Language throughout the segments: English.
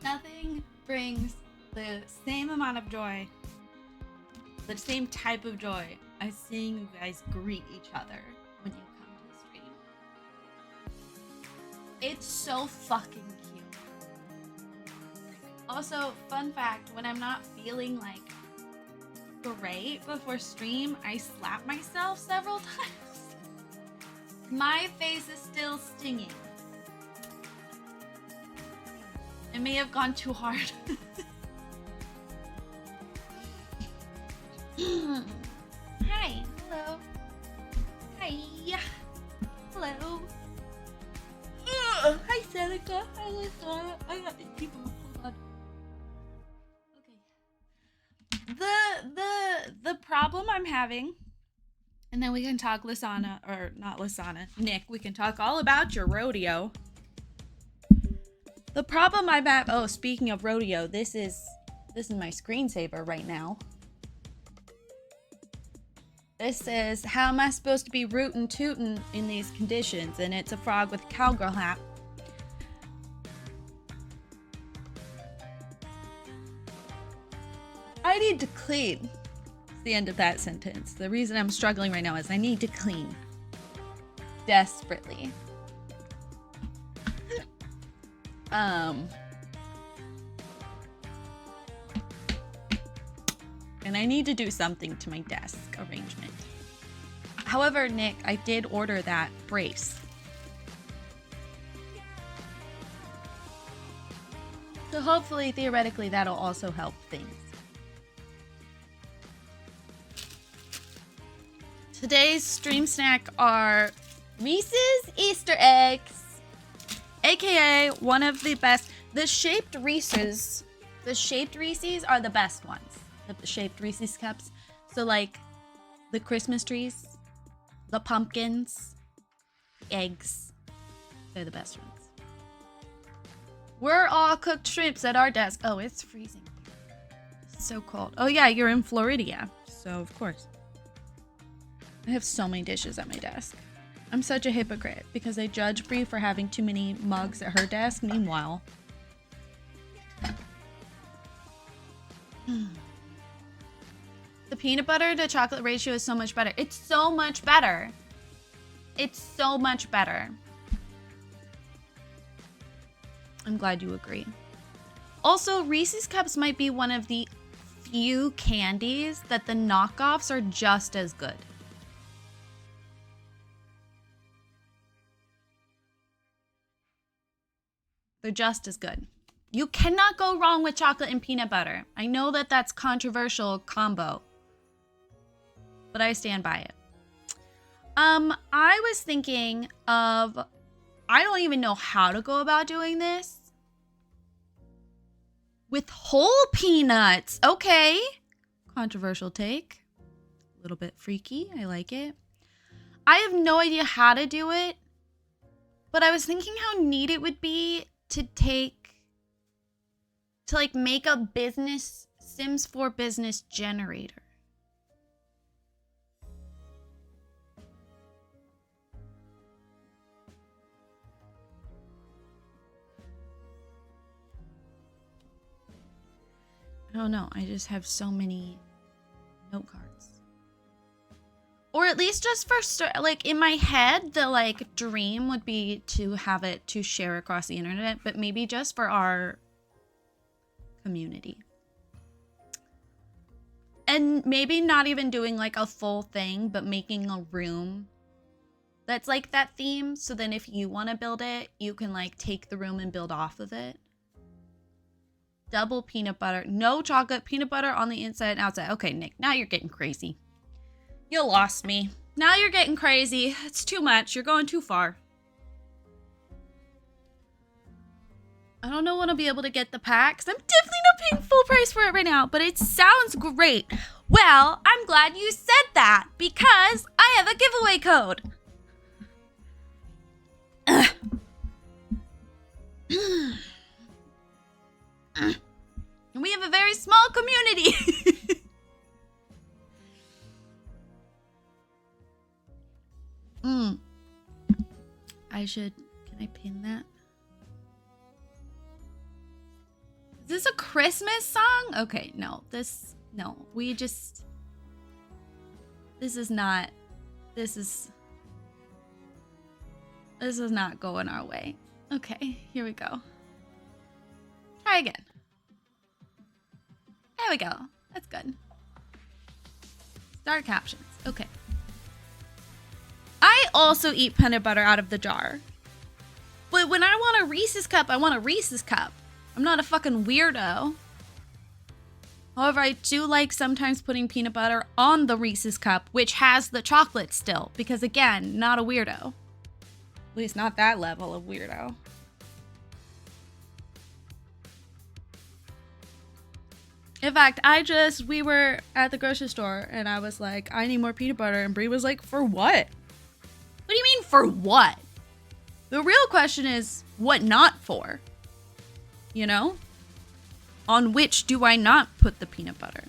Nothing brings the same amount of joy, the same type of joy as seeing you guys greet each other when you come to the stream. It's so fucking cute. Also, fun fact, when I'm not feeling like great before stream, I slap myself several times. My face is still stinging. It may have gone too hard. Hi. Hello. Hi. Hello. Hi, Seneca. Hi, Lisa. I got to keep them. Hold on. Okay. The problem I'm having, and then we can talk Lisana, or not Lisana, Nick, we can talk all about your rodeo. The problem I'm at, oh, speaking of rodeo, this is my screensaver right now. This says, how am I supposed to be rootin' tootin' in these conditions? And it's a frog with a cowgirl hat. I need to clean. It's the end of that sentence. The reason I'm struggling right now is I need to clean. Desperately. And I need to do something to my desk arrangement. However, Nick, I did order that brace. So hopefully, theoretically, that'll also help things. Today's stream snack are Reese's Easter eggs. AKA one of the best. The shaped Reese's are the best ones. The shaped Reese's cups. So like the Christmas trees, the pumpkins, eggs. They're the best ones. We're all cooked shrimps at our desk. Oh, it's freezing. It's so cold. Oh yeah, you're in Florida. So of course. I have so many dishes at my desk. I'm such a hypocrite because I judge Brie for having too many mugs at her desk. Meanwhile, the peanut butter to chocolate ratio is so much better. It's so much better. It's so much better. I'm glad you agree. Also, Reese's Cups might be one of the few candies that the knockoffs are just as good. They're just as good. You cannot go wrong with chocolate and peanut butter. I know that that's controversial combo, but I stand by it. I was thinking of, I don't even know how to go about doing this. With whole peanuts. Okay. Controversial take. A little bit freaky. I like it. I have no idea how to do it, but I was thinking how neat it would be to like make a business Sims 4 business generator. I don't know. I just have so many note cards. Or at least just for, like, in my head, the, like, dream would be to have it to share across the internet, but maybe just for our community. And maybe not even doing, like, a full thing, but making a room that's, like, that theme. So then if you want to build it, you can, like, take the room and build off of it. Double peanut butter. No chocolate. Peanut butter on the inside and outside. Okay, Nick, now you're getting crazy. You lost me. Now you're getting crazy. It's too much. You're going too far. I don't know when I'll be able to get the packs. I'm definitely not paying full price for it right now, but it sounds great. Well, I'm glad you said that because I have a giveaway code. We have a very small community. I should, can I pin that? Is this a Christmas song? Okay, no. This is not, this is not going our way. Okay, here we go. Try again. There we go. That's good. Start captions. Okay. I also eat peanut butter out of the jar. But when I want a Reese's cup, I want a Reese's cup. I'm not a fucking weirdo. However, I do like sometimes putting peanut butter on the Reese's cup, which has the chocolate still. Because again, not a weirdo. At least not that level of weirdo. In fact, we were at the grocery store and I was like, I need more peanut butter. And Brie was like, for what? What do you mean for what? The real question is, what not for? You know? On which do I not put the peanut butter?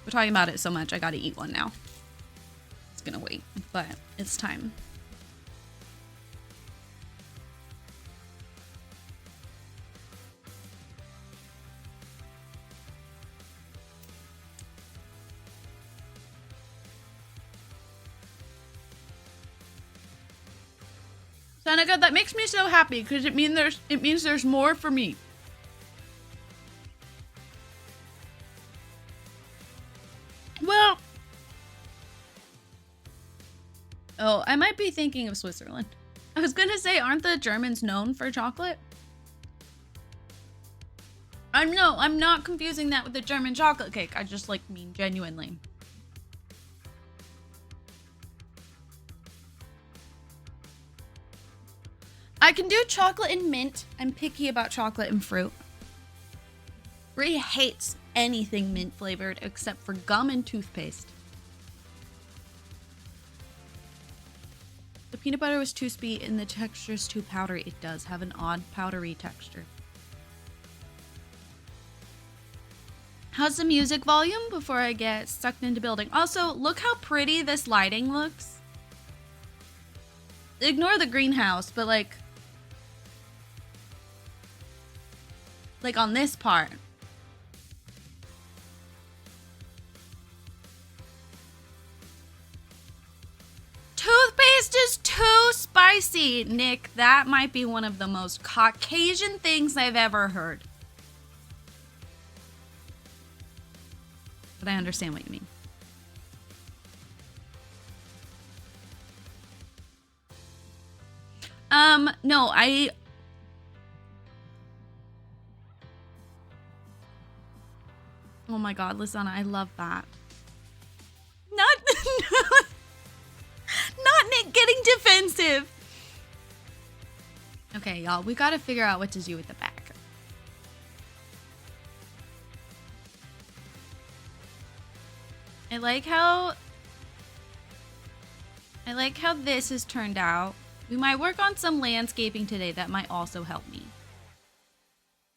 We're talking about it so much, I gotta eat one now. It's gonna wait, but it's time. Seneca, that makes me so happy because it means there's more for me. Well, oh, I might be thinking of Switzerland. I was gonna say, aren't the Germans known for chocolate? I'm not confusing that with the German chocolate cake. I just mean genuinely. I can do chocolate and mint. I'm picky about chocolate and fruit. Brie hates anything mint flavored except for gum and toothpaste. The peanut butter was too sweet and the texture is too powdery. It does have an odd powdery texture. How's the music volume before I get sucked into building? Also, look how pretty this lighting looks. Ignore the greenhouse, but like on this part. Toothpaste is too spicy, Nick. That might be one of the most Caucasian things I've ever heard. But I understand what you mean. No, oh my god, Lisanna, I love that. Not Nick getting defensive. Okay, y'all, we gotta figure out what to do with the back. I like how this has turned out. We might work on some landscaping today that might also help me.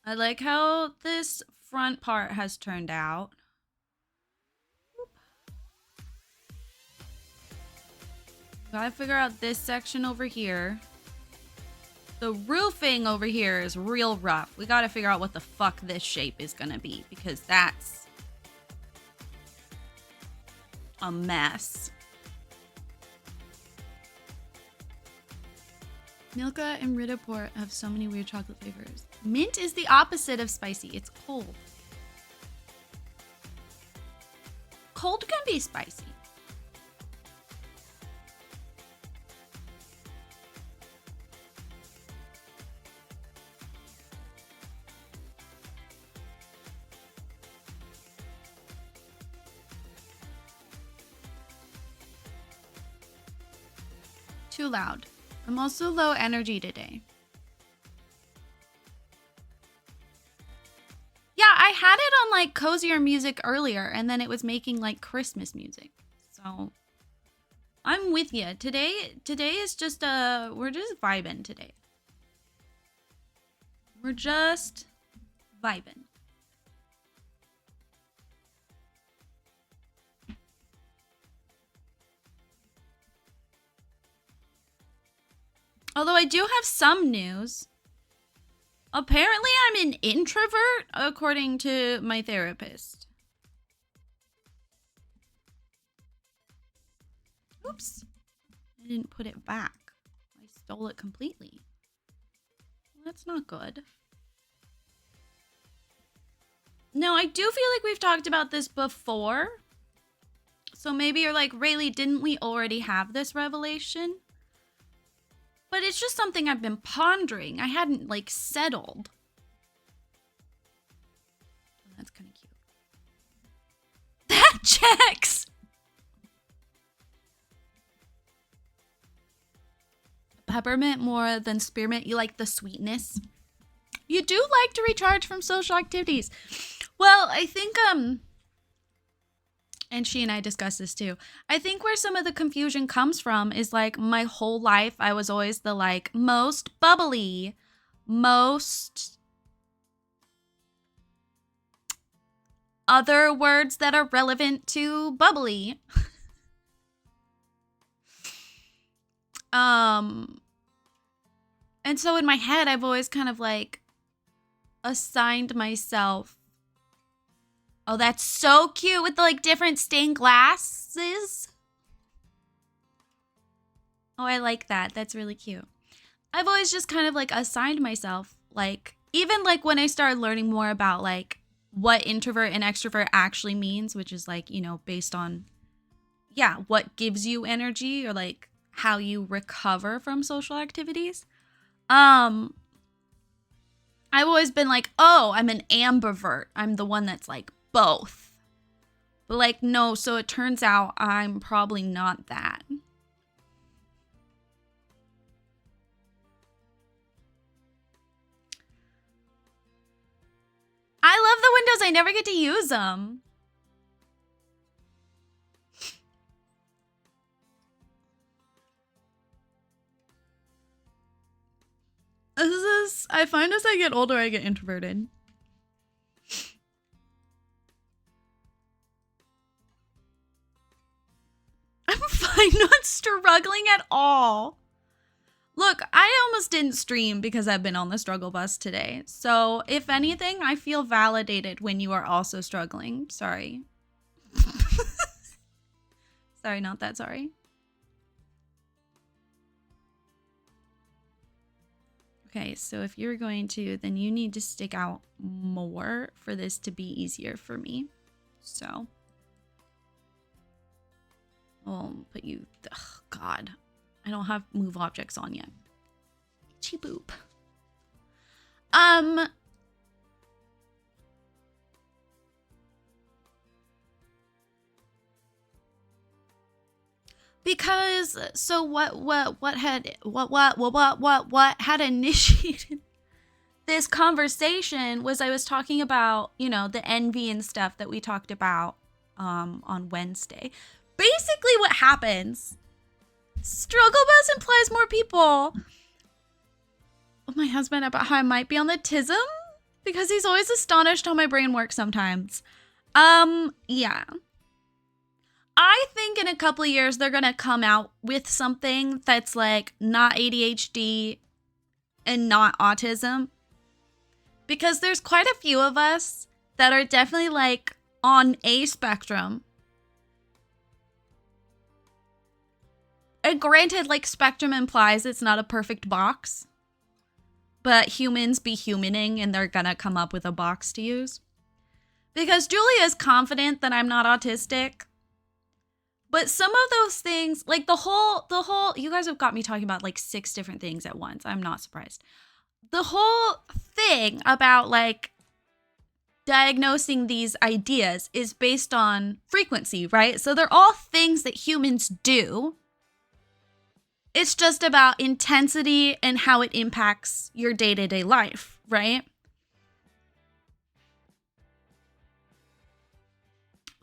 I like how this front part has turned out. Gotta figure out this section over here. The roofing over here is real rough. We gotta figure out what the fuck this shape is gonna be because that's a mess. Milka and Ritterport have so many weird chocolate flavors. Mint is the opposite of spicy. It's cold. Cold can be spicy. Too loud. I'm also low energy today. Yeah, I had it on like cozier music earlier and then it was making like Christmas music. So I'm with you. Today is just we're just vibing today. We're just vibing. Although I do have some news. Apparently, I'm an introvert, according to my therapist. Oops. I didn't put it back. I stole it completely. Well, that's not good. No, I do feel like we've talked about this before. So maybe you're like, Rayleigh, didn't we already have this revelation? But it's just something I've been pondering. I hadn't, like, settled. Oh, that's kind of cute. That checks! Peppermint more than spearmint. You like the sweetness? You do like to recharge from social activities. Well, I think, and she and I discussed this too. I think where some of the confusion comes from is like my whole life, I was always the like most bubbly, most other words that are relevant to bubbly. And so in my head, I've always kind of like assigned myself. Oh, that's so cute with the like different stained glasses. Oh, I like that. That's really cute. I've always just kind of like assigned myself, like, even like when I started learning more about like what introvert and extrovert actually means, which is like, you know, based on, yeah, what gives you energy or like how you recover from social activities. I've always been like, oh, I'm an ambivert. I'm the one that's like both. But like, no, so it turns out I'm probably not that. I love the windows. I never get to use them. I find as I get older, I get introverted. I'm fine, not struggling at all. Look, I almost didn't stream because I've been on the struggle bus today. So, if anything, I feel validated when you are also struggling. Sorry. Sorry, not that sorry. Okay, so if you're going to, then you need to stick out more for this to be easier for me. So, I'll put you, ugh, God. I don't have move objects on yet. Itchy boop. Because so what had initiated this conversation was I was talking about, you know, the envy and stuff that we talked about on Wednesday. Basically what happens, struggle bus implies more people. Oh, my husband about how I might be on the tism because he's always astonished how my brain works sometimes. Yeah. I think in a couple of years, they're going to come out with something that's like not ADHD and not autism. Because there's quite a few of us that are definitely like on a spectrum. And granted, like spectrum implies it's not a perfect box. But humans be humaning and they're going to come up with a box to use. Because Julia is confident that I'm not autistic. But some of those things, like the whole, you guys have got me talking about like 6 different things at once. I'm not surprised. The whole thing about like diagnosing these ideas is based on frequency, right? So they're all things that humans do. It's just about intensity and how it impacts your day-to-day life, right?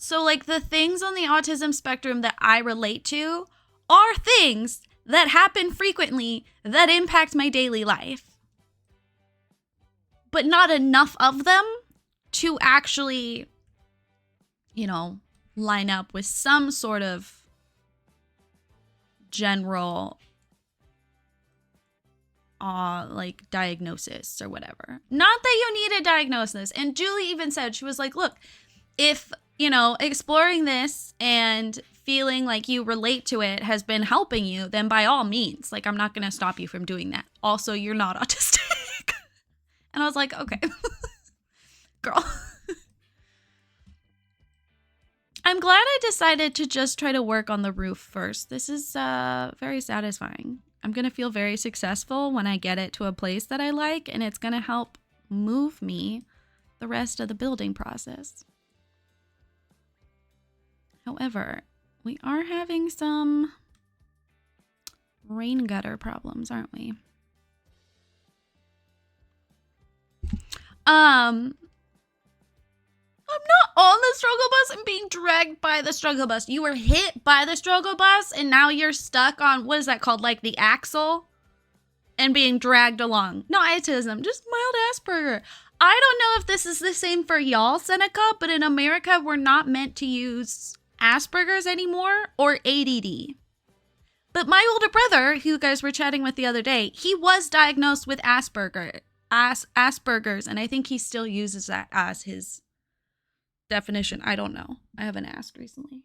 So, like, the things on the autism spectrum that I relate to are things that happen frequently that impact my daily life. But not enough of them to actually, you know, line up with some sort of general like diagnosis or whatever. Not that you need a diagnosis. And Julie even said, she was like, look, if, you know, exploring this and feeling like you relate to it has been helping you, then by all means, like, I'm not going to stop you from doing that. Also, you're not autistic. And I was like, okay, girl. I'm glad I decided to just try to work on the roof first. This is very satisfying. I'm going to feel very successful when I get it to a place that I like, and it's going to help move me the rest of the building process. However, we are having some rain gutter problems, aren't we? I'm not on the struggle bus. I'm being dragged by the struggle bus. You were hit by the struggle bus, and now you're stuck on, what is that called? Like the axle? And being dragged along. No autism, just mild Asperger. I don't know if this is the same for y'all, Seneca, but in America, we're not meant to use Asperger's anymore or ADD. But my older brother, who you guys were chatting with the other day, he was diagnosed with Asperger's, and I think he still uses that as his definition. I don't know. I haven't asked recently.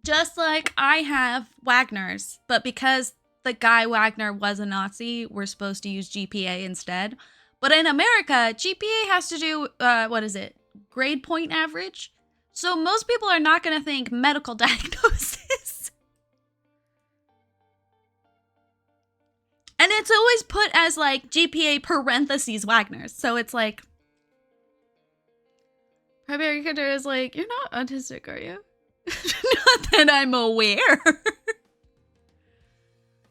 Just like I have Wagner's, but because the guy Wagner was a Nazi, we're supposed to use GPA instead. But in America, GPA has to do, what is it? Grade point average. So most people are not going to think medical diagnosis. And it's always put as like GPA parentheses Wagner's. So it's like, primary care is like, you're not autistic, are you? Not that I'm aware.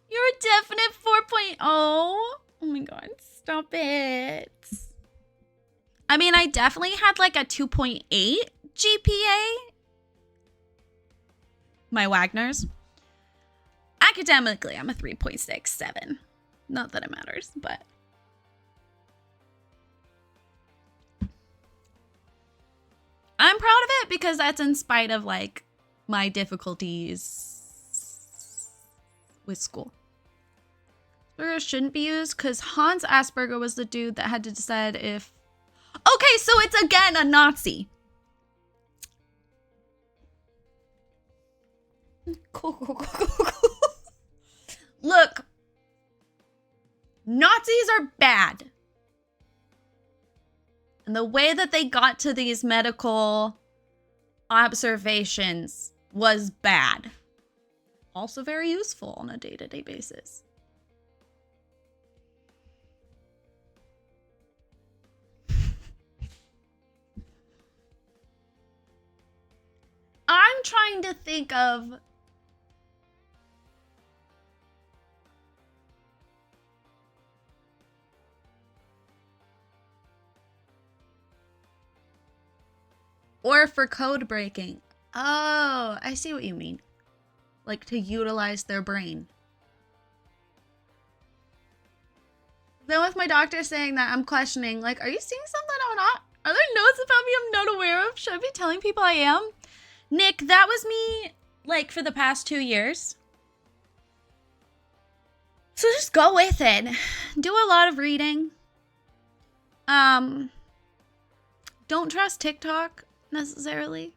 You're a definite 4.0. Oh my god, stop it. I mean, I definitely had like a 2.8 GPA. My Wagner's. Academically, I'm a 3.67. Not that it matters, but... I'm proud of it because that's in spite of like my difficulties with school. Asperger shouldn't be used because Hans Asperger was the dude that had to decide if... Okay, so it's again a Nazi. Cool. Look, Nazis are bad. And the way that they got to these medical observations was bad. Also very useful on a day-to-day basis. I'm trying to think of... Or for code breaking. Oh, I see what you mean. Like to utilize their brain. Then with my doctor saying that, I'm questioning, like, are you seeing something I'm not? Are there notes about me I'm not aware of? Should I be telling people I am? Nick, that was me, like, for the past 2 years. So just go with it. Do a lot of reading. Don't trust TikTok necessarily.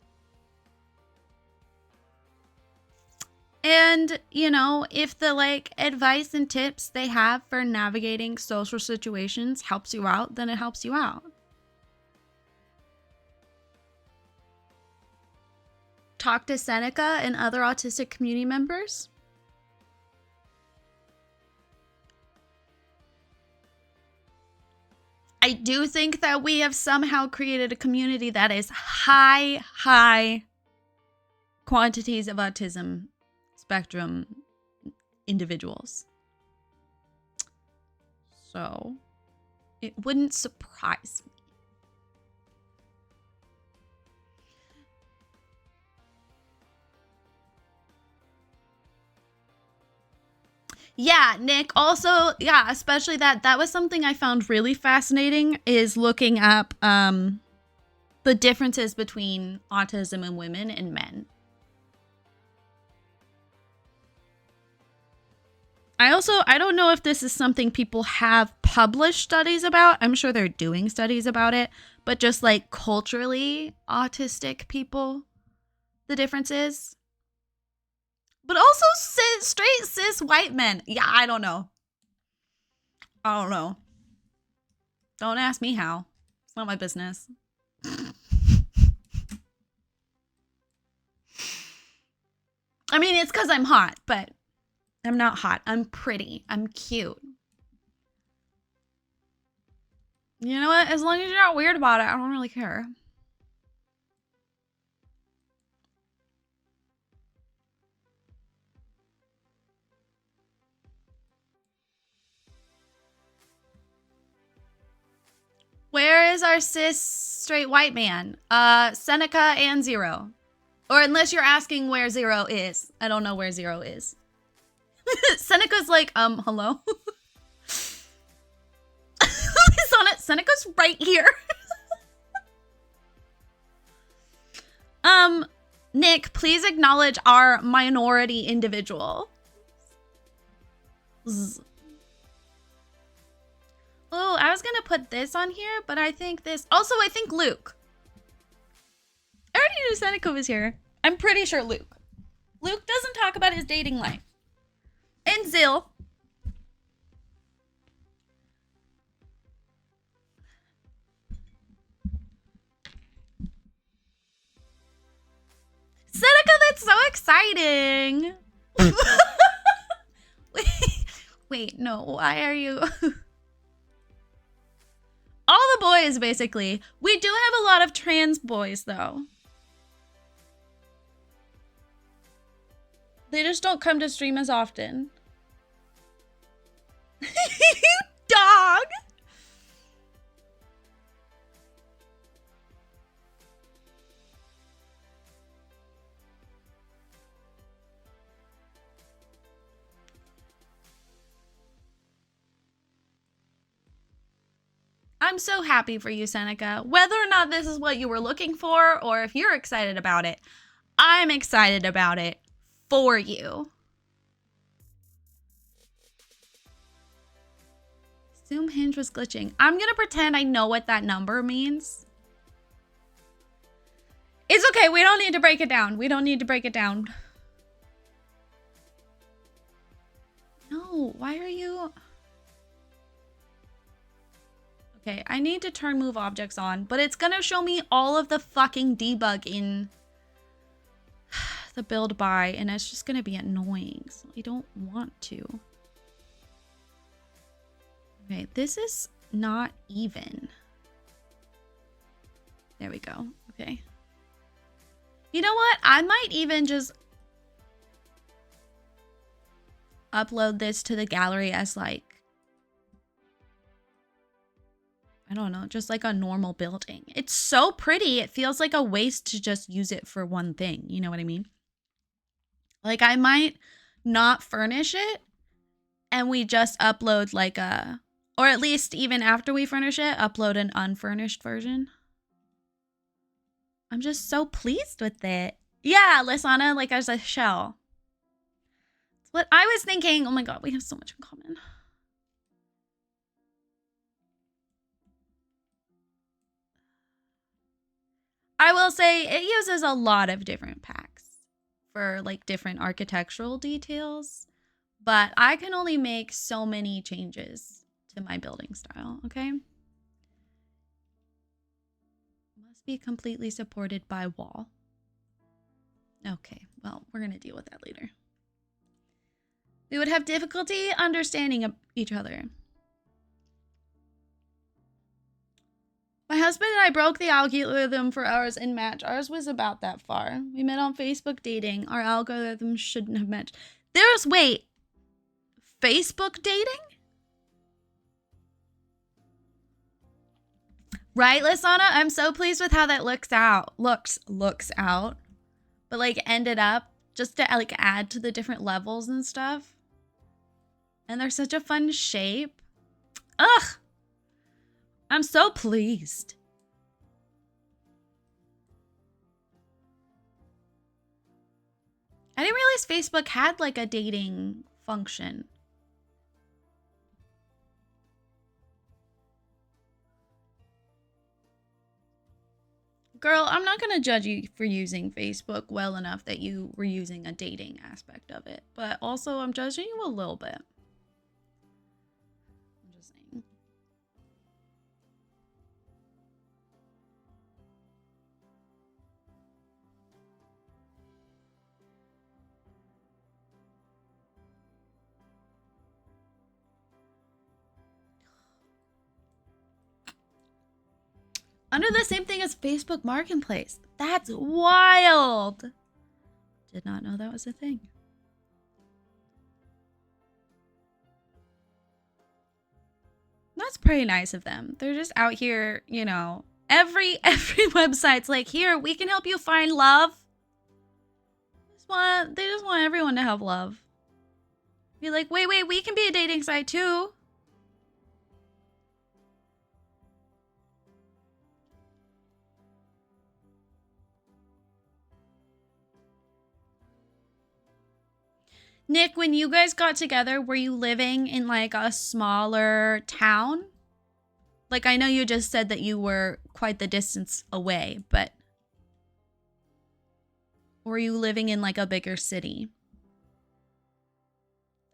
And, you know, if the, like, advice and tips they have for navigating social situations helps you out, then it helps you out. Talk to Seneca and other autistic community members. I do think that we have somehow created a community that is high quantities of autism spectrum individuals. So it wouldn't surprise me. Yeah, Nick, also, yeah, especially that was something I found really fascinating, is looking up the differences between autism in women and men. I don't know if this is something people have published studies about. I'm sure they're doing studies about it, but just like culturally autistic people, the difference is. But also straight cis white men. Yeah, I don't know. I don't know. Don't ask me how. It's not my business. I mean, it's because I'm hot, but I'm not hot. I'm pretty. I'm cute. You know what? As long as you're not weird about it, I don't really care. Where is our cis straight white man? Seneca and Zero. Or unless you're asking where Zero is. I don't know where Zero is. Seneca's like, hello? He's on it. Seneca's right here. Nick, please acknowledge our minority individual. Oh, I was gonna put this on here, but I think this... Also, I think Luke. I already knew Seneca was here. I'm pretty sure Luke. Luke doesn't talk about his dating life. And Zill. Seneca, that's so exciting. Wait, no, why are you... All the boys, basically. We do have a lot of trans boys, though. They just don't come to stream as often. Dog! I'm so happy for you, Seneca. Whether or not this is what you were looking for, or if you're excited about it, I'm excited about it for you. Zoom hinge was glitching. I'm gonna pretend I know what that number means. It's okay, we don't need to break it down. We don't need to break it down. No, why are you... Okay, I need to turn move objects on, but it's gonna show me all of the fucking debug in the build by, and it's just gonna be annoying, so I don't want to. Okay, this is not even. There we go. Okay. You know what? I might even just upload this to the gallery as like, I don't know, just like a normal building. It's so pretty. It feels like a waste to just use it for one thing. You know what I mean? Like I might not furnish it and we just upload like a, or at least even after we furnish it, upload an unfurnished version. I'm just so pleased with it. Yeah, Lisana, like as a shell. That's what I was thinking. Oh my God, we have so much in common. I will say it uses a lot of different packs for like different architectural details, but I can only make so many changes to my building style, okay? Must be completely supported by wall. Okay, well, we're gonna deal with that later. We would have difficulty understanding each other. My husband and I broke the algorithm for ours in match. Ours was about that far. We met on Facebook dating. Our algorithm shouldn't have matched. Wait, Facebook dating? Right, Lisana? I'm so pleased with how that looks out. Looks out. But like ended up just to like add to the different levels and stuff. And they're such a fun shape. Ugh. I'm so pleased. I didn't realize Facebook had like a dating function. Girl, I'm not going to judge you for using Facebook well enough that you were using a dating aspect of it. But also, I'm judging you a little bit. I'm just saying. Under the same thing as Facebook Marketplace. That's wild. Did not know that was a thing. That's pretty nice of them. They're just out here, you know. Every website's like, here, we can help you find love. They just want everyone to have love. Be like, wait, we can be a dating site too. Nick, when you guys got together, were you living in like a smaller town? Like, I know you just said that you were quite the distance away, but were you living in like a bigger city?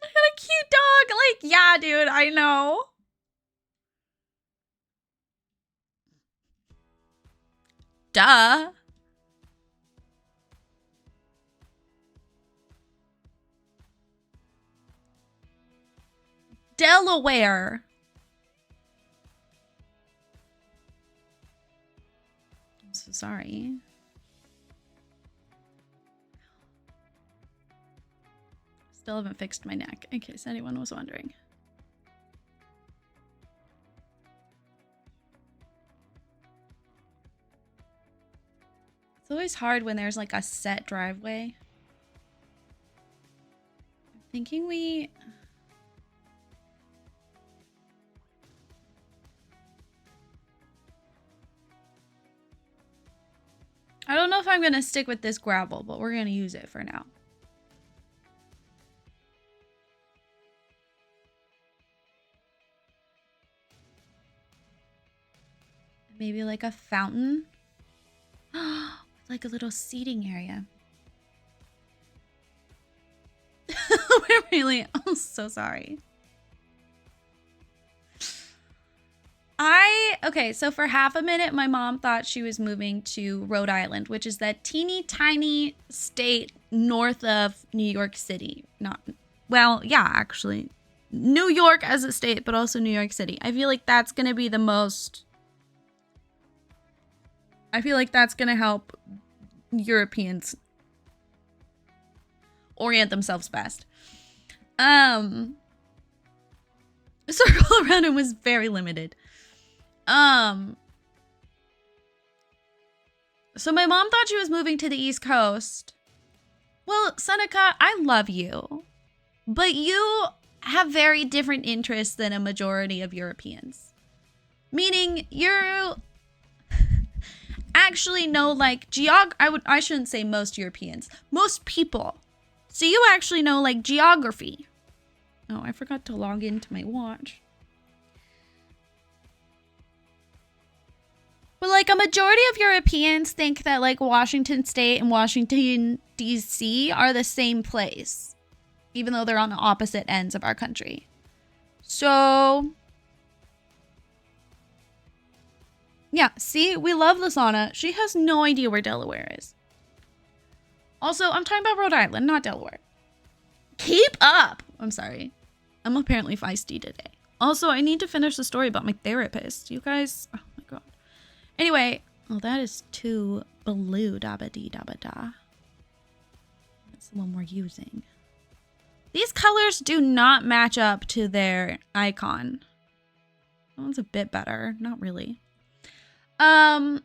I got a cute dog. Like, yeah, dude, I know. Duh. Delaware. I'm so sorry. Still haven't fixed my neck, in case anyone was wondering. It's always hard when there's like a set driveway. I'm thinking we... I don't know if I'm going to stick with this gravel, but we're going to use it for now. Maybe like a fountain. Like a little seating area. We're really... I'm so sorry. Okay, so for half a minute, my mom thought she was moving to Rhode Island, which is that teeny tiny state north of New York City. Well, yeah, actually. New York as a state, but also New York City. I feel like that's going to be the most... I feel like that's going to help Europeans orient themselves best. Circle around him was very limited. So my mom thought she was moving to the East Coast. Well, Seneca, I love you, but you have very different interests than a majority of Europeans. Meaning you actually know like I shouldn't say most Europeans, most people. So you actually know like geography. Oh, I forgot to log into my watch. But like a majority of Europeans think that like Washington State and Washington, D.C. are the same place, even though they're on the opposite ends of our country. So, yeah, see, we love Lasana. She has no idea where Delaware is. Also, I'm talking about Rhode Island, not Delaware. Keep up! I'm sorry. I'm apparently feisty today. Also, I need to finish the story about my therapist. You guys... Oh my god. Anyway, oh, that is too blue dabba-dee-dabba-da. That's the one we're using. These colors do not match up to their icon. That one's a bit better. Not really. Thought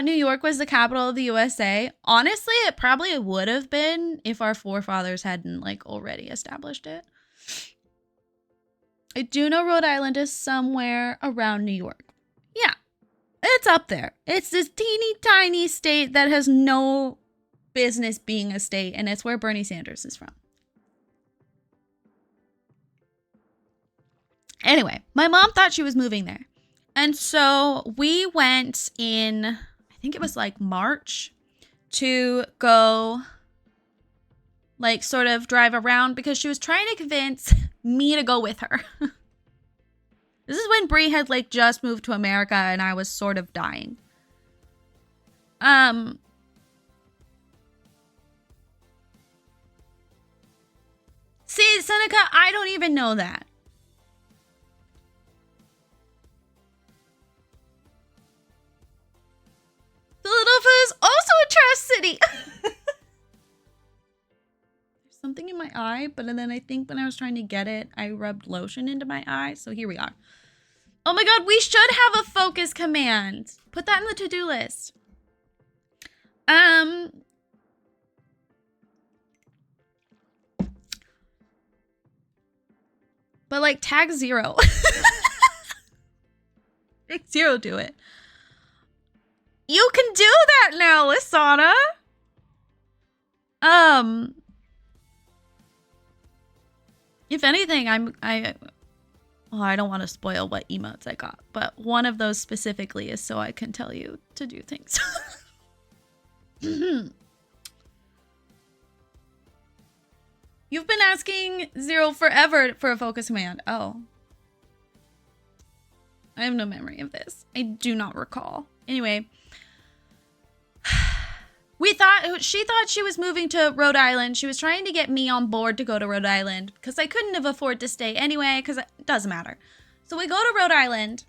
New York was the capital of the USA. Honestly, it probably would have been if our forefathers hadn't like already established it. I do know Rhode Island is somewhere around New York. Yeah, it's up there. It's this teeny tiny state that has no business being a state, and it's where Bernie Sanders is from. Anyway, my mom thought she was moving there. And so we went in, I think it was like March, to go like sort of drive around because she was trying to convince me to go with her. This is when Brie had like just moved to America and I was sort of dying. See, Seneca, I don't even know that. Philadelphia is also a trash city. There's something in my eye, but then I think when I was trying to get it, I rubbed lotion into my eye. So here we are. Oh my god, we should have a focus command. Put that in the to-do list. But like tag 0. Make 0 do it. You can do that now, Lisana. If anything, I don't want to spoil what emotes I got, but one of those specifically is so I can tell you to do things. You've been asking 0 forever for a focus command. Oh. I have no memory of this. I do not recall. Anyway. She thought she was moving to Rhode Island. She was trying to get me on board to go to Rhode Island because I couldn't have afforded to stay anyway because it doesn't matter. So we go to Rhode Island.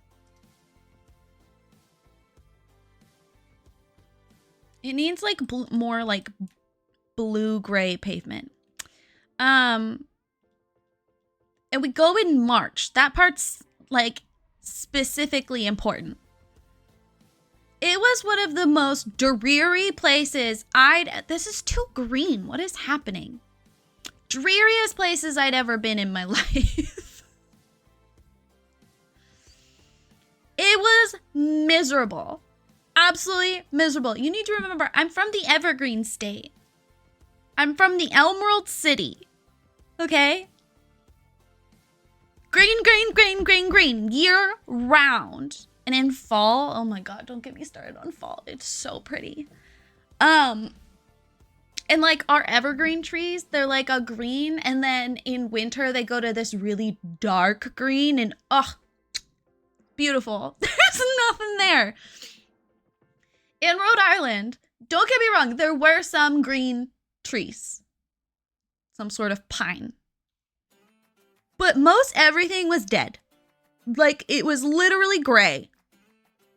It needs like more like blue-gray pavement. And we go in March. That part's like specifically important. It was one of the most dreary places this is too green. What is happening? Dreariest places I'd ever been in my life. It was miserable. Absolutely miserable. You need to remember, I'm from the Evergreen State. I'm from the Emerald City. Okay? Green, green, green, green, green. Year round. And in fall, oh my god, don't get me started on fall. It's so pretty. And like our evergreen trees, they're like a green, and then in winter they go to this really dark green, and beautiful. There's nothing there. In Rhode Island, don't get me wrong, there were some green trees. Some sort of pine. But most everything was dead. Like, it was literally gray.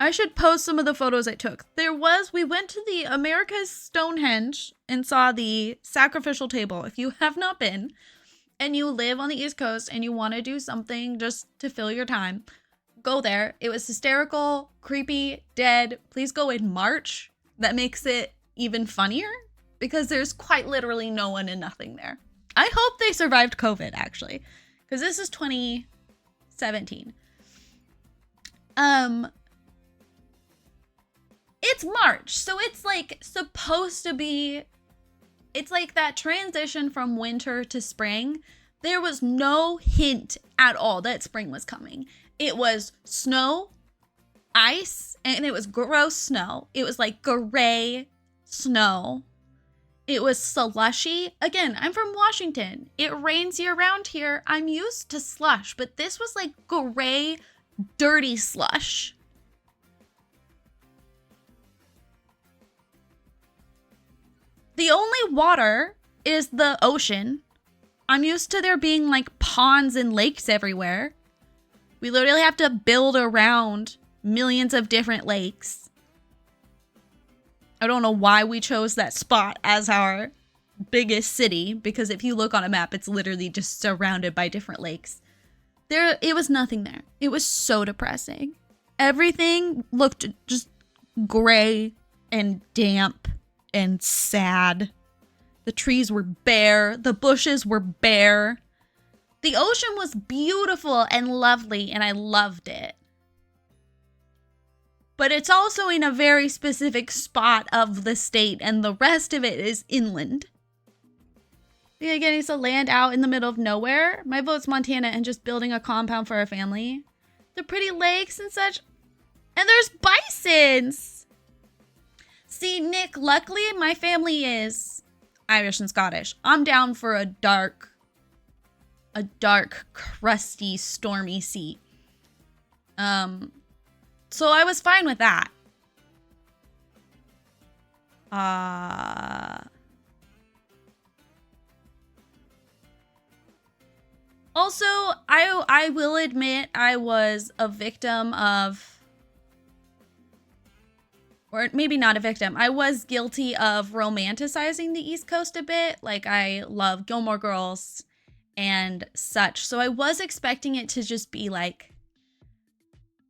I should post some of the photos I took. We went to the America's Stonehenge and saw the sacrificial table. If you have not been, and you live on the East Coast and you want to do something just to fill your time, go there. It was hysterical, creepy, dead. Please go in March. That makes it even funnier because there's quite literally no one and nothing there. I hope they survived COVID, actually, because this is 2017. It's March, so it's like supposed to be, it's like that transition from winter to spring. There was no hint at all that spring was coming. It was snow, ice, and it was gross snow. It was like gray snow. It was slushy. Again, I'm from Washington. It rains year round here. I'm used to slush, but this was like gray, dirty slush. The only water is the ocean. I'm used to there being like ponds and lakes everywhere. We literally have to build around millions of different lakes. I don't know why we chose that spot as our biggest city, because if you look on a map, it's literally just surrounded by different lakes. It was nothing there. It was so depressing. Everything looked just gray and damp and sad. The trees were bare. The bushes were bare. The ocean was beautiful and lovely, and I loved it. But it's also in a very specific spot of the state, and the rest of it is inland. Yeah, getting some land out in the middle of nowhere. My vote's Montana and just building a compound for our family. The pretty lakes and such. And there's bisons. See, Nick, luckily my family is Irish and Scottish. I'm down for a dark, crusty, stormy sea. So I was fine with that. Also, I will admit I was a victim of, or maybe not a victim, I was guilty of romanticizing the East Coast a bit. Like, I love Gilmore Girls and such. So I was expecting it to just be like,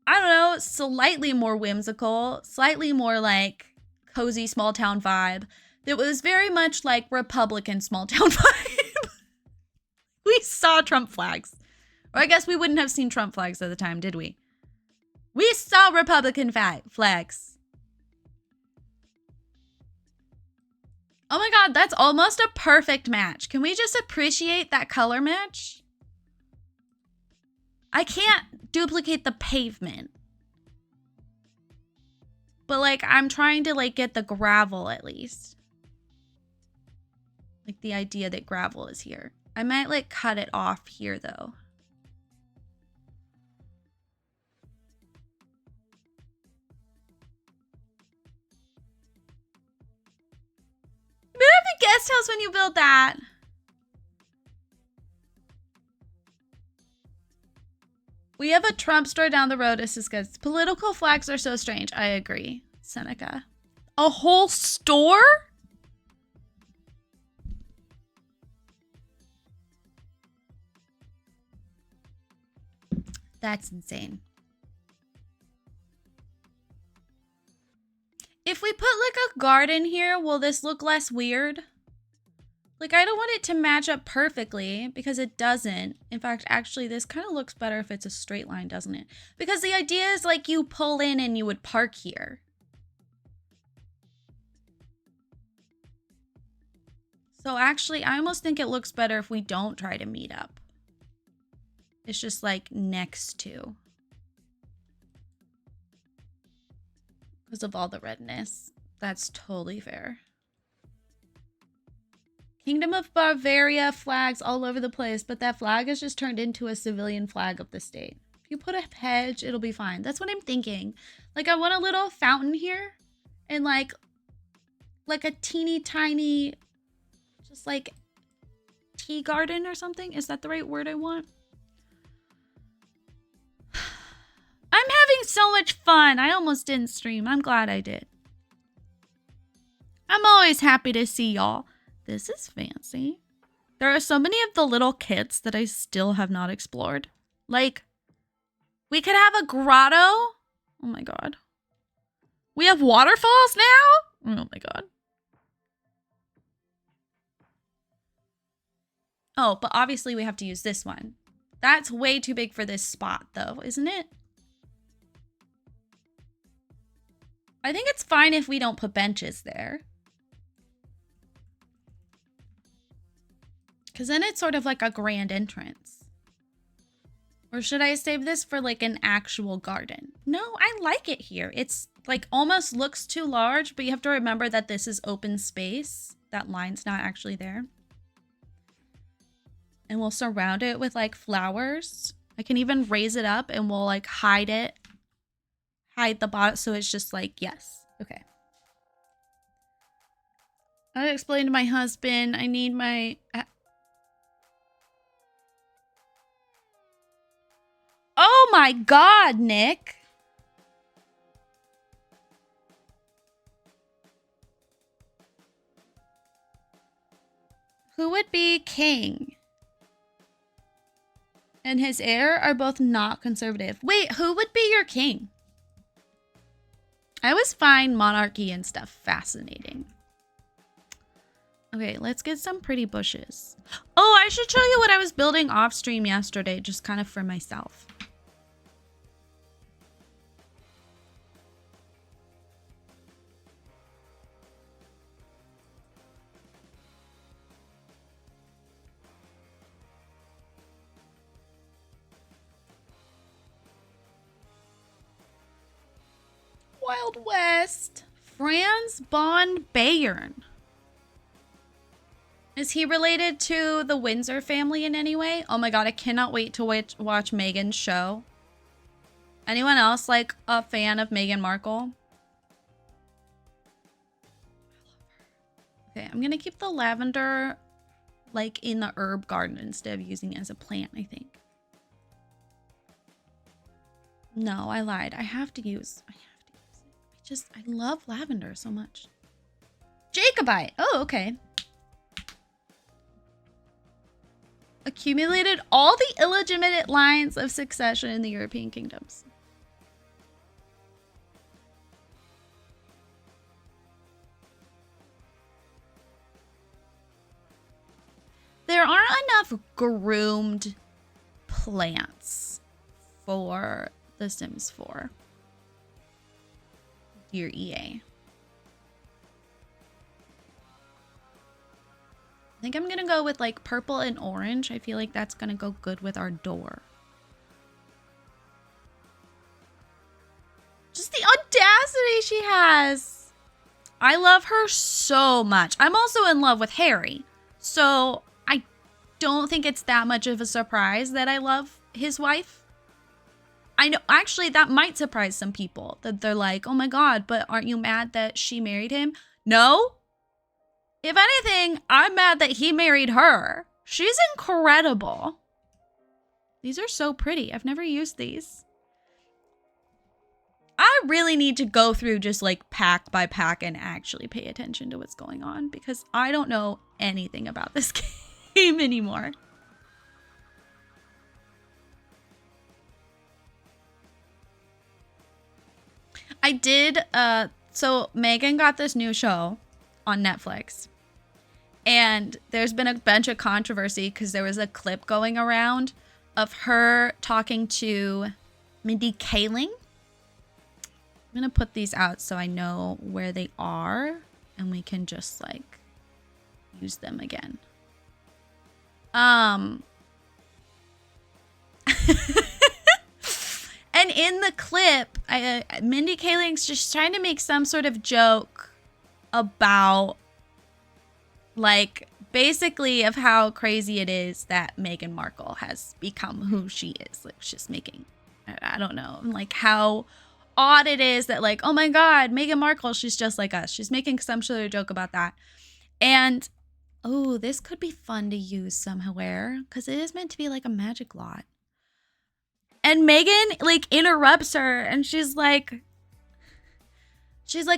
I don't know, slightly more whimsical, slightly more like cozy small town vibe. It was very much like Republican small town vibe. We saw Trump flags. Or I guess we wouldn't have seen Trump flags at the time, did we? We saw Republican flags. Oh my god, that's almost a perfect match. Can we just appreciate that color match? I can't duplicate the pavement. But like, I'm trying to like get the gravel at least. Like the idea that gravel is here. I might like cut it off here though. You better have a guest house when you build that. We have a Trump store down the road. This is good. Political flags are so strange. I agree, Seneca. A whole store? That's insane. If we put like a garden here, will this look less weird? Like, I don't want it to match up perfectly because it doesn't. In fact, actually, this kind of looks better if it's a straight line, doesn't it? Because the idea is like you pull in and you would park here. So actually, I almost think it looks better if we don't try to meet up. It's just like next to. Because of all the redness. That's totally fair. Kingdom of Bavaria flags all over the place, but that flag has just turned into a civilian flag of the state. If you put a hedge, it'll be fine. That's what I'm thinking. Like, I want a little fountain here and like a teeny tiny, just like tea garden or something. Is that the right word I want? I'm having so much fun. I almost didn't stream. I'm glad I did. I'm always happy to see y'all. This is fancy. There are so many of the little kits that I still have not explored. Like, we could have a grotto. Oh my god. We have waterfalls now? Oh my god. Oh, but obviously we have to use this one. That's way too big for this spot though, isn't it? I think it's fine if we don't put benches there. Because then it's sort of like a grand entrance. Or should I save this for like an actual garden? No, I like it here. It's like almost looks too large, but you have to remember that this is open space. That line's not actually there. And we'll surround it with like flowers. I can even raise it up and we'll like hide it. Hide the bottom so it's just like, yes. Okay. I explained to my husband, I need my... Oh my god, Nick. Who would be king? And his heir are both not conservative. Wait, who would be your king? I always find monarchy and stuff fascinating. Okay, let's get some pretty bushes. Oh, I should show you what I was building off stream yesterday, just kind of for myself. Wild West. Franz von Bayern. Is he related to the Windsor family in any way? Oh my god, I cannot wait to watch Meghan's show. Anyone else like a fan of Meghan Markle? Okay, I'm gonna keep the lavender like in the herb garden instead of using it as a plant, I think. No, I lied. I have to use it. I love lavender so much. Jacobite. Oh, okay. Accumulated all the illegitimate lines of succession in the European kingdoms. There aren't enough groomed plants for The Sims 4. Dear EA. I think I'm gonna go with like purple and orange. I feel like that's gonna go good with our door. Just the audacity she has. I love her so much. I'm also in love with Harry. So I don't think it's that much of a surprise that I love his wife. I know, actually, that might surprise some people. That they're like, oh my god, but aren't you mad that she married him? No. If anything, I'm mad that he married her. She's incredible. These are so pretty. I've never used these. I really need to go through just like pack by pack and actually pay attention to what's going on because I don't know anything about this game anymore. I did, so Meghan got this new show on Netflix. And there's been a bunch of controversy because there was a clip going around of her talking to Mindy Kaling. I'm going to put these out so I know where they are and we can just like use them again. And in the clip, Mindy Kaling's just trying to make some sort of joke about, like, basically of how crazy it is that Meghan Markle has become who she is. Like, she's making, I don't know, like how odd it is that, like, oh my god, Meghan Markle, she's just like us. She's making some sort of joke about that. And, oh, this could be fun to use somewhere because it is meant to be like a magic lot. And Meghan, like, interrupts her and she's like,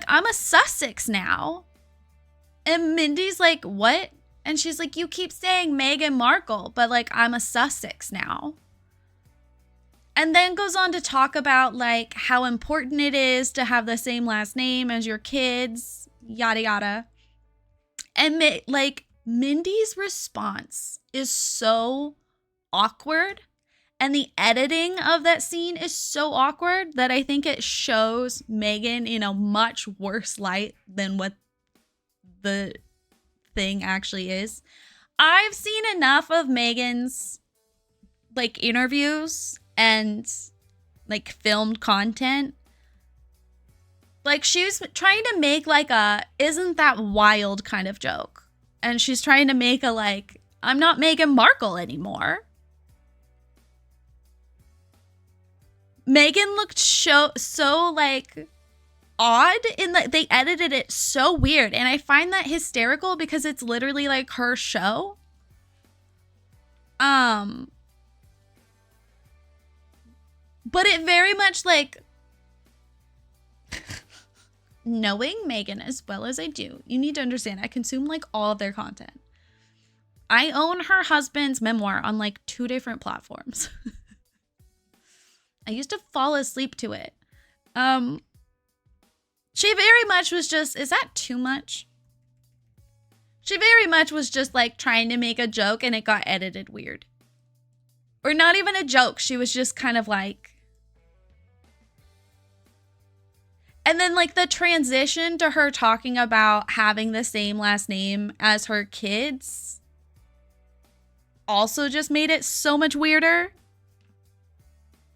I'm a Sussex now. And Mindy's like, what? And she's like, you keep saying Meghan Markle, but like, I'm a Sussex now. And then goes on to talk about like how important it is to have the same last name as your kids, yada, yada. And like, Mindy's response is so awkward. And the editing of that scene is so awkward that I think it shows Meghan in a much worse light than what the thing actually is. I've seen enough of Meghan's like interviews and like filmed content. Like she's trying to make like a isn't that wild kind of joke. And she's trying to make a like, I'm not Meghan Markle anymore. Meghan looked so like odd in that they edited it so weird, and I find that hysterical because it's literally like her show. But it very much like knowing Meghan as well as I do, you need to understand I consume like all of their content. I own her husband's memoir on like 2 different platforms. I used to fall asleep to it. She very much was just, is that too much? She very much was just like trying to make a joke and it got edited weird. Or not even a joke. She was just kind of like. And then like the transition to her talking about having the same last name as her kids also just made it so much weirder.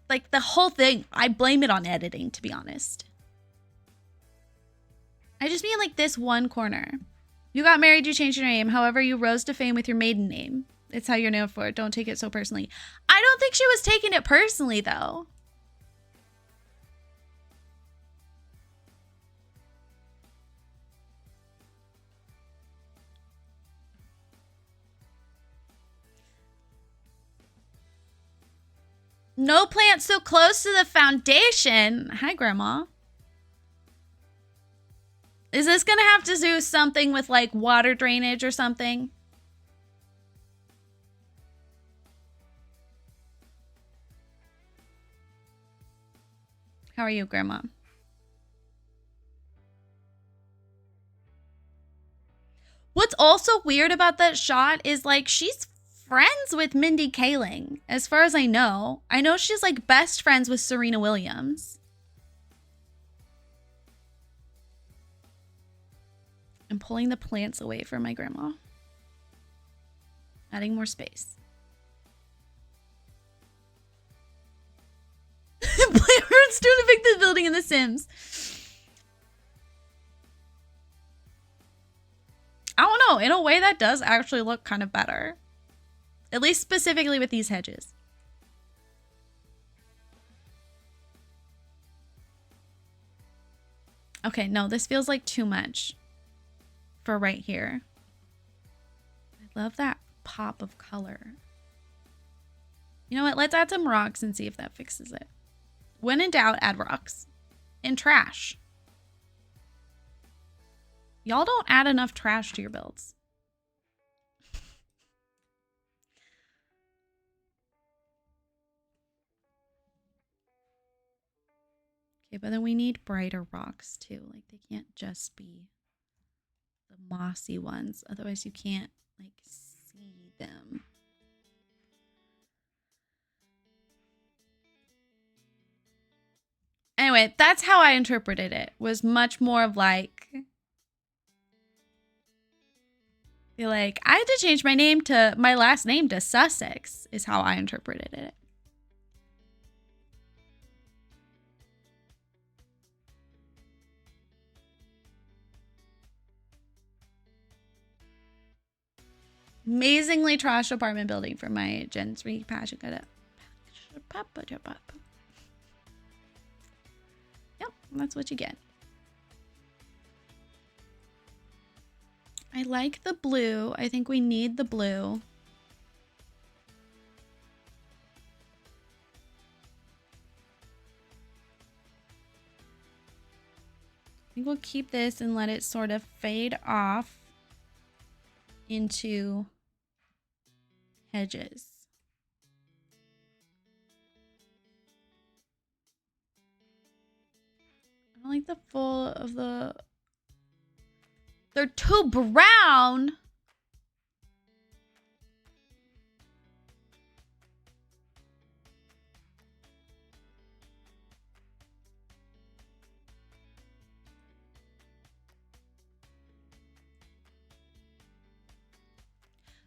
Like the whole thing, I blame it on editing, to be honest. I just mean like this one corner. You got married, you changed your name. However, you rose to fame with your maiden name. It's how you're known for it. Don't take it so personally. I don't think she was taking it personally, though. No plant so close to the foundation. Hi, Grandma. Is this gonna have to do something with like water drainage or something? How are you, Grandma? What's also weird about that shot is like she's friends with Mindy Kaling, as far as I know. I know she's like best friends with Serena Williams. I'm pulling the plants away from my grandma. Adding more space. Players to evict the building in The Sims. I don't know. In a way, that does actually look kind of better. At least specifically with these hedges. Okay, no, this feels like too much for right here. I love that pop of color. You know what? Let's add some rocks and see if that fixes it. When in doubt, add rocks. And trash. Y'all don't add enough trash to your builds. Okay, but then we need brighter rocks too. Like they can't just be the mossy ones. Otherwise you can't like see them. Anyway, that's how I interpreted it. Was much more of like, I had to change my last name to Sussex is how I interpreted it. Amazingly trashed apartment building for my Gen 3 passion. Yep, that's what you get. I like the blue. I think we need the blue. I think we'll keep this and let it sort of fade off into hedges. I don't like the full of the... They're too brown!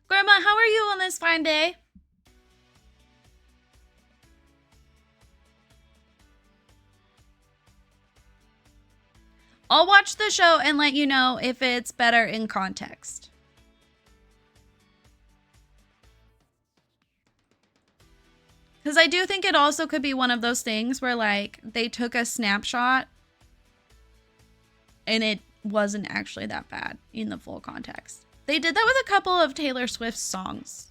Grandma, how are you on this fine day? I'll watch the show and let you know if it's better in context. Because I do think it also could be one of those things where, like, they took a snapshot and it wasn't actually that bad in the full context. They did that with a couple of Taylor Swift's songs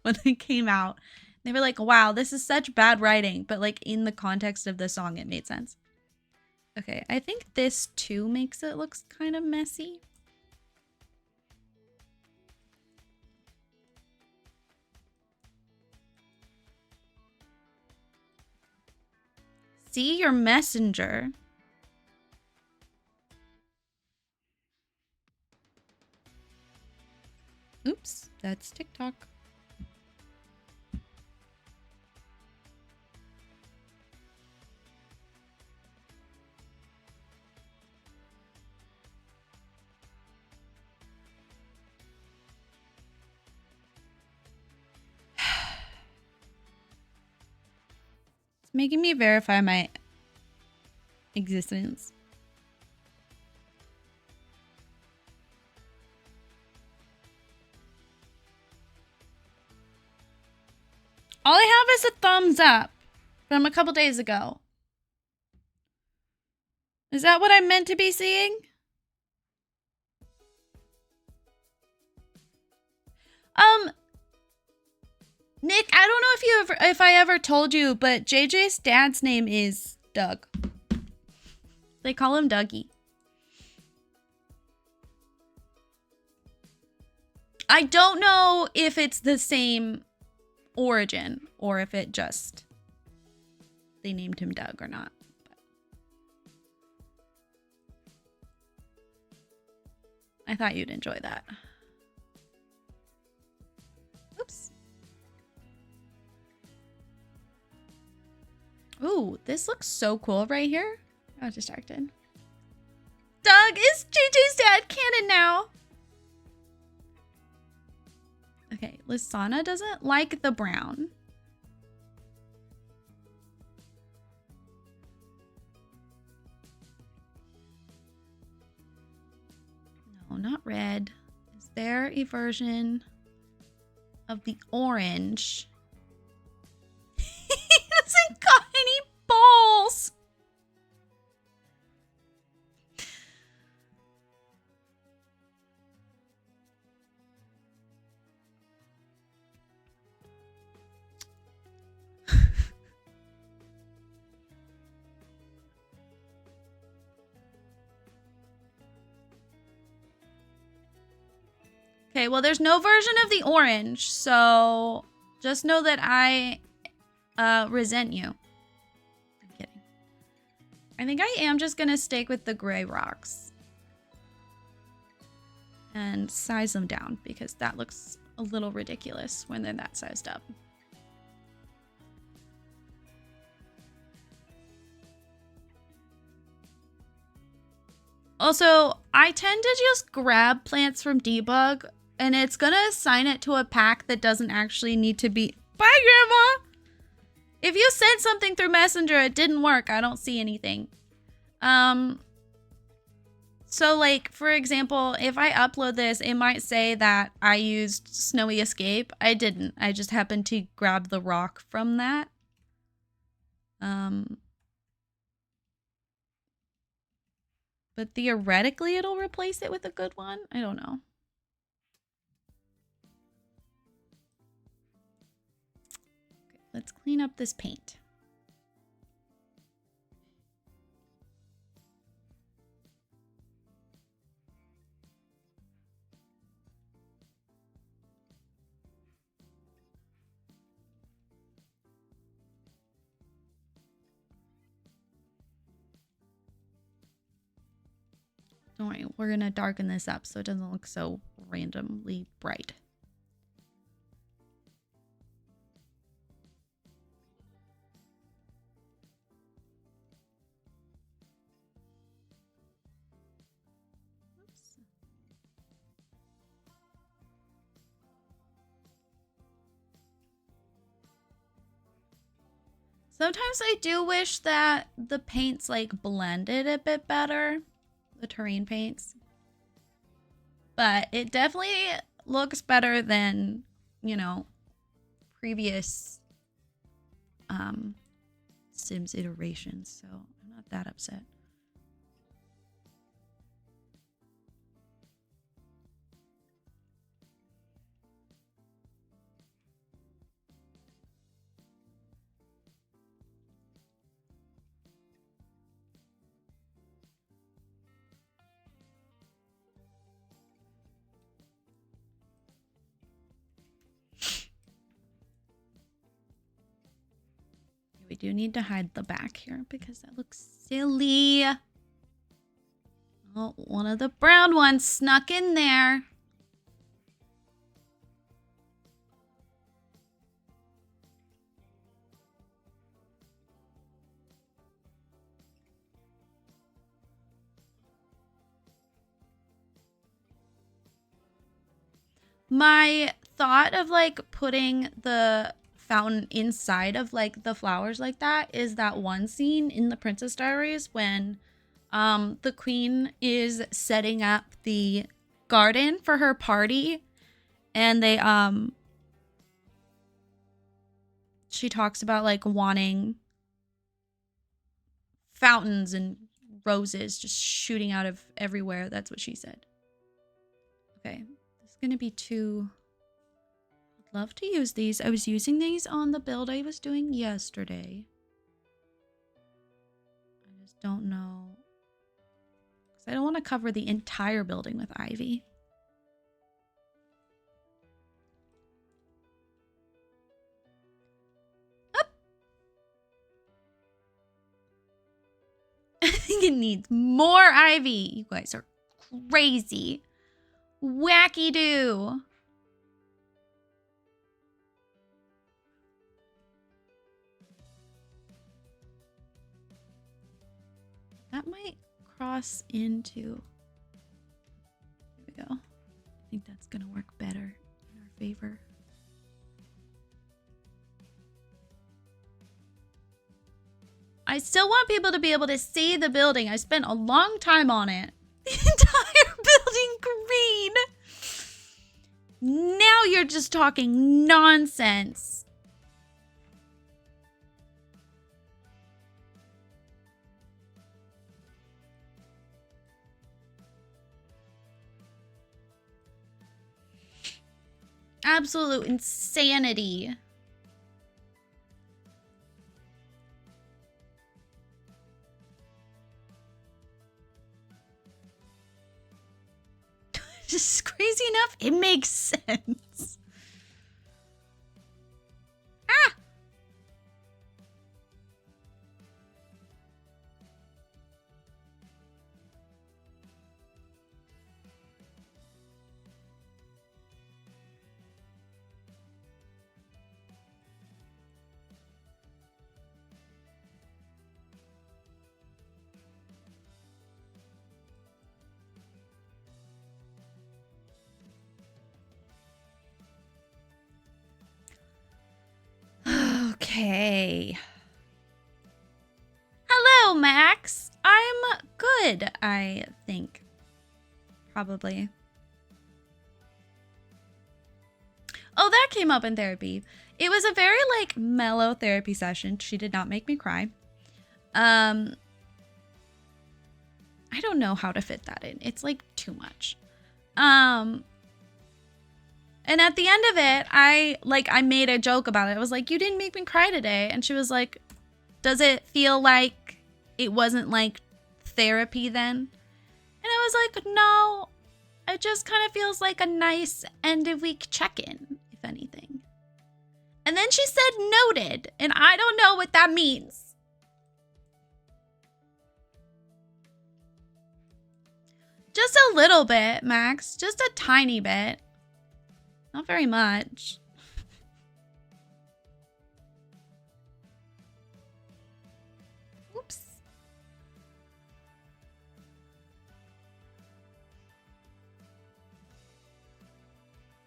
when they came out. They were like, wow, this is such bad writing. But, like, in the context of the song, it made sense. Okay, I think this too makes it look kind of messy. See your messenger. Oops, that's TikTok. It's making me verify my existence. us a thumbs up from a couple days ago. Is that what I'm meant to be seeing? Nick, I don't know if I ever told you, but JJ's dad's name is Doug. They call him Dougie. I don't know if it's the same origin or if it just they named him Doug or not. But I thought you'd enjoy that. Oops. Ooh, this looks so cool right here. I was distracted. Doug is JJ's dad canon now. Okay, Lysana doesn't like the brown. No, not red. Is there a version of the orange? He hasn't got any balls. Okay, well, there's no version of the orange, so just know that I resent you. I'm kidding. I think I am just gonna stick with the gray rocks and size them down because that looks a little ridiculous when they're that sized up. Also, I tend to just grab plants from Debug, and it's gonna assign it to a pack that doesn't actually need to be... Bye, Grandma! If you sent something through Messenger, it didn't work. I don't see anything. So, like, for example, if I upload this, it might say that I used Snowy Escape. I didn't. I just happened to grab the rock from that. But theoretically, it'll replace it with a good one. I don't know. Okay, let's clean up this paint. Don't worry, we're gonna darken this up so it doesn't look so randomly bright. Oops. Sometimes I do wish that the paints like blended a bit better. The terrain paints, but it definitely looks better than, you know, previous Sims iterations, so I'm not that upset. We do need to hide the back here because that looks silly. Oh, one of the brown ones snuck in there. My thought of like putting the fountain inside of like the flowers like that is that one scene in the Princess Diaries when the queen is setting up the garden for her party and they she talks about like wanting fountains and roses just shooting out of everywhere. That's what she said. Okay, this is gonna be too... I'd love to use these. I was using these on the build I was doing yesterday. I just don't know. Because I don't want to cover the entire building with ivy. Up. I think it needs more ivy. You guys are crazy. Wacky-doo. That might cross into... There we go. I think that's gonna work better in our favor. I still want people to be able to see the building. I spent a long time on it. The entire building green. Now you're just talking nonsense. Absolute insanity. Just crazy enough, it makes sense. Ah! Okay. Hello, Max. I'm good, I think. Probably. Oh, that came up in therapy. It was a very, like, mellow therapy session. She did not make me cry. I don't know how to fit that in. It's, like, too much. And at the end of it, I made a joke about it. I was like, you didn't make me cry today. And she was like, does it feel like it wasn't like therapy then? And I was like, no, it just kind of feels like a nice end of week check-in, if anything. And then she said noted, and I don't know what that means. Just a little bit, Max. Just a tiny bit. Not very much. Oops.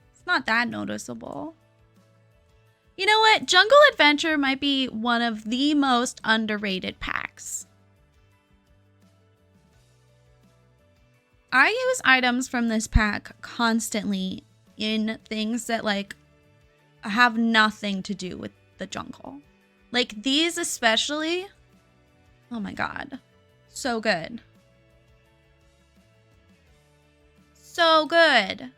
It's not that noticeable. You know what? Jungle Adventure might be one of the most underrated packs. I use items from this pack constantly in things that like have nothing to do with the jungle. Like these especially. Oh my god. So good. So good.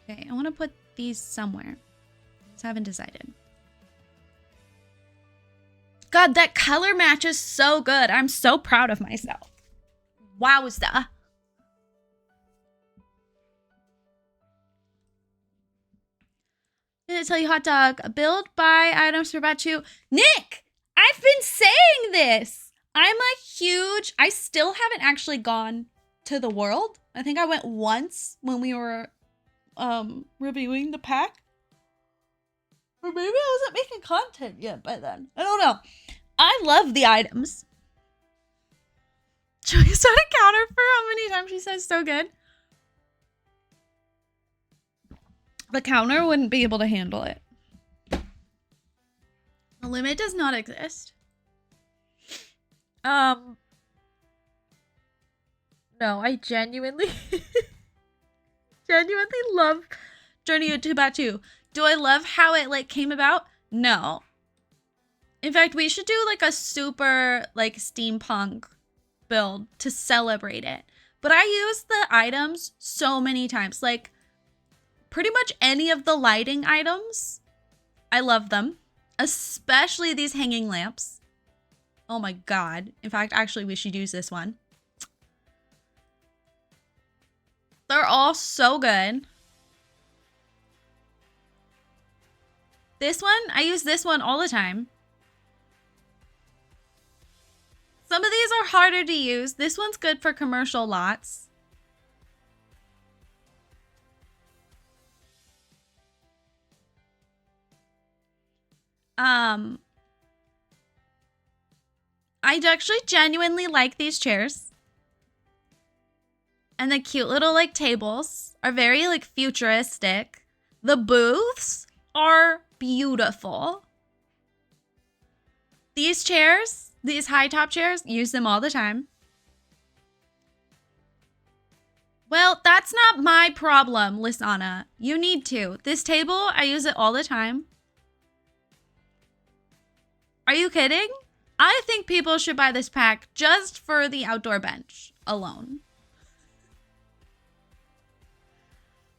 Okay, I want to put these somewhere. Just haven't decided. God, that color match is so good. I'm so proud of myself. Wowza. I'm gonna tell you, hot dog. Build, buy items for about 2. Nick, I've been saying this. I'm a huge... I still haven't actually gone to the world. I think I went once when we were reviewing the pack. Or maybe I wasn't making content yet by then. I don't know. I love the items. Should we start a counter for how many times she says so good? The counter wouldn't be able to handle it. The limit does not exist. No, I genuinely love Journey to Batuu. Do I love how it like came about? No. In fact, we should do like a super like steampunk build to celebrate it. But I use the items so many times. Like pretty much any of the lighting items, I love them. Especially these hanging lamps. Oh my god. In fact, actually we should use this one. They're all so good. This one, I use this one all the time. Some of these are harder to use. This one's good for commercial lots. I actually genuinely like these chairs. And the cute little like tables are very like futuristic. The booths are beautiful. These chairs, these high top chairs, use them all the time. Well, that's not my problem, Lisana. You need to. This table, I use it all the time. Are you kidding? I think people should buy this pack just for the outdoor bench alone.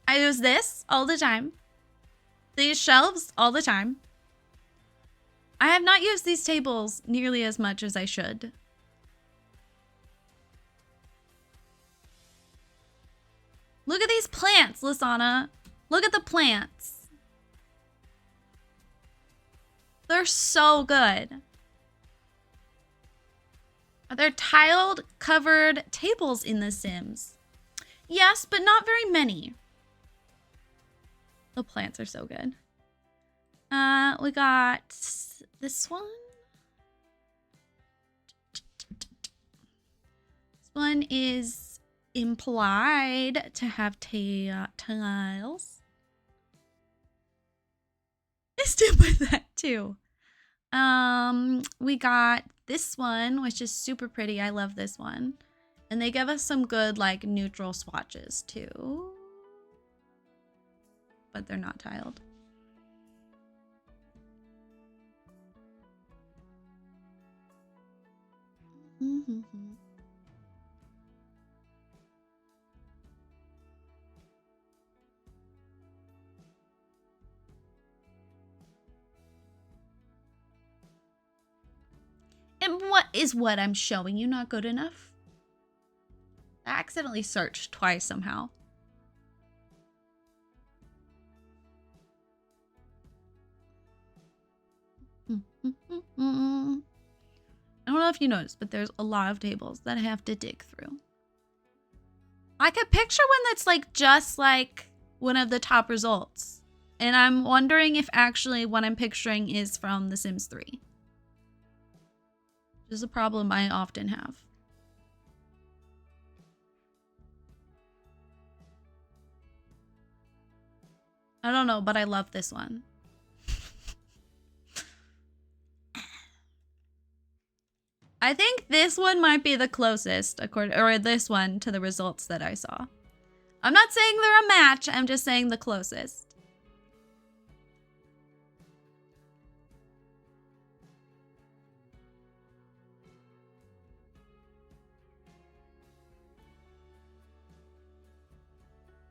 I use this all the time. These shelves all the time. I have not used these tables nearly as much as I should. Look at these plants, Lisana. Look at the plants. They're so good. Are there tiled covered tables in The Sims? Yes, but not very many. The plants are so good. We got this one. This one is implied to have tiles. I stand by that too. We got this one, which is super pretty. I love this one. And they give us some good like neutral swatches too. But they're not tiled. And what I'm showing you not good enough? I accidentally searched twice somehow. I don't know if you noticed, but there's a lot of tables that I have to dig through. I could picture one that's like just like one of the top results. And I'm wondering if actually what I'm picturing is from The Sims 3. Which is a problem I often have. I don't know, but I love this one. I think this one might be the closest, or this one, to the results that I saw. I'm not saying they're a match, I'm just saying the closest.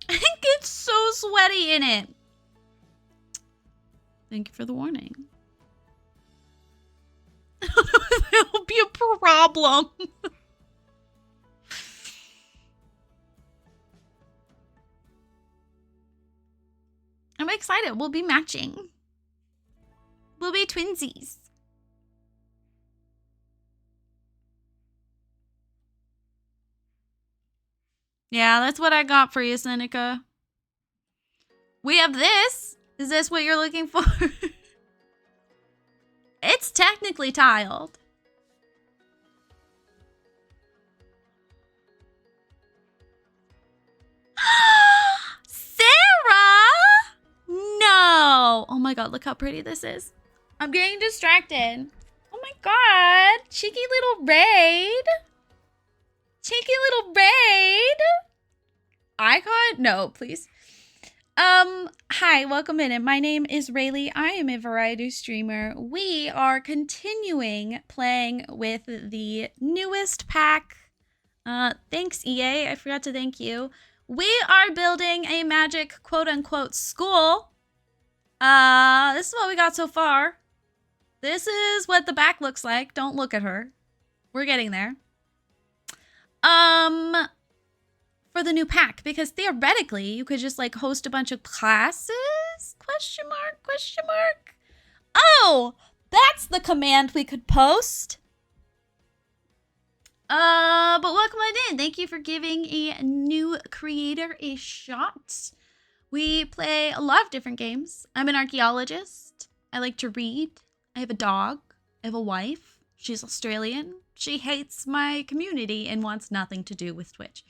I think it's so sweaty in it. Thank you for the warning. I don't know if that'll be a problem. I'm excited. We'll be matching. We'll be twinsies. Yeah, that's what I got for you, Seneca. We have this. Is this what you're looking for? It's technically tiled. Sarah! No! Oh my god, look how pretty this is. I'm getting distracted. Oh my god. Cheeky little raid. Cheeky little raid. Icon? No, please. Hi, welcome in. My name is Rayleigh. I am a variety streamer. We are continuing playing with the newest pack. Thanks, EA. I forgot to thank you. We are building a magic quote-unquote school. This is what we got so far. This is what the back looks like. Don't look at her. We're getting there. For the new pack, because theoretically you could just like host a bunch of classes? Question mark, question mark. Oh, that's the command we could post. But welcome on in. Thank you for giving a new creator a shot. We play a lot of different games. I'm an archaeologist. I like to read. I have a dog. I have a wife. She's Australian. She hates my community and wants nothing to do with Twitch.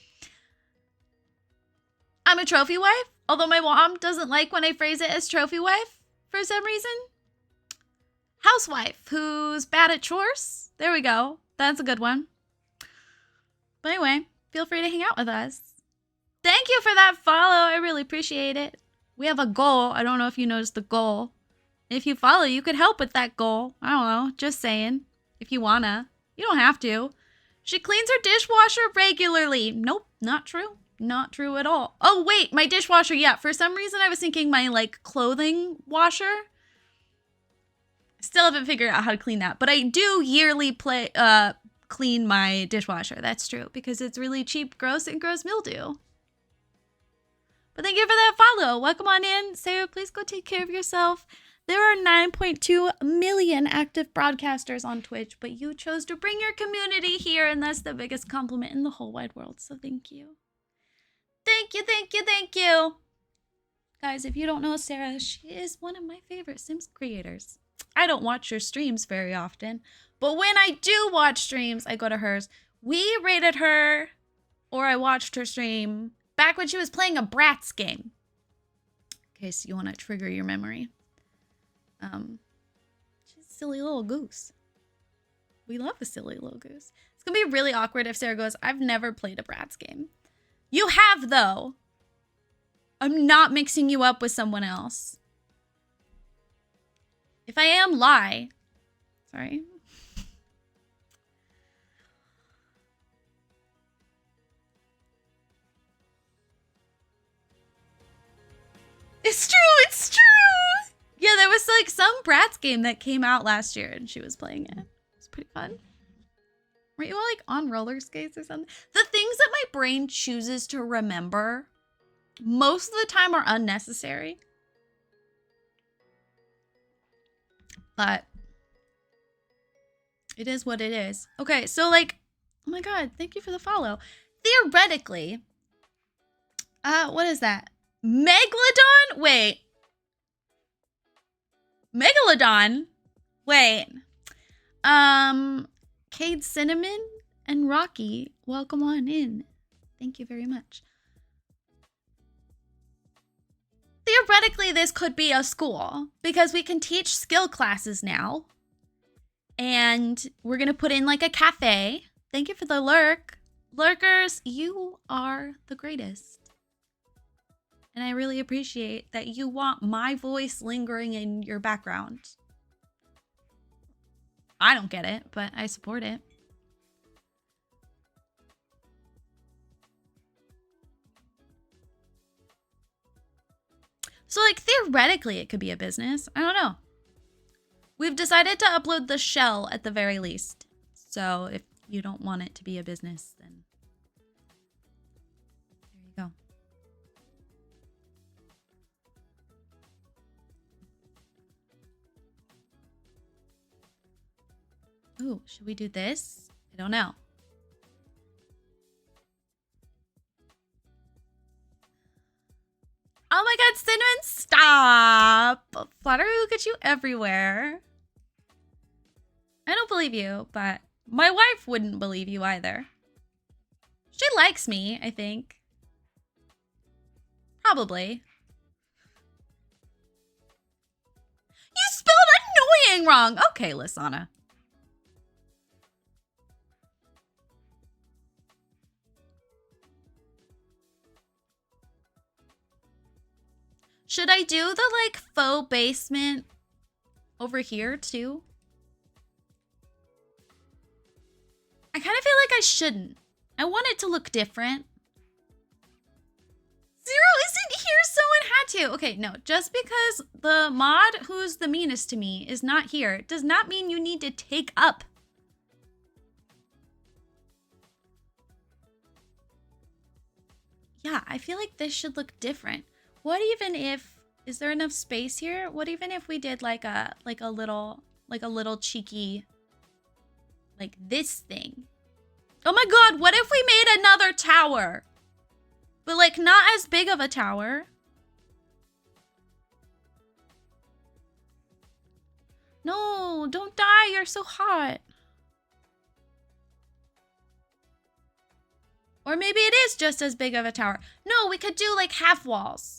I'm a trophy wife, although my mom doesn't like when I phrase it as trophy wife for some reason. Housewife, who's bad at chores. There we go. That's a good one. But anyway, feel free to hang out with us. Thank you for that follow. I really appreciate it. We have a goal. I don't know if you noticed the goal. If you follow, you could help with that goal. I don't know. Just saying. If you wanna. You don't have to. She cleans her dishwasher regularly. Nope, not true. Not true at all. Oh, wait, my dishwasher. Yeah, for some reason I was thinking my, like, clothing washer. Still haven't figured out how to clean that. But I do yearly clean my dishwasher. That's true. Because it's really cheap, gross, and gross mildew. But thank you for that follow. Welcome on in. Sarah, please go take care of yourself. There are 9.2 million active broadcasters on Twitch, but you chose to bring your community here, and that's the biggest compliment in the whole wide world. So thank you. Thank you, thank you, thank you. Guys, if you don't know Sarah, she is one of my favorite Sims creators. I don't watch her streams very often, but when I do watch streams, I go to hers. We rated her, or I watched her stream, back when she was playing a Bratz game. In case you want to trigger your memory. She's a silly little goose. We love a silly little goose. It's gonna be really awkward if Sarah goes, I've never played a Bratz game. You have, though. I'm not mixing you up with someone else. If I am, lie. Sorry. It's true, it's true! Yeah, there was like some Bratz game that came out last year and she was playing it. It's pretty fun. Were you like on roller skates or something? The things that my brain chooses to remember most of the time are unnecessary. But it is what it is. Okay, so like, oh my god, thank you for the follow. Theoretically, what is that? Megalodon? Wait. Megalodon? Wait. Cade Cinnamon and Rocky, welcome on in. Thank you very much. Theoretically, this could be a school because we can teach skill classes now. And we're going to put in like a cafe. Thank you for the lurk. Lurkers, you are the greatest. And I really appreciate that you want my voice lingering in your background. I don't get it, but I support it. So, like, theoretically, it could be a business. I don't know. We've decided to upload the shell at the very least. So, if you don't want it to be a business, then there you go. Ooh, should we do this? I don't know. Oh my god, Cinnamon, stop! Flattery will get you everywhere. I don't believe you, but my wife wouldn't believe you either. She likes me, I think. Probably. You spelled annoying wrong! Okay, Lisana. Should I do the like faux basement over here too? I kind of feel like I shouldn't. I want it to look different. Zero isn't here, someone had to. Okay, no, just because the mod who's the meanest to me is not here does not mean you need to take up. Yeah, I feel like this should look different. What even if, is there enough space here? What even if we did like a little cheeky, like this thing? Oh my god, what if we made another tower? But like not as big of a tower. No, don't die, you're so hot. Or maybe it is just as big of a tower. No, we could do like half walls.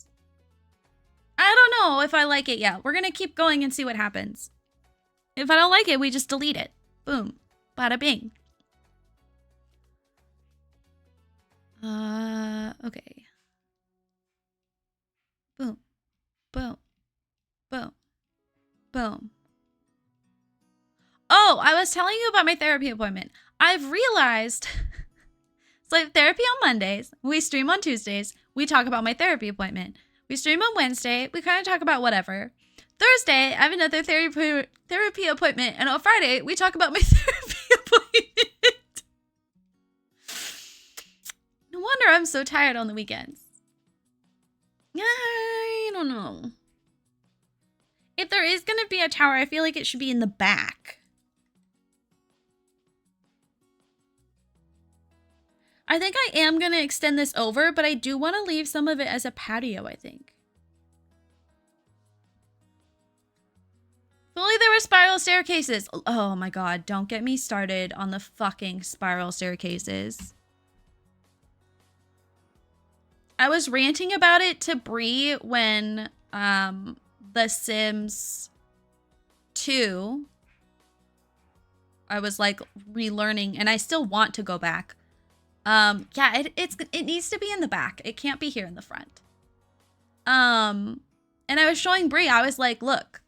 I don't know if I like it yet. We're gonna keep going and see what happens. If I don't like it, we just delete it. Boom. Bada bing. Okay. Boom. Boom. Boom. Boom. Oh, I was telling you about my therapy appointment. I've realized so I have therapy on Mondays. We stream on Tuesdays. We talk about my therapy appointment. We stream on Wednesday. We kind of talk about whatever. Thursday, I have another therapy appointment. And on Friday, we talk about my therapy appointment. No wonder I'm so tired on the weekends. I don't know. If there is going to be a tower, I feel like it should be in the back. I think I am going to extend this over, but I do want to leave some of it as a patio, I think. If only there were spiral staircases. Oh my god, don't get me started on the fucking spiral staircases. I was ranting about it to Bree when The Sims 2, I was like relearning, and I still want to go back. Yeah, it needs to be in the back. It can't be here in the front. And I was showing Bree, I was like, look,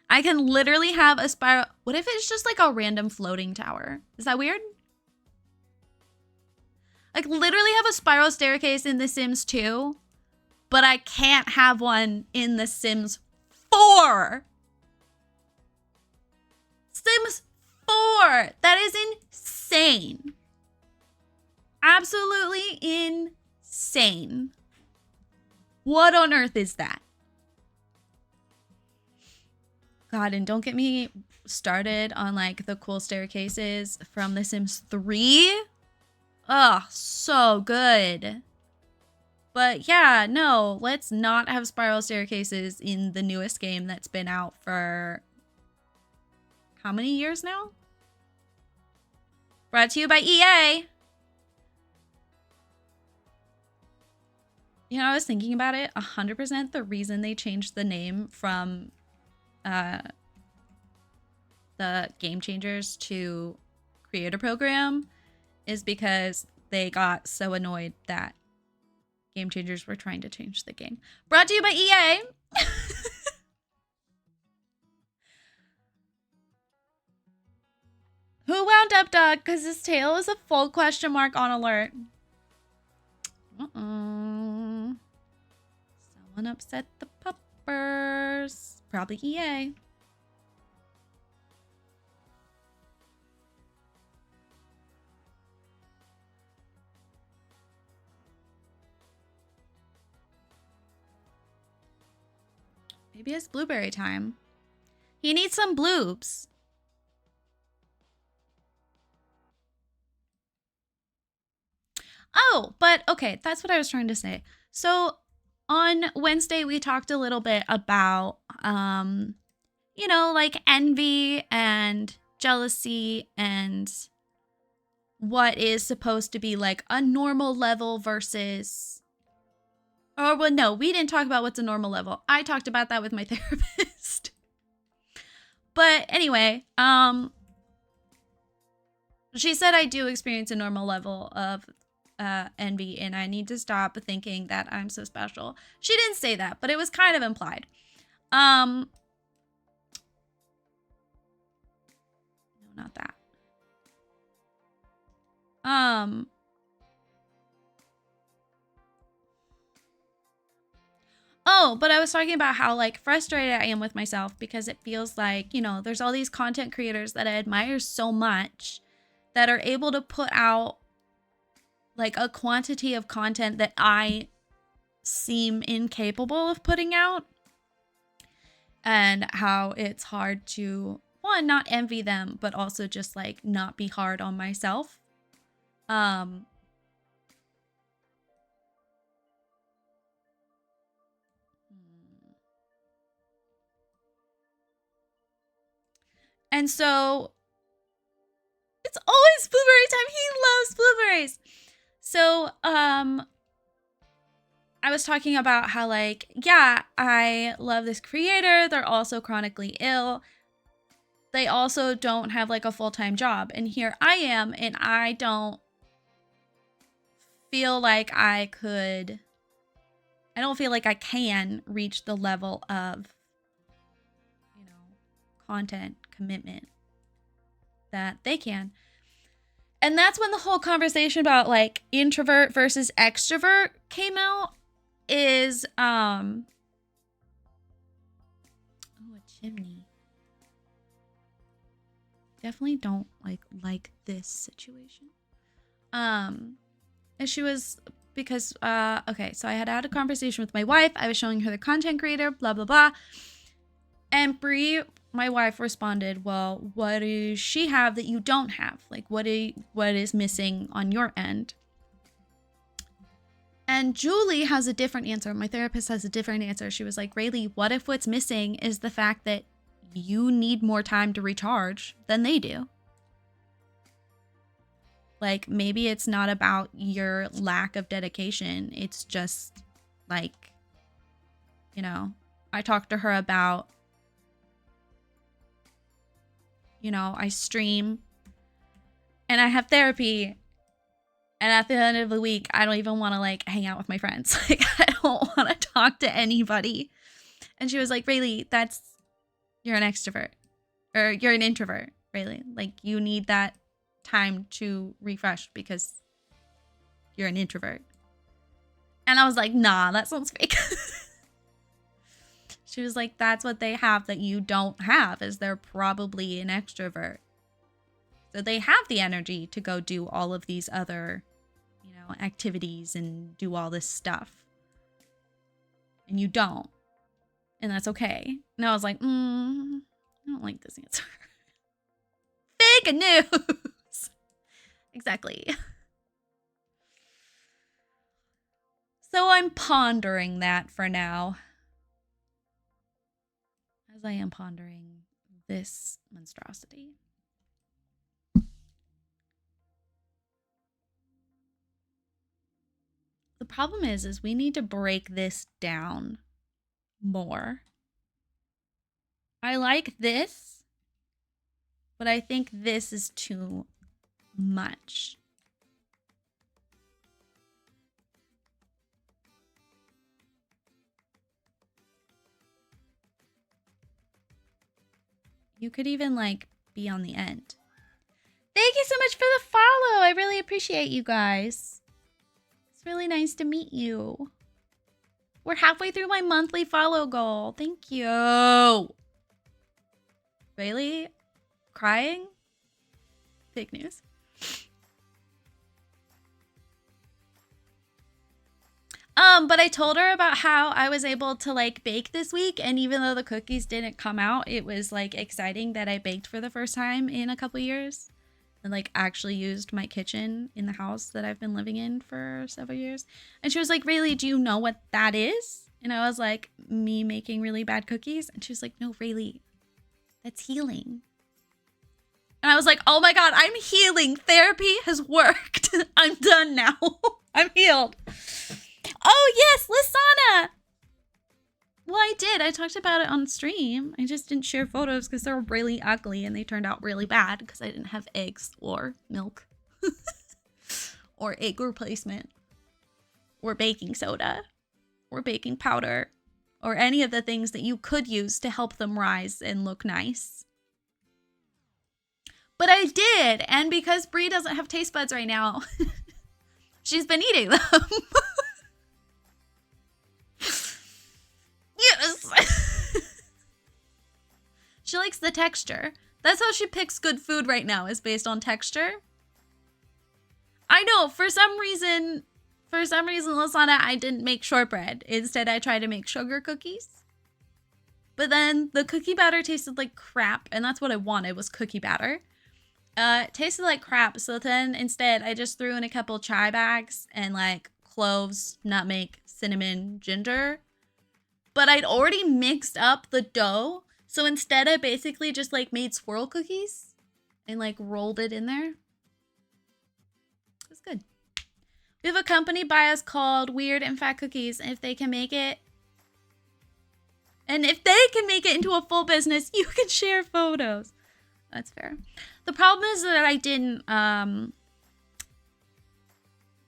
I can literally have a spiral. What if it's just like a random floating tower? Is that weird? Like literally have a spiral staircase in The Sims 2, but I can't have one in The Sims 4. Sims 4. That is insane. Absolutely insane. What on earth is that? God, and don't get me started on like the cool staircases from The Sims 3. Oh, so good. But yeah, no, let's not have spiral staircases in the newest game that's been out for how many years now? Brought to you by EA. You know, I was thinking about it. 100% the reason they changed the name from the Game Changers to Creator Program is because they got so annoyed that Game Changers were trying to change the game. Brought to you by EA. Who wound up Doug? Because his tail is a full question mark on alert. Uh-oh. Someone upset the puppers. Probably EA. Maybe it's blueberry time. He needs some bloobs. Oh, but okay, that's what I was trying to say. So on Wednesday, we talked a little bit about, you know, like envy and jealousy and what is supposed to be like a normal level versus, or well, no, we didn't talk about what's a normal level. I talked about that with my therapist. But anyway, she said I do experience a normal level of envy, and I need to stop thinking that I'm so special. She didn't say that, but it was kind of implied. No, not that. Oh, but I was talking about how like frustrated I am with myself because it feels like, you know, there's all these content creators that I admire so much that are able to put out like a quantity of content that I seem incapable of putting out, and how it's hard to, one, not envy them, but also just like not be hard on myself. And so it's always blueberry time. He loves blueberries. So, I was talking about how like, yeah, I love this creator. They're also chronically ill. They also don't have like a full-time job. And here I am, and I don't feel like I don't feel like I can reach the level of, you know, content commitment that they can. And that's when the whole conversation about like introvert versus extrovert came out. Is oh, a chimney. Definitely don't like this situation. And she was, because okay, so I had a conversation with my wife. I was showing her the content creator, blah blah blah. And Brie, my wife, responded, well, what does she have that you don't have? Like what is missing on your end? And Julie has a different answer. My therapist has a different answer. She was like, Rayleigh, what if what's missing is the fact that you need more time to recharge than they do? Like, maybe it's not about your lack of dedication. It's just like, you know, I talked to her about, you know, I stream and I have therapy. And at the end of the week, I don't even want to like hang out with my friends. Like, I don't want to talk to anybody. And she was like, Rayleigh, you're an extrovert, or you're an introvert, Rayleigh. Like, you need that time to refresh because you're an introvert. And I was like, nah, that sounds fake. She was like, that's what they have that you don't have, is they're probably an extrovert. So they have the energy to go do all of these other, you know, activities and do all this stuff. And you don't. And that's okay. And I was like, I don't like this answer. Fake news. Exactly. So I'm pondering that for now. As I am pondering this monstrosity. The problem is we need to break this down more. I like this, but I think this is too much. You could even like be on the end. Thank you so much for the follow. I really appreciate you guys. It's really nice to meet you. We're halfway through my monthly follow goal. Thank you. Really? Crying? Fake news. But I told her about how I was able to like bake this week, and even though the cookies didn't come out, it was like exciting that I baked for the first time in a couple years and like actually used my kitchen in the house that I've been living in for several years. And she was like, Rayleigh, do you know what that is? And I was like, me making really bad cookies? And she was like, no, Rayleigh, that's healing. And I was like, oh my God, I'm healing. Therapy has worked. I'm done now. I'm healed. Oh, yes, Lisana. Well, I did. I talked about it on stream. I just didn't share photos because they're really ugly and they turned out really bad because I didn't have eggs or milk or egg replacement or baking soda or baking powder or any of the things that you could use to help them rise and look nice. But I did, and because Brie doesn't have taste buds right now, she's been eating them. Yes! She likes the texture. That's how she picks good food right now, is based on texture. I know, for some reason, Lasana, I didn't make shortbread. Instead, I tried to make sugar cookies. But then the cookie batter tasted like crap, and that's what I wanted, was cookie batter. It tasted like crap, so then instead, I just threw in a couple chai bags and like cloves, nutmeg, cinnamon, ginger. But I'd already mixed up the dough, so instead I basically just like made swirl cookies and like rolled it in there. It was good. We have a company by us called Weird and Fat Cookies, and if they can make it into a full business, you can share photos. That's fair. The problem is that I didn't,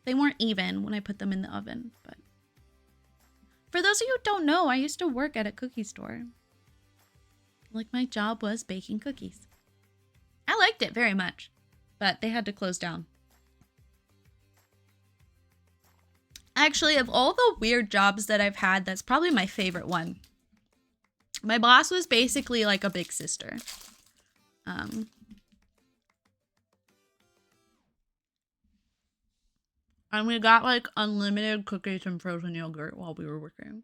they weren't even when I put them in the oven, but for those of you who don't know, I used to work at a cookie store. Like, my job was baking cookies. I liked it very much, but they had to close down. Actually, of all the weird jobs that I've had, that's probably my favorite one. My boss was basically like a big sister. And we got like unlimited cookies and frozen yogurt while we were working.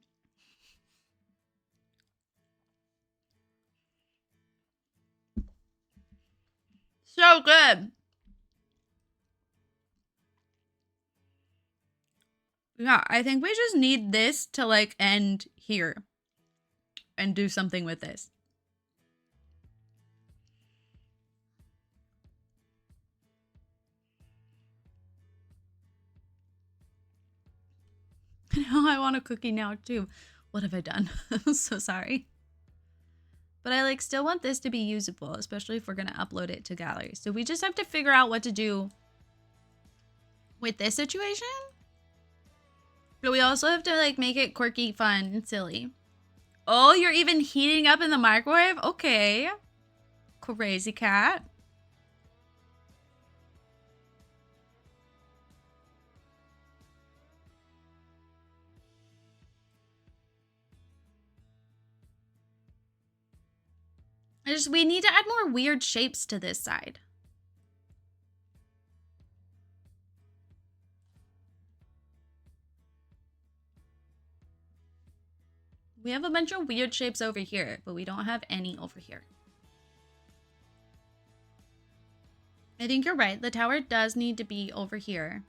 So good. Yeah, I think we just need this to like end here and do something with this. Now I want a cookie now too. What have I done? I'm so sorry. But I like still want this to be usable, especially if we're gonna upload it to gallery. So we just have to figure out what to do with this situation. But we also have to like make it quirky, fun, and silly. Oh, you're even heating up in the microwave? Okay. Crazy cat. We need to add more weird shapes to this side. We have a bunch of weird shapes over here, but we don't have any over here. I think you're right. The tower does need to be over here.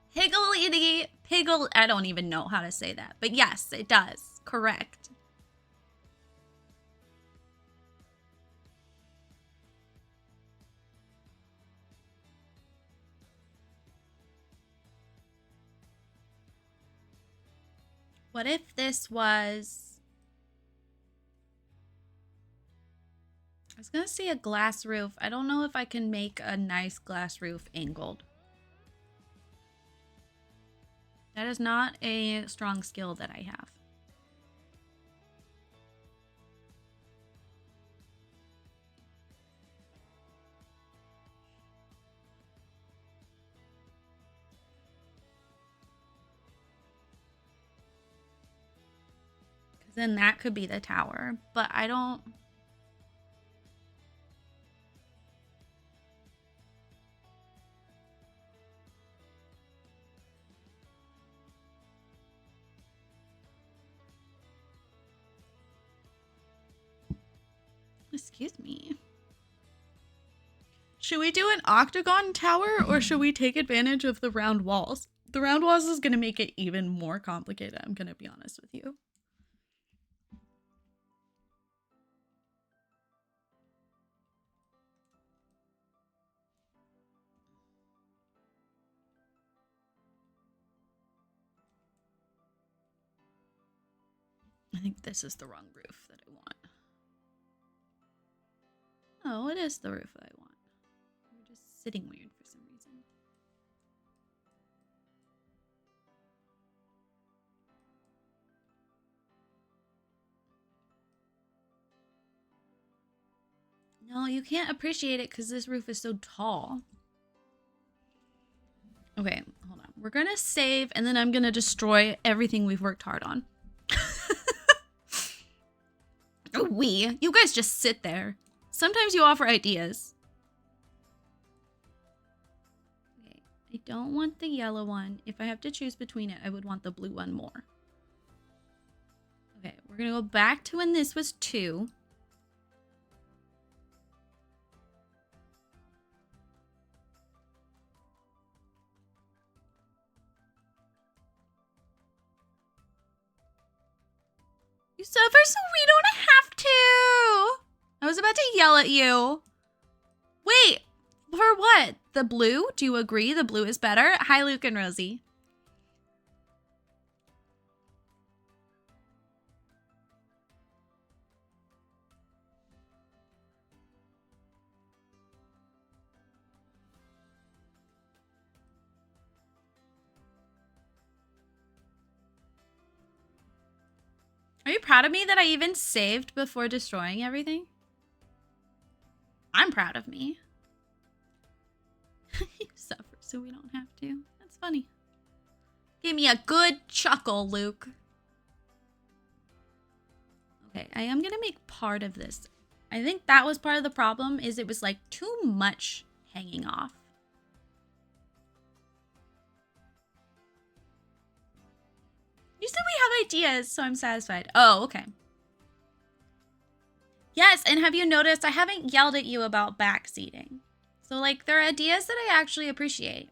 Higgledy piggle. I don't even know how to say that, but yes, it does. Correct. What if this was... I was gonna say a glass roof. I don't know if I can make a nice glass roof angled. That is not a strong skill that I have. Because then that could be the tower, but I don't... Excuse me. Should we do an octagon tower or should we take advantage of the round walls? The round walls is going to make it even more complicated, I'm going to be honest with you. I think this is the wrong roof that I want. Oh, it is the roof that I want. You're just sitting weird for some reason. No, you can't appreciate it because this roof is so tall. Okay, hold on. We're gonna save, and then I'm gonna destroy everything we've worked hard on. You guys just sit there. Sometimes you offer ideas. Okay, I don't want the yellow one. If I have to choose between it, I would want the blue one more. Okay, we're gonna go back to when this was 2. You suffer so we don't have to. I was about to yell at you. Wait, for what? The blue? Do you agree the blue is better? Hi, Luke and Rosie. Are you proud of me that I even saved before destroying everything? I'm proud of me. You suffer so we don't have to. That's funny. Give me a good chuckle, Luke. Okay, I am gonna make part of this. I think that was part of the problem, is it was like too much hanging off. You said we have ideas, so I'm satisfied. Oh, okay. Yes, and have you noticed I haven't yelled at you about backseating? So, like, there are ideas that I actually appreciate.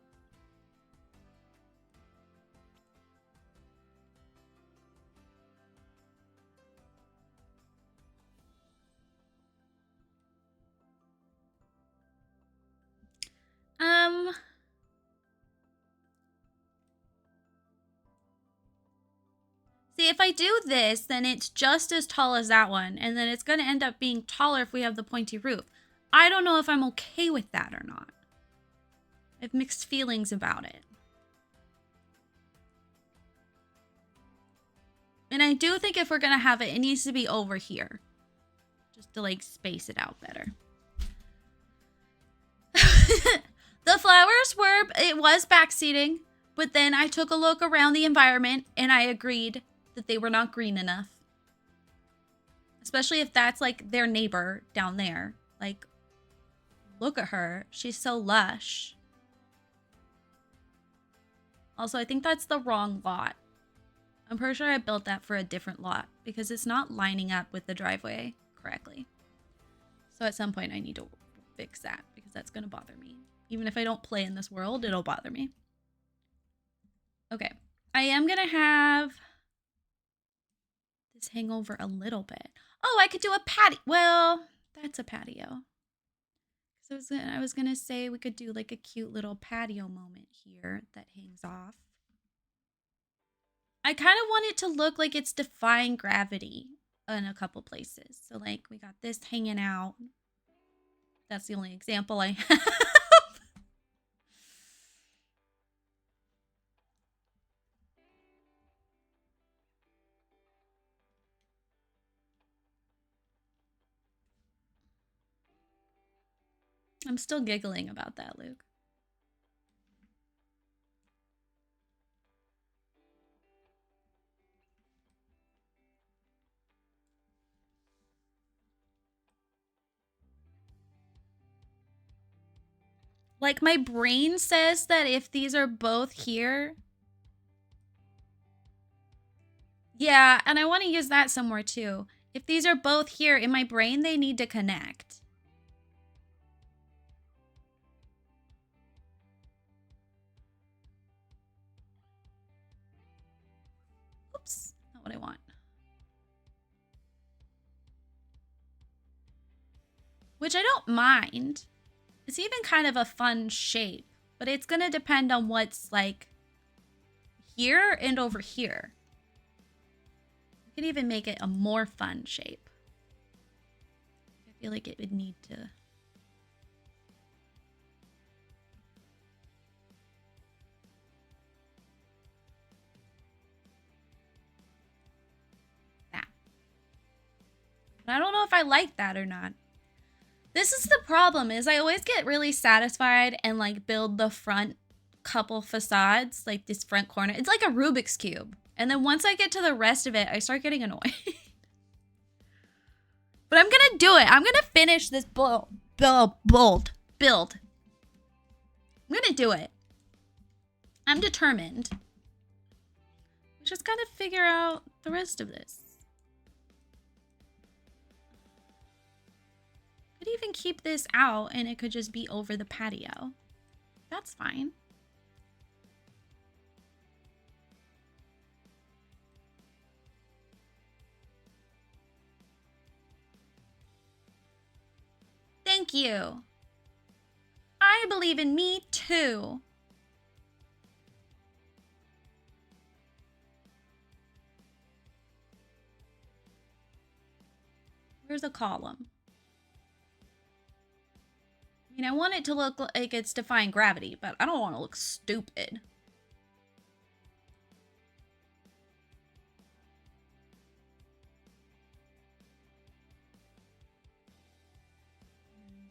See, if I do this, then it's just as tall as that one, and then it's going to end up being taller if we have the pointy roof. I don't know if I'm okay with that or not. I have mixed feelings about it. And I do think if we're going to have it, it needs to be over here. Just to, like, space it out better. The flowers were, it was backseating, but then I took a look around the environment and I agreed that they were not green enough. Especially if that's like their neighbor down there. Like, look at her. She's so lush. Also, I think that's the wrong lot. I'm pretty sure I built that for a different lot because it's not lining up with the driveway correctly. So at some point I need to fix that because that's going to bother me. Even if I don't play in this world, it'll bother me. Okay. I am going to have this hang over a little bit. Oh, I could do a patio. Well, that's a patio. So I was going to say we could do like a cute little patio moment here that hangs off. I kind of want it to look like it's defying gravity in a couple places. So like we got this hanging out. That's the only example I have. I'm still giggling about that, Luke. Like, my brain says that if these are both here... Yeah, and I want to use that somewhere, too. If these are both here, in my brain, they need to connect. Oops, not what I want. Which I don't mind. It's even kind of a fun shape, but it's going to depend on what's, like, here and over here. You could even make it a more fun shape. I feel like it would need to I like that or not. This is the problem, is I always get really satisfied and like build the front couple facades, like this front corner. It's like a Rubik's Cube. And then once I get to the rest of it, I start getting annoyed. But I'm gonna do it. I'm gonna finish this build. I'm gonna do it. I'm determined. We just gotta figure out the rest of this. Could even keep this out and it could just be over the patio. That's fine. Thank you. I believe in me too. Where's a column? I mean, I want it to look like it's defying gravity, but I don't want to look stupid.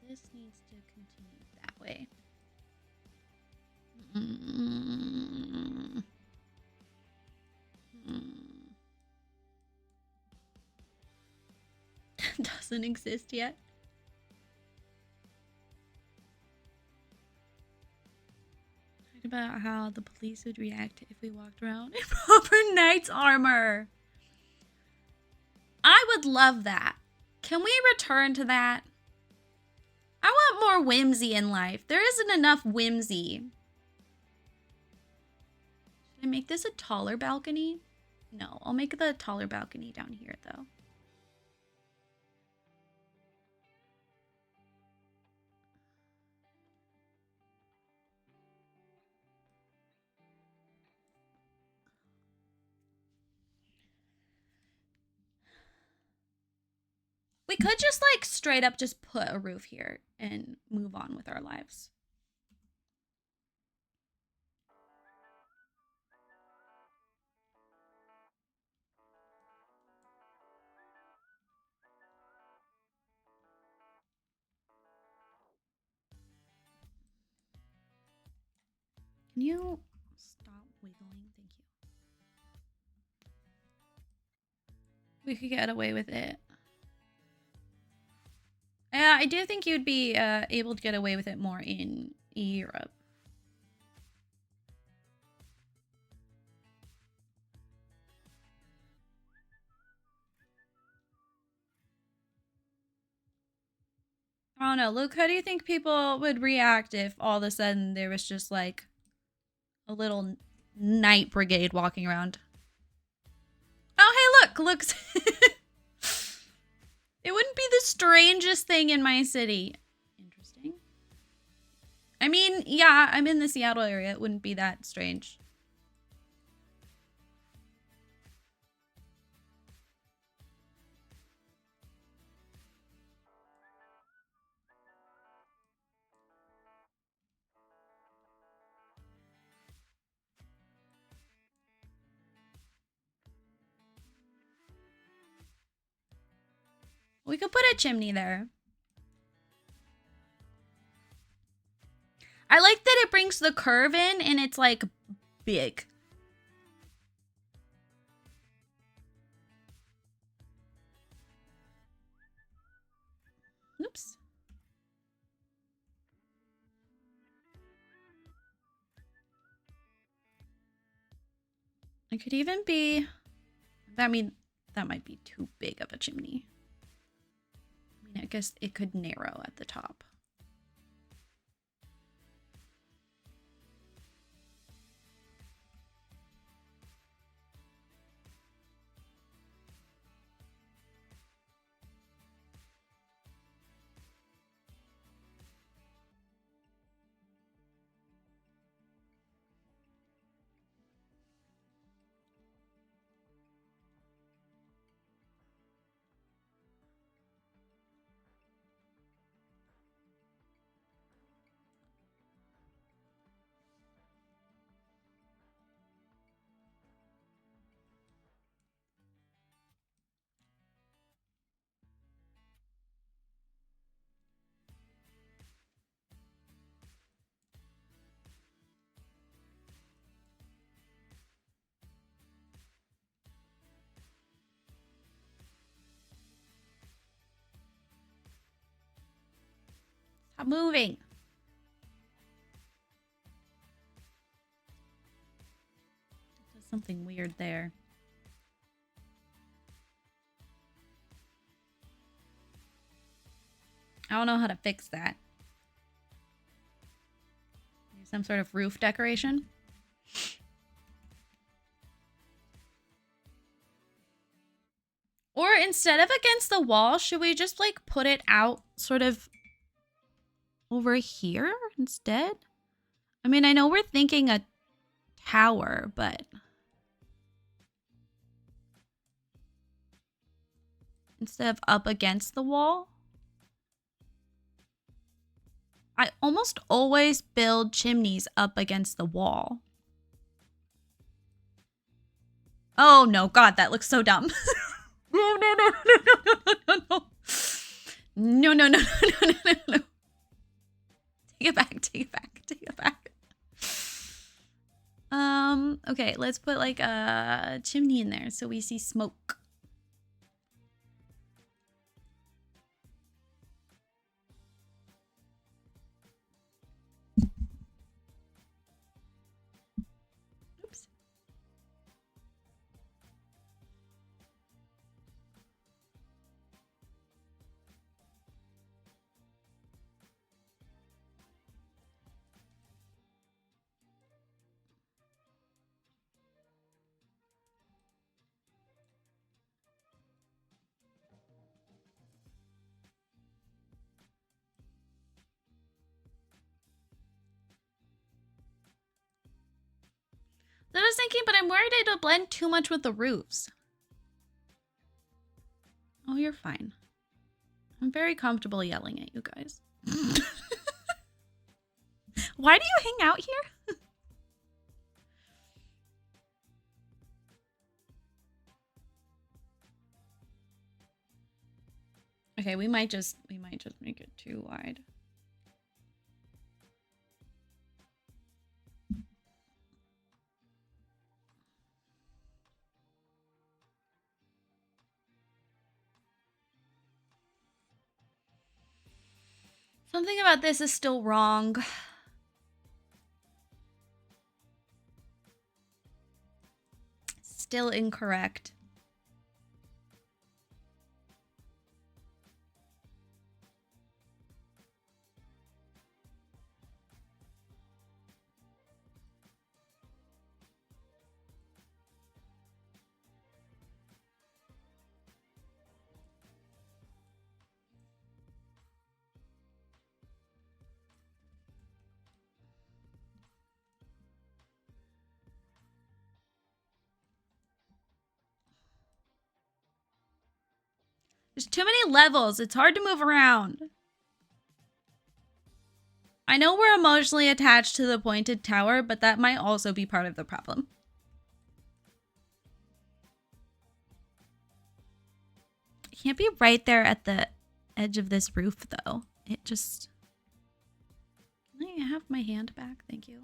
This needs to continue that way. Doesn't exist yet. Talked about how the police would react if we walked around in proper knight's armor. I would love that. Can we return to that? I want more whimsy in life. There isn't enough whimsy. Should I make this a taller balcony? No, I'll make the taller balcony down here though. We could just like straight up just put a roof here and move on with our lives. Can you stop wiggling? Thank you. We could get away with it. Yeah, I do think you'd be able to get away with it more in Europe. I don't know. Luke, how do you think people would react if all of a sudden there was just like a little night brigade walking around? Oh, hey, look. It wouldn't be the strangest thing in my city. Interesting. I mean, yeah, I'm in the Seattle area. It wouldn't be that strange. We could put a chimney there. I like that it brings the curve in and it's like big. Oops. It could even be, I mean, that might be too big of a chimney. I mean, I guess it could narrow at the top. Stop moving. There's something weird there. I don't know how to fix that. Maybe some sort of roof decoration. Or instead of against the wall, should we just like put it out sort of over here instead? I mean, I know we're thinking a tower, but instead of up against the wall. I almost always build chimneys up against the wall. Oh no, God, that looks so dumb. No, no, no, no, no, no, no, no. No, no, no, no, no, no, no. Take it back, take it back, take it back. Okay, let's put like a chimney in there so we see smoke. Oops. I was thinking, but I'm worried it'll blend too much with the roofs. Oh, you're fine. I'm very comfortable yelling at you guys. Why do you hang out here? Okay, we might just make it too wide. Something about this is still wrong. Still incorrect. There's too many levels. It's hard to move around. I know we're emotionally attached to the pointed tower, but that might also be part of the problem. It can't be right there at the edge of this roof, though. It just... Can I have my hand back? Thank you.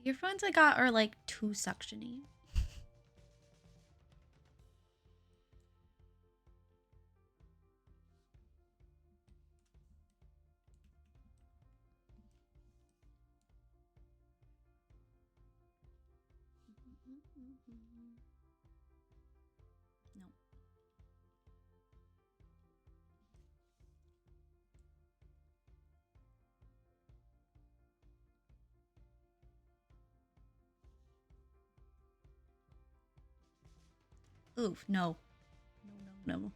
The earphones I got are like too suctiony. No. Oof, no. No, no, no.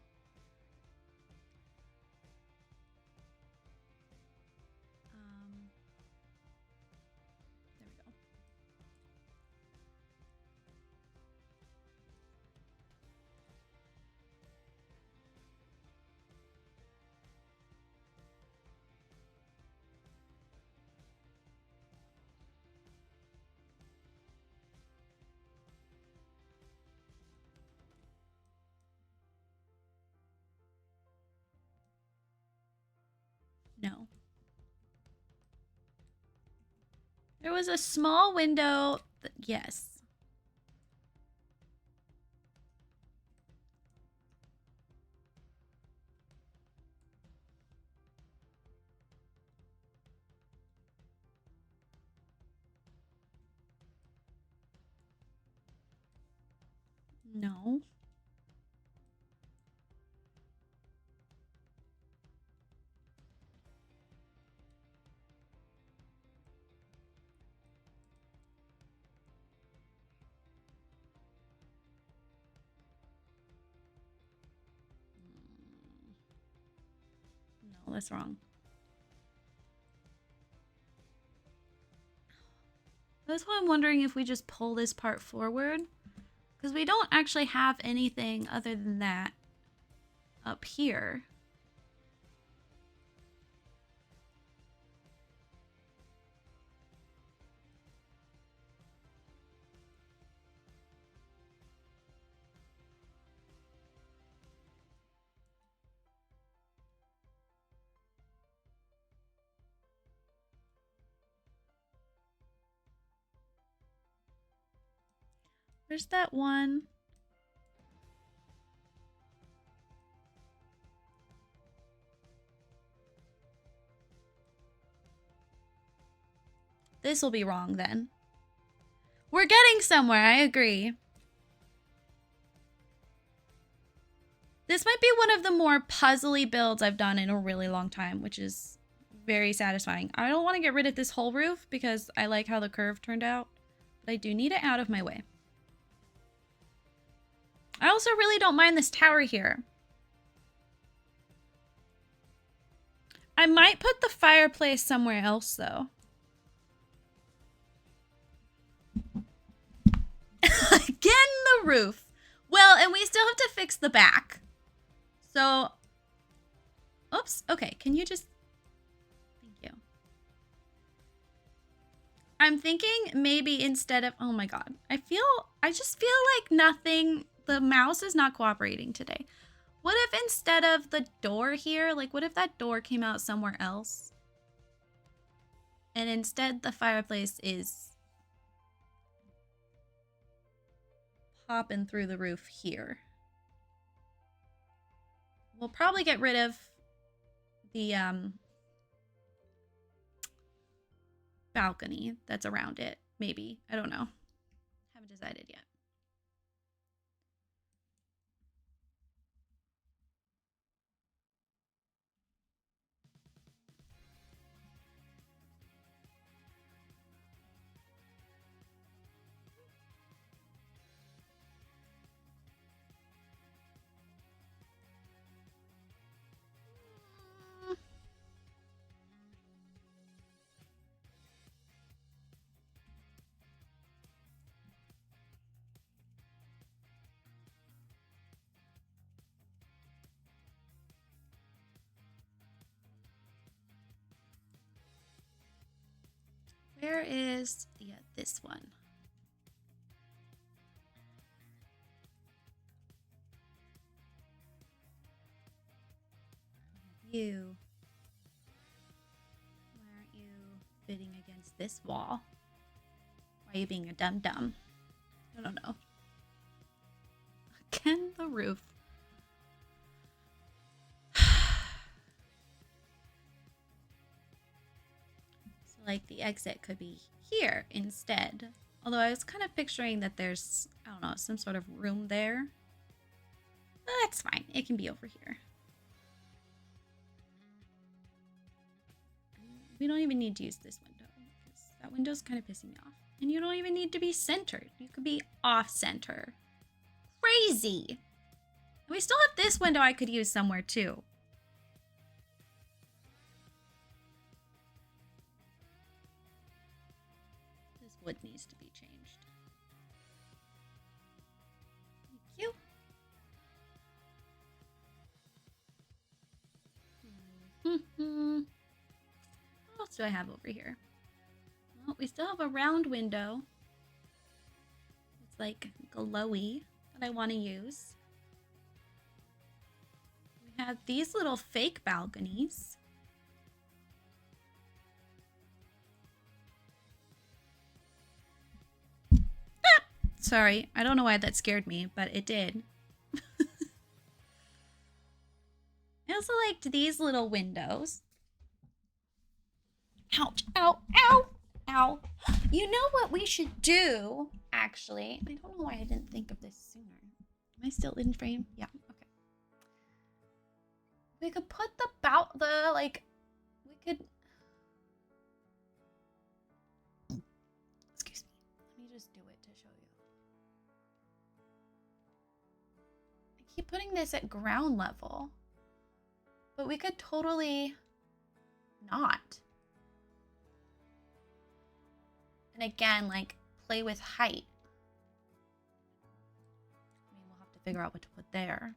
There we go. There was a small window. Yes. No. No, that's wrong. That's why I'm wondering if we just pull this part forward. Because we don't actually have anything other than that up here. Where's that one? This will be wrong then. We're getting somewhere, I agree. This might be one of the more puzzly builds I've done in a really long time, which is very satisfying. I don't want to get rid of this whole roof because I like how the curve turned out, but I do need it out of my way. I also really don't mind this tower here. I might put the fireplace somewhere else, though. Again, the roof. Well, and we still have to fix the back. So, oops. Okay, can you just... Thank you. I'm thinking maybe instead of... Oh my god. I just feel like nothing... The mouse is not cooperating today. What if instead of the door here, like what if that door came out somewhere else? And instead the fireplace is popping through the roof here. We'll probably get rid of the balcony that's around it. Maybe. I don't know. Haven't decided yet. Where is, yeah, this one? You. Why aren't you bidding against this wall? Why are you being a dum-dum? I don't know. Again, the roof. So, like, the exit could be here instead. Although I was kind of picturing that there's, I don't know, some sort of room there. That's fine. It can be over here. We don't even need to use this window because that window's kind of pissing me off. And you don't even need to be centered. You could be off-center. Crazy! And we still have this window I could use somewhere too. This wood needs to be changed. Thank you. What else do I have over here? Well, we still have a round window. It's like glowy that I want to use. We have these little fake balconies. Sorry, I don't know why that scared me, but it did. I also liked these little windows. Ouch, ow, ow, ow. You know what we should do, actually? I don't know why I didn't think of this sooner. Am I still in frame? Yeah, okay. We could put we could... Excuse me. Let me just do it to show you. I keep putting this at ground level. But we could totally not. And again, like, play with height. I mean, we'll have to figure out what to put there.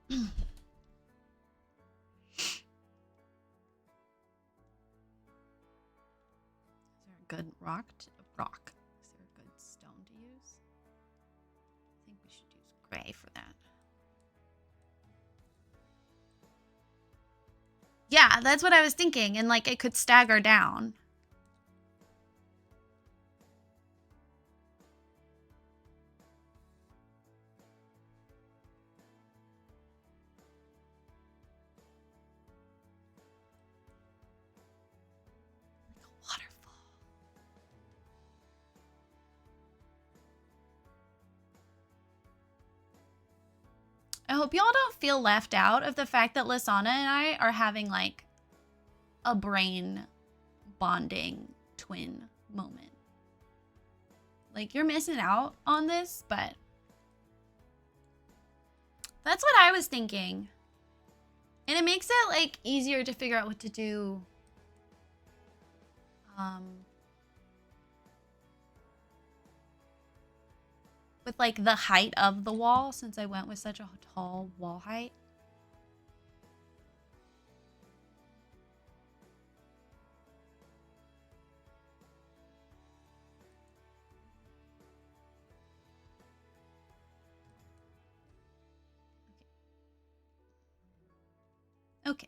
Is there a good rock? Is there a good stone to use? I think we should use gray for that. Yeah, that's what I was thinking. And like it could stagger down. Like a waterfall. I hope y'all don't feel left out of the fact that Lisanna and I are having like a brain bonding twin moment. Like you're missing out on this, but that's what I was thinking. And it makes it like easier to figure out what to do. With like the height of the wall, since I went with such a tall wall height. Okay.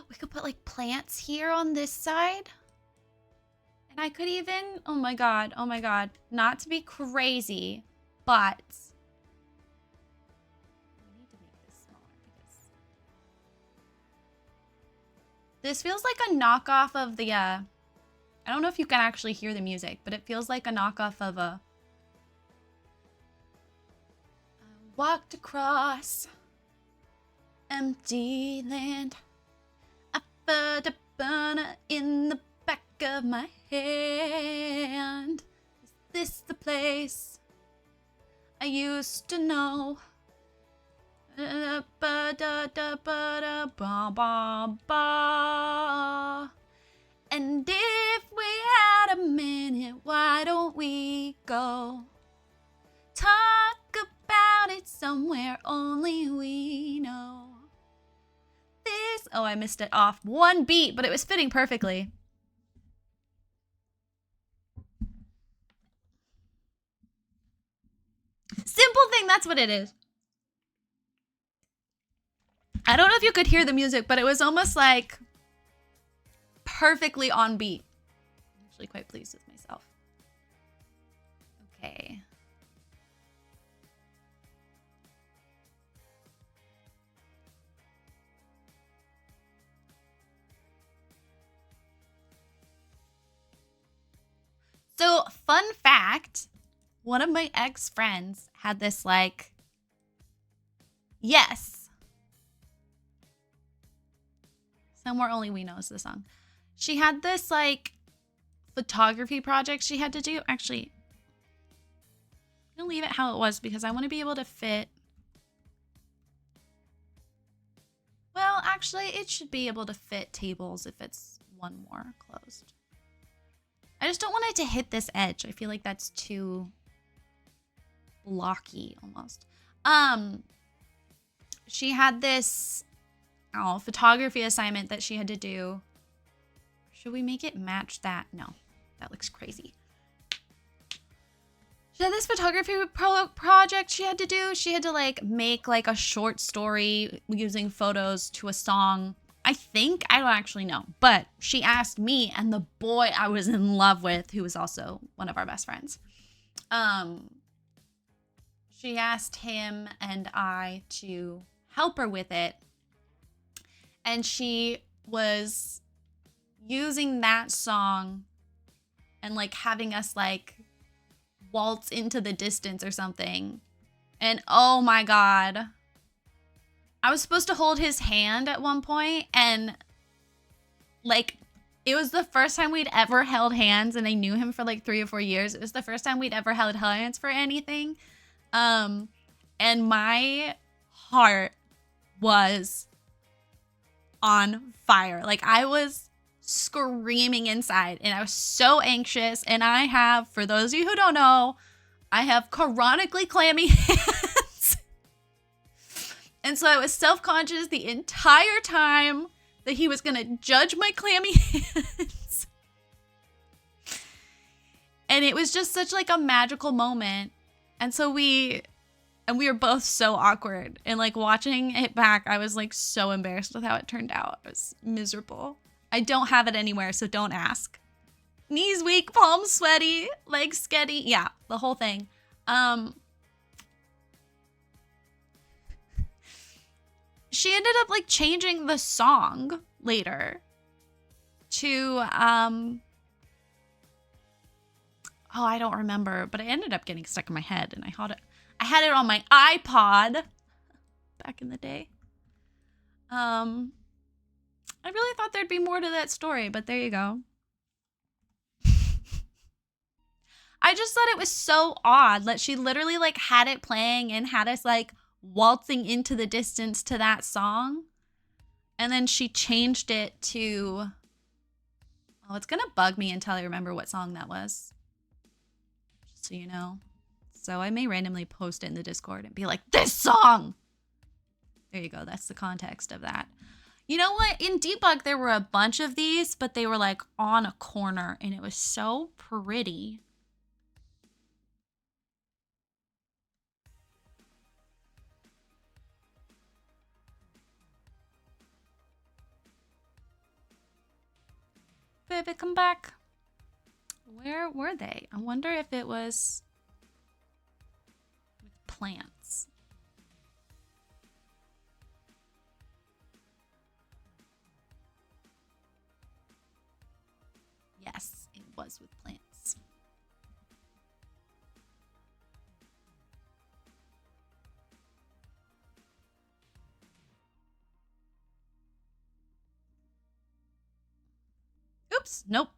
We could put like plants here on this side. And I could even, oh my god, not to be crazy, but we need to make this smaller because this feels like a knockoff of the, I don't know if you can actually hear the music, but it feels like a knockoff of a walked across empty land. I put a burner in the back of my hand. Is this the place I used to know? And if we had a minute, why don't we go talk about it somewhere only we know? This, oh, I missed it off one beat, but it was fitting perfectly. Simple thing, that's what it is. I don't know if you could hear the music, but it was almost like perfectly on beat. I'm actually quite pleased with myself. Okay. So, fun fact, one of my ex-friends had this like, yes. Somewhere Only We Know is the song. She had this like photography project she had to do. Actually, I'm gonna leave it how it was because I want to be able to fit. Well, actually, it should be able to fit tables if it's one more closed. I just don't want it to hit this edge. I feel like that's too blocky almost. She had this photography assignment that she had to do. Should we make it match that? No, that looks crazy. She she had this photography project she had to do. She had to like make like a short story using photos to a song. I think, I don't actually know, but she asked me and the boy I was in love with, who was also one of our best friends. She asked him and I to help her with it. And she was using that song and like having us like waltz into the distance or something. And oh my God, I was supposed to hold his hand at one point, and like it was the first time we'd ever held hands, and I knew him for like 3 or 4 years. It was the first time we'd ever held hands for anything. And my heart was on fire. Like I was screaming inside and I was so anxious. And I have, for those of you who don't know, I have chronically clammy hands. And so I was self-conscious the entire time that he was going to judge my clammy hands. And it was just such like a magical moment. And so we were both so awkward, and like watching it back, I was like so embarrassed with how it turned out. It was miserable. I don't have it anywhere, so don't ask. Knees weak, palms sweaty, legs sketty. Yeah, the whole thing. She ended up like changing the song later to, oh, I don't remember, but it ended up getting stuck in my head, and I had it on my iPod back in the day. I really thought there'd be more to that story, but there you go. I just thought it was so odd that she literally like had it playing and had us like waltzing into the distance to that song. And then she changed it to, oh, it's gonna bug me until I remember what song that was. Just so you know. So I may randomly post it in the Discord and be like, this song! There you go. That's the context of that. You know what? In Debug, there were a bunch of these, but they were like on a corner, and it was so pretty. Baby, come back. Where were they? I wonder if it was with plants. Yes, it was with plants. Oops, nope.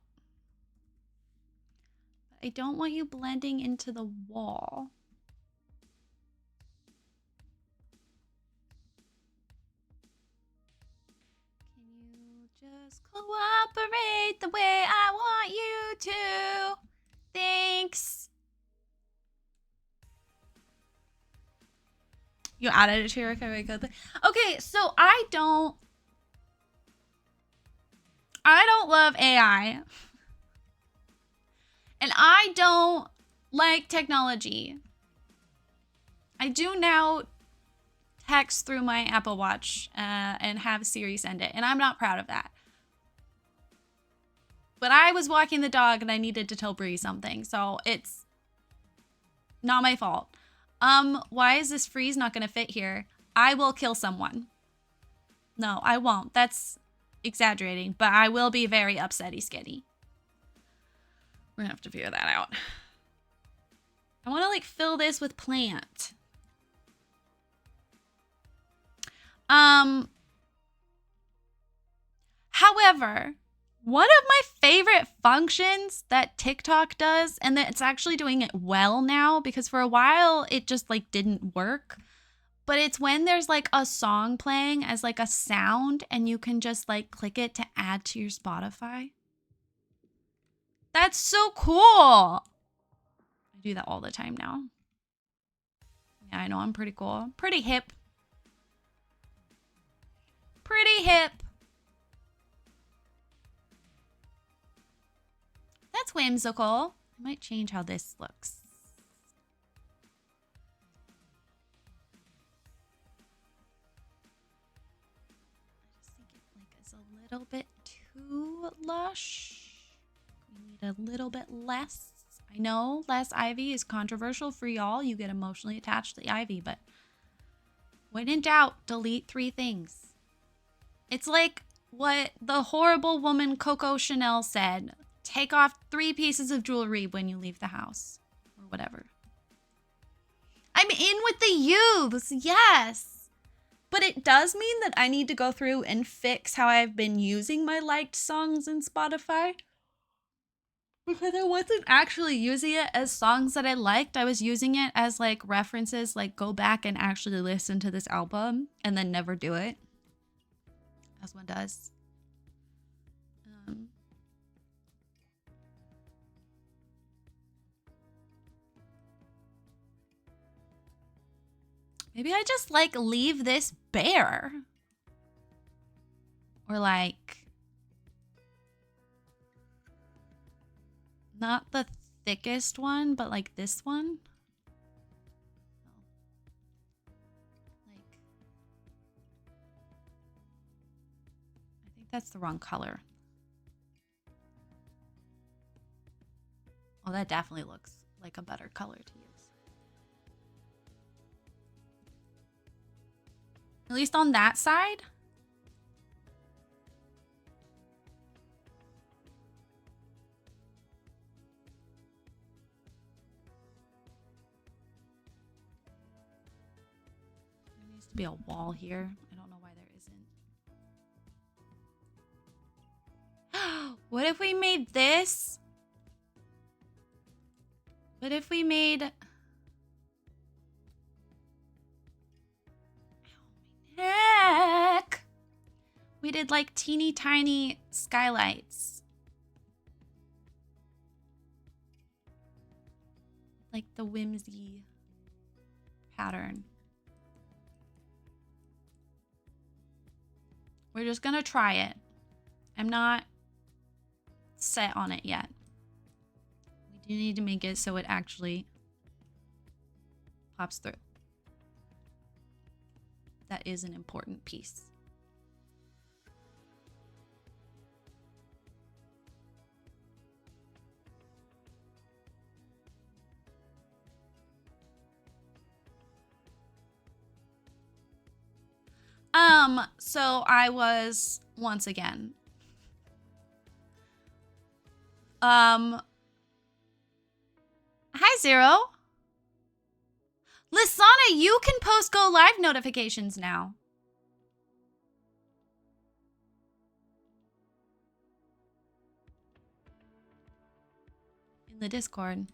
I don't want you blending into the wall. Can you just cooperate the way I want you to? Thanks. You added it to your career code. Okay, so I don't love AI. And I don't like technology. I do now text through my Apple Watch and have Siri send it, and I'm not proud of that. But I was walking the dog and I needed to tell Bree something, so it's not my fault. Why is this freeze not gonna fit here? I will kill someone. No, I won't. That's exaggerating, but I will be very upsetty skitty. We're gonna have to figure that out. I want to like fill this with plant. However, one of my favorite functions that TikTok does, and that it's actually doing it well now, because for a while it just like didn't work, but it's when there's like a song playing as like a sound and you can just like click it to add to your Spotify. That's so cool. I do that all the time now. Yeah, I know, I'm pretty cool. Pretty hip. Pretty hip. That's whimsical. I might change how this looks. little bit too lush. We need a little bit less. I know less ivy is controversial for y'all. You get emotionally attached to the ivy, but when in doubt, delete 3 things. It's like what the horrible woman Coco Chanel said. Take off 3 pieces of jewelry when you leave the house. Or whatever. I'm in with the youths, yes. But it does mean that I need to go through and fix how I've been using my liked songs in Spotify. Because I wasn't actually using it as songs that I liked. I was using it as like references, like go back and actually listen to this album and then never do it. As one does. Maybe I just like leave this bare. Or like not the thickest one, but like this one. Like, I think that's the wrong color. Oh, that definitely looks like a better color to use. At least on that side. Be a wall here. I don't know why there isn't. What if we made this? What if we made... Heck! We did like teeny tiny skylights. Like the whimsy pattern. We're just gonna try it. I'm not set on it yet. We do need to make it so it actually pops through. That is an important piece. So I was once again. Hi, Zero. Lisana, you can post Go Live notifications now. In the Discord.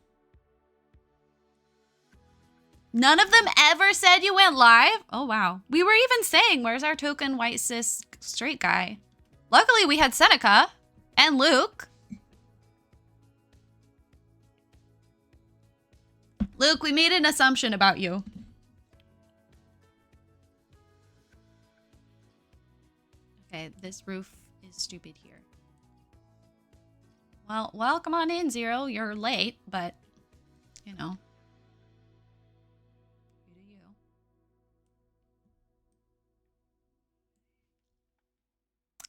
None of them ever said you went live? Oh, wow. We were even saying, where's our token white cis straight guy? Luckily, we had Seneca and Luke. Luke, we made an assumption about you. Okay, this roof is stupid here. Well, welcome on in, Zero. You're late, but, you know.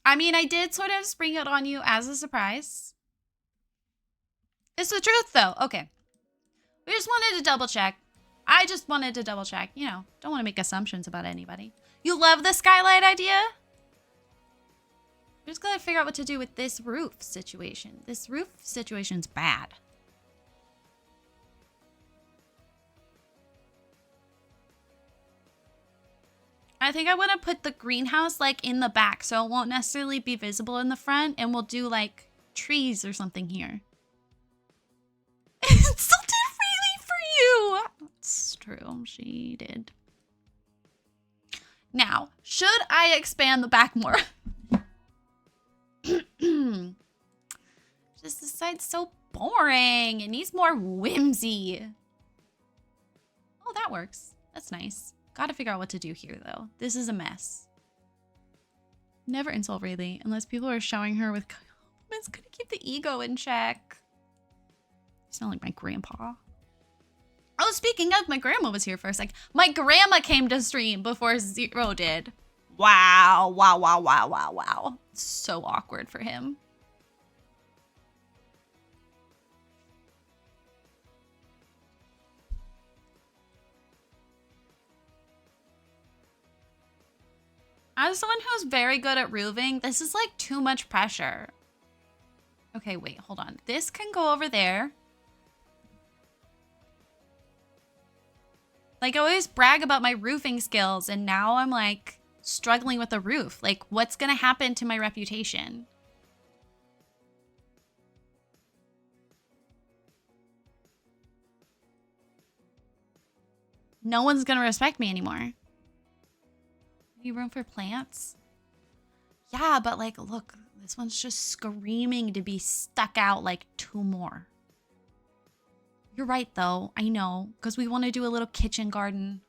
I mean, I did sort of spring it on you as a surprise. It's the truth, though. Okay. We just wanted to double check. I just wanted to double check. You know, don't want to make assumptions about anybody. You love the skylight idea? We just gotta figure out what to do with this roof situation. This roof situation's bad. I think I want to put the greenhouse like in the back so it won't necessarily be visible in the front, and we'll do like trees or something here. Still did freely for you. It's true, she did. Now, should I expand the back more? Just this side's so boring. It needs more whimsy. Oh, that works. That's nice. Gotta figure out what to do here, though. This is a mess. Never insult Rayleigh unless people are showering her with compliments. Gonna keep the ego in check. You sound like my grandpa. Oh, speaking of, my grandma was here for a sec. My grandma came to stream before Zero did. Wow, wow, wow, wow, wow, wow. So awkward for him. As someone who's very good at roofing, this is like too much pressure. Okay, wait, hold on. This can go over there. Like, I always brag about my roofing skills, and now I'm like struggling with the roof. Like, what's gonna happen to my reputation? No one's gonna respect me anymore. Any room for plants? Yeah, but like, look, this one's just screaming to be stuck out like 2 more. You're right, though. I know, because we want to do a little kitchen garden.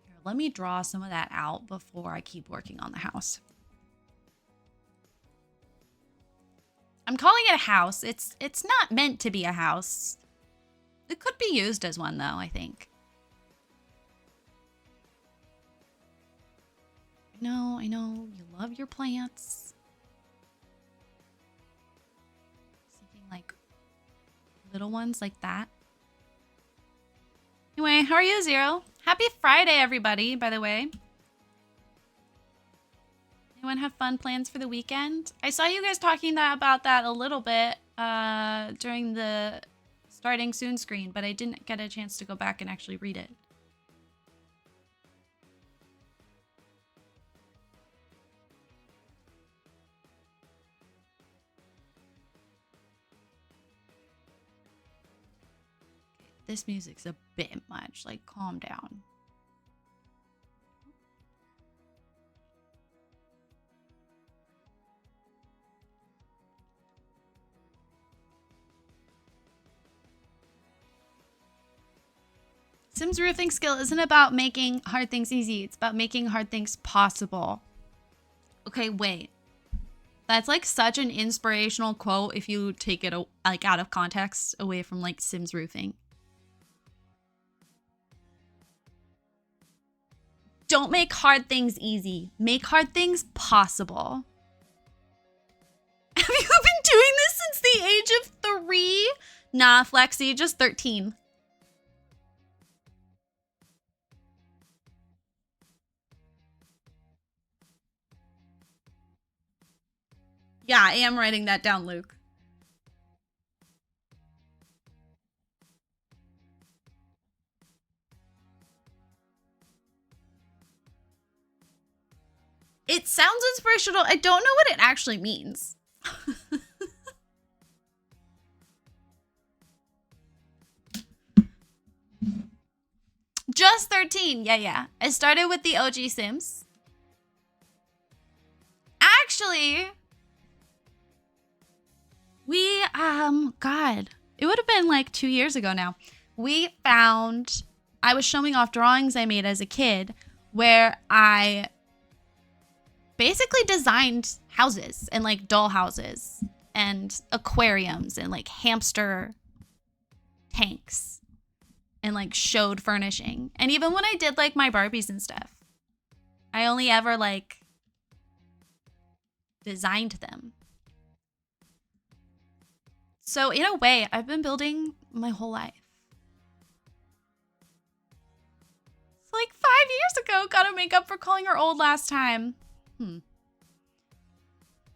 Here, let me draw some of that out before I keep working on the house. I'm calling it a house. It's not meant to be a house. It could be used as one, though, I think. I know. You love your plants. Something like little ones like that. Anyway, how are you, Zero? Happy Friday, everybody, by the way. Anyone have fun plans for the weekend? I saw you guys talking about that a little bit during the starting soon screen, but I didn't get a chance to go back and actually read it. This music's a bit much. Like, calm down. Sims roofing skill isn't about making hard things easy. It's about making hard things possible. Okay, wait. That's like such an inspirational quote if you take it like out of context, away from like Sims roofing. Don't make hard things easy. Make hard things possible. Have you been doing this since the age of 3? Nah, Flexi, just 13. Yeah, I am writing that down, Luke. It sounds inspirational. I don't know what it actually means. Just 13. Yeah. I started with the OG Sims. Actually, we, God, it would have been like 2 years ago now. I was showing off drawings I made as a kid where I basically designed houses and like doll houses and aquariums and like hamster tanks and like showed furnishing. And even when I did like my Barbies and stuff, I only ever like designed them. So in a way, I've been building my whole life. It's like 5 years ago. Gotta make up for calling her old last time. I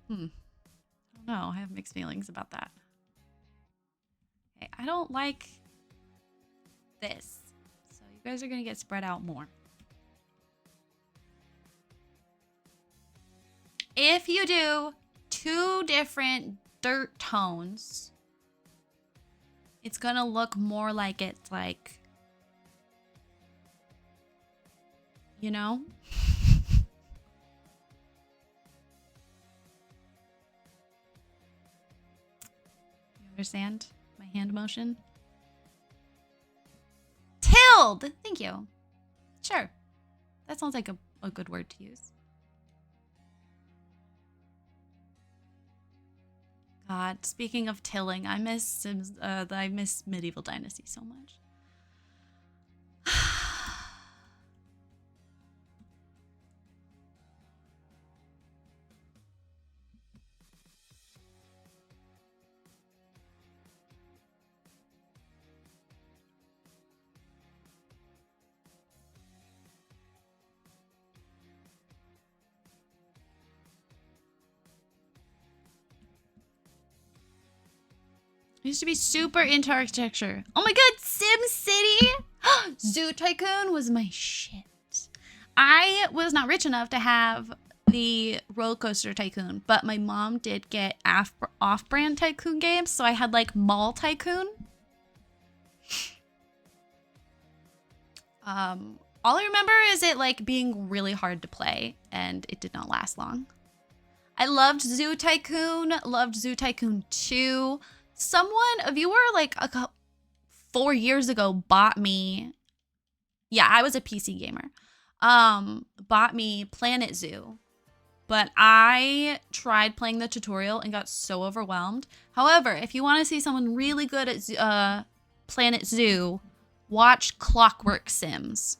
don't know. I have mixed feelings about that. Okay, I don't like this. So you guys are gonna get spread out more. If you do 2 different dirt tones, it's gonna look more like it's like, you know? You understand my hand motion? Tilled! Thank you. Sure. That sounds like a good word to use. God, speaking of tilling, I miss Sims. I miss Medieval Dynasty so much. I used to be super into architecture. Oh my god, Sim City! Zoo Tycoon was my shit. I was not rich enough to have the Roller Coaster Tycoon, but my mom did get off-brand Tycoon games, so I had like Mall Tycoon. All I remember is it like being really hard to play, and it did not last long. I loved Zoo Tycoon, loved Zoo Tycoon 2. A viewer like 4 years ago bought me, yeah, I was a PC gamer, bought me Planet Zoo, but I tried playing the tutorial and got so overwhelmed. However, if you want to see someone really good at Planet Zoo, watch Clockwork Sims.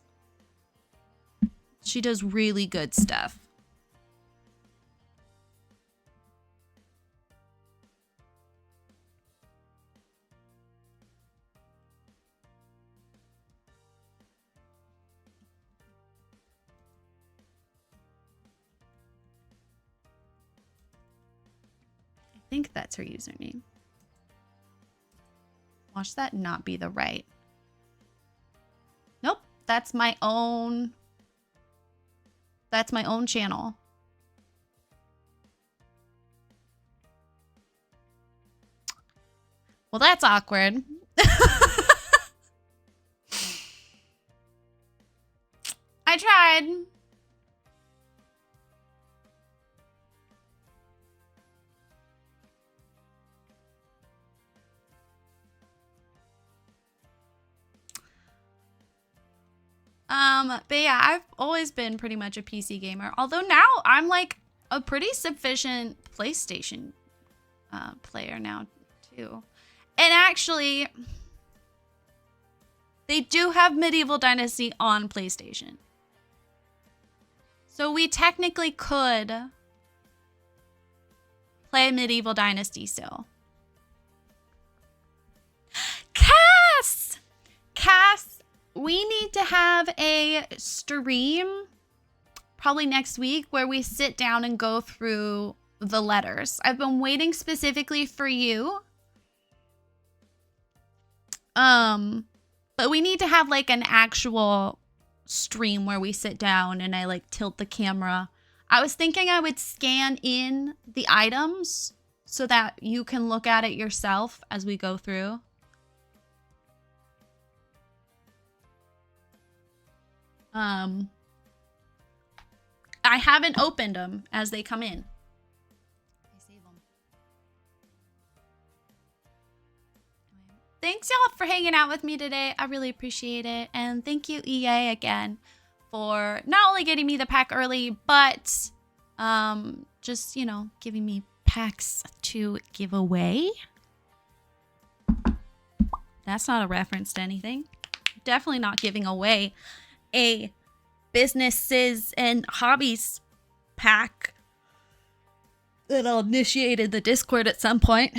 She does really good stuff. I think that's her username. Watch that not be the right. Nope, that's my own. That's my own channel. Well, that's awkward. I tried. But yeah, I've always been pretty much a PC gamer. Although now I'm like a pretty sufficient PlayStation player now too. And actually, they do have Medieval Dynasty on PlayStation. So we technically could play Medieval Dynasty still. Cass, we need to have a stream probably next week where we sit down and go through the letters. I've been waiting specifically for you. But we need to have like an actual stream where we sit down and I like tilt the camera. I was thinking I would scan in the items so that you can look at it yourself as we go through. I haven't opened them as they come in. I save them. Thanks y'all for hanging out with me today. I really appreciate it. And thank you EA again for not only getting me the pack early, but just, you know, giving me packs to give away. That's not a reference to anything. Definitely not giving away a businesses and hobbies pack that I initiated the Discord at some point.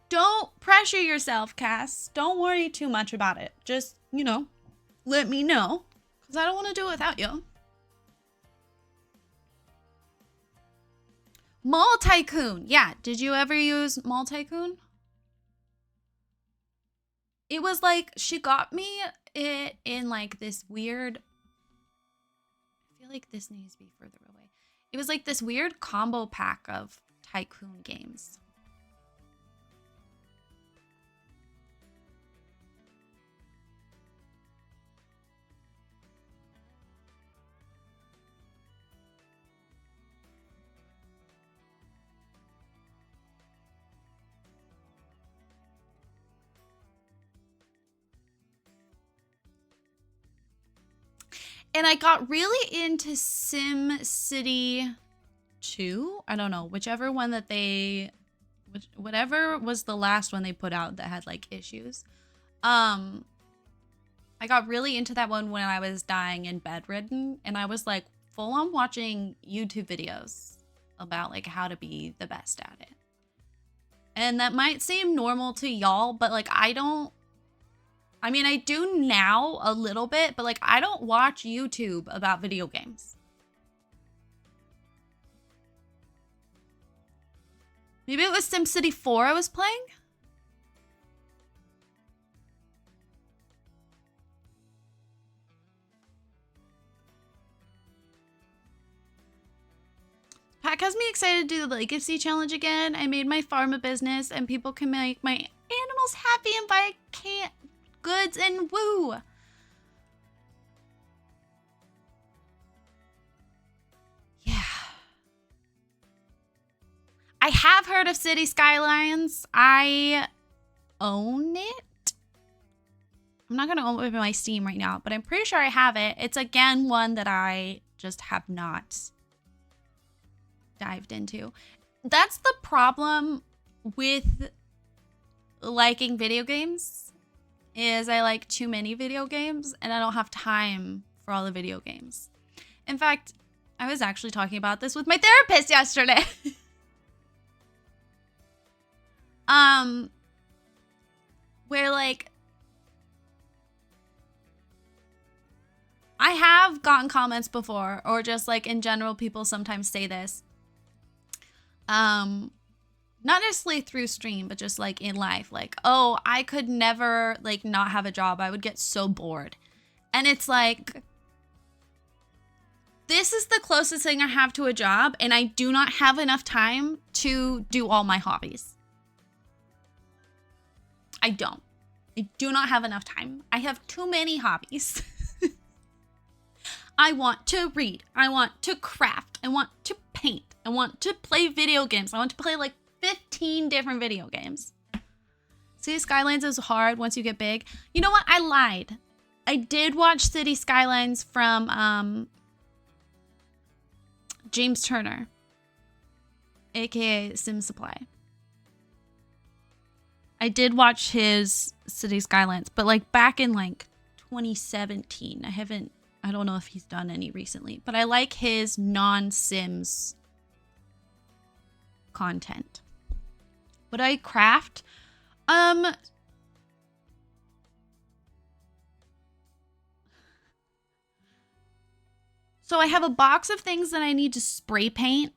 Don't pressure yourself, Cass. Don't worry too much about it. Just, you know, let me know, because I don't want to do it without you. Mall Tycoon. Yeah, did you ever use Mall Tycoon? It was like, she got me it in like this weird, I feel like this needs to be further away. It was like this weird combo pack of Tycoon games. And I got really into Sim City 2. I don't know, whichever one that whatever was the last one they put out that had like issues. I got really into that one when I was dying and bedridden, and I was like full on watching YouTube videos about like how to be the best at it. And that might seem normal to y'all, but like I mean, I do now a little bit, but like I don't watch YouTube about video games. Maybe it was SimCity 4 I was playing? Pack has me excited to do the Legacy Challenge again. I made my farm a business and people can make my animals happy and buy goods and woo. Yeah. I have heard of City Skylines. I own it. I'm not going to open my Steam right now, but I'm pretty sure I have it. It's again one that I just have not dived into. That's the problem with liking video games, is I like too many video games and I don't have time for all the video games. In fact, I was actually talking about this with my therapist yesterday. Where like I have gotten comments before, or just like in general, people sometimes say this. Not necessarily through stream, but just like in life, like, oh, I could never like not have a job. I would get so bored. And it's like, this is the closest thing I have to a job, and I do not have enough time to do all my hobbies. I don't. I do not have enough time. I have too many hobbies. I want to read. I want to craft. I want to paint. I want to play video games. I want to play like 15 different video games. City Skylines is hard once you get big. You know what? I lied. I did watch City Skylines from James Turner, aka Sim Supply. I did watch his City Skylines, but like back in like 2017. I don't know if he's done any recently, but I like his non-Sims content. Would I craft? So I have a box of things that I need to spray paint.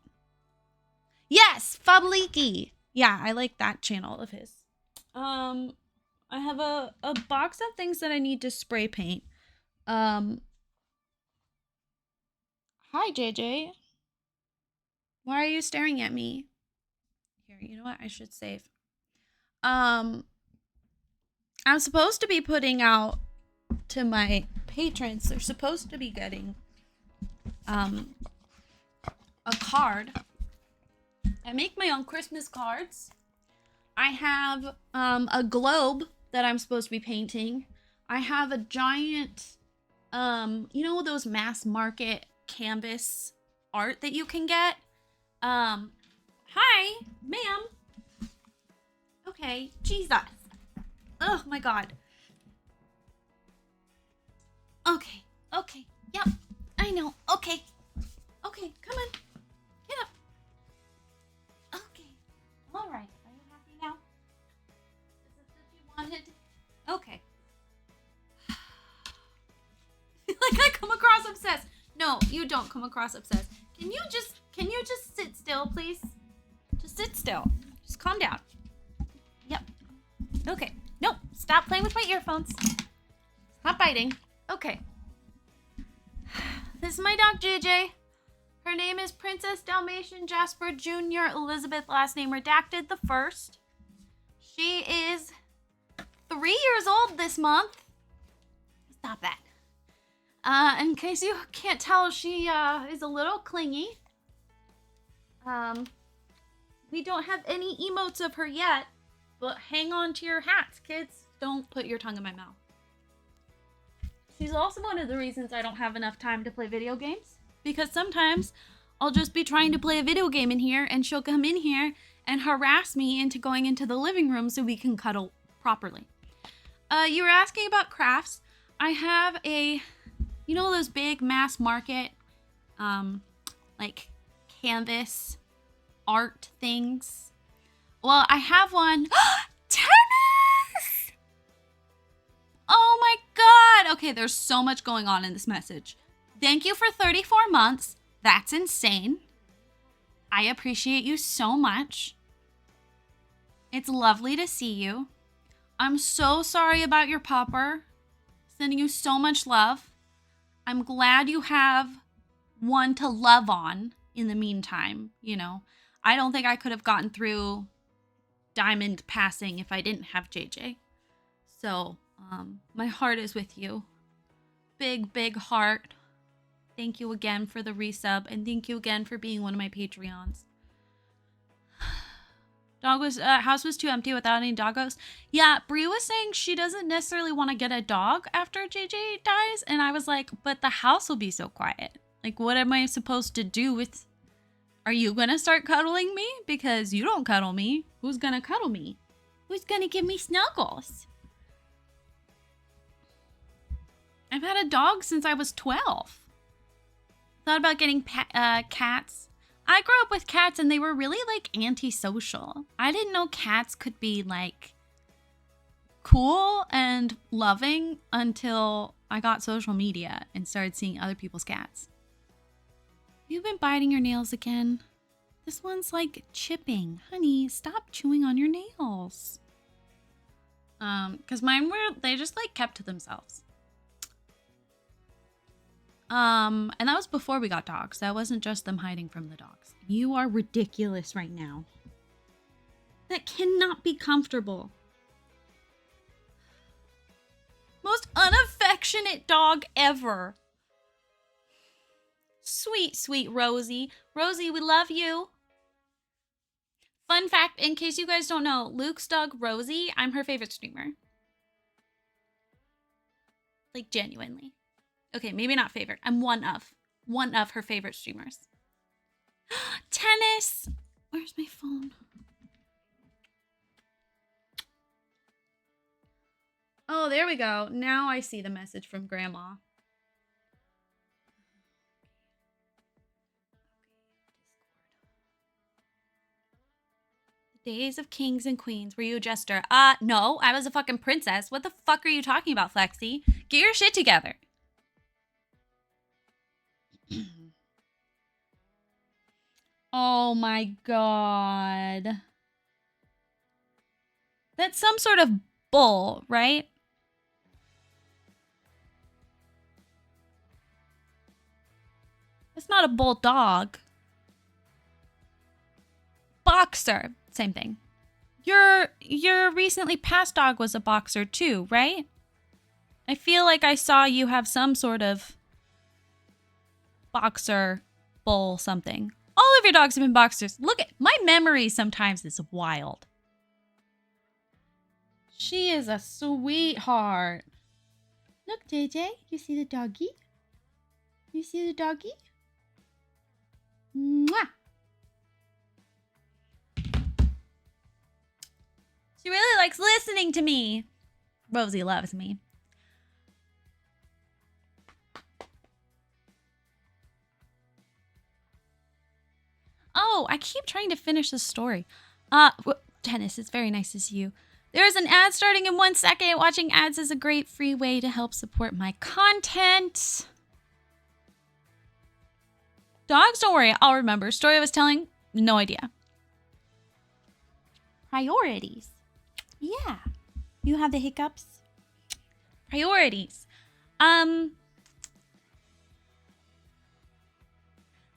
Yes, Fabliki. Yeah, I like that channel of his. I have a box of things that I need to spray paint. Hi, JJ. Why are you staring at me? Here, you know what? I should save. I'm supposed to be putting out to my patrons. They're supposed to be getting a card. I make my own Christmas cards. I have a globe that I'm supposed to be painting. I have a giant, you know, those mass market canvas art that you can get. Hi, ma'am. Okay, Jesus. Oh my God. Okay, yep, I know. Okay, come on, get up. Okay, all right. Are you happy now? Is this what you wanted? Okay. Like I come across obsessed. No, you don't come across obsessed. Can you just sit still, please? Just sit still. Just calm down. Yep. Okay. No, stop playing with my earphones. Stop biting. Okay. This is my dog, JJ. Her name is Princess Dalmatian Jasper Jr. Elizabeth, last name redacted, the first. She is 3 years old this month. Stop that. In case you can't tell, she is a little clingy. We don't have any emotes of her yet, but hang on to your hats, kids. Don't put your tongue in my mouth. She's also one of the reasons I don't have enough time to play video games, because sometimes I'll just be trying to play a video game in here and she'll come in here and harass me into going into the living room so we can cuddle properly. You were asking about crafts. I have a, you know, those big mass market, like canvas art things. Well, I have one. Tennis! Oh my God. Okay, there's so much going on in this message. Thank you for 34 months. That's insane. I appreciate you so much. It's lovely to see you. I'm so sorry about your popper. Sending you so much love. I'm glad you have one to love on in the meantime. You know, I don't think I could have gotten through Diamond passing if I didn't have JJ. So, my heart is with you. Big, big heart. Thank you again for the resub, and thank you again for being one of my Patreons. House was too empty without any doggos. Yeah, Bree was saying she doesn't necessarily want to get a dog after JJ dies, and I was like, but the house will be so quiet. Like, what am I supposed to do with... Are you gonna start cuddling me? Because you don't cuddle me. Who's gonna cuddle me? Who's gonna give me snuggles? I've had a dog since I was 12. Thought about getting cats. I grew up with cats and they were really like antisocial. I didn't know cats could be like cool and loving until I got social media and started seeing other people's cats. You've been biting your nails again. This one's like chipping. Honey, stop chewing on your nails. Because mine were, they just like kept to themselves. And that was before we got dogs. That wasn't just them hiding from the dogs. You are ridiculous right now. That cannot be comfortable. Most unaffectionate dog ever. Sweet, sweet Rosie. Rosie, we love you. Fun fact, in case you guys don't know, Luke's dog, Rosie, I'm her favorite streamer. Like, genuinely. Okay, maybe not favorite. I'm one of her favorite streamers. Tennis! Where's my phone? Oh, there we go. Now I see the message from Grandma. Days of kings and queens. Were you a jester? No, I was a fucking princess. What the fuck are you talking about, Flexi? Get your shit together. Oh my god. That's some sort of bull, right? It's not a bulldog. Boxer. Same thing. Your recently passed dog was a boxer too, right? I feel like I saw you have some sort of boxer, bull, something. All of your dogs have been boxers. Look at my memory sometimes is wild. She is a sweetheart. Look, JJ, you see the doggy? You see the doggy? Mwah! She really likes listening to me. Rosie loves me. Oh, I keep trying to finish the story. Tennis, it's very nice to see you. There's an ad starting in 1 second. Watching ads is a great free way to help support my content. Dogs, don't worry, I'll remember. Story I was telling, no idea. Priorities. Yeah. You have the hiccups? Priorities.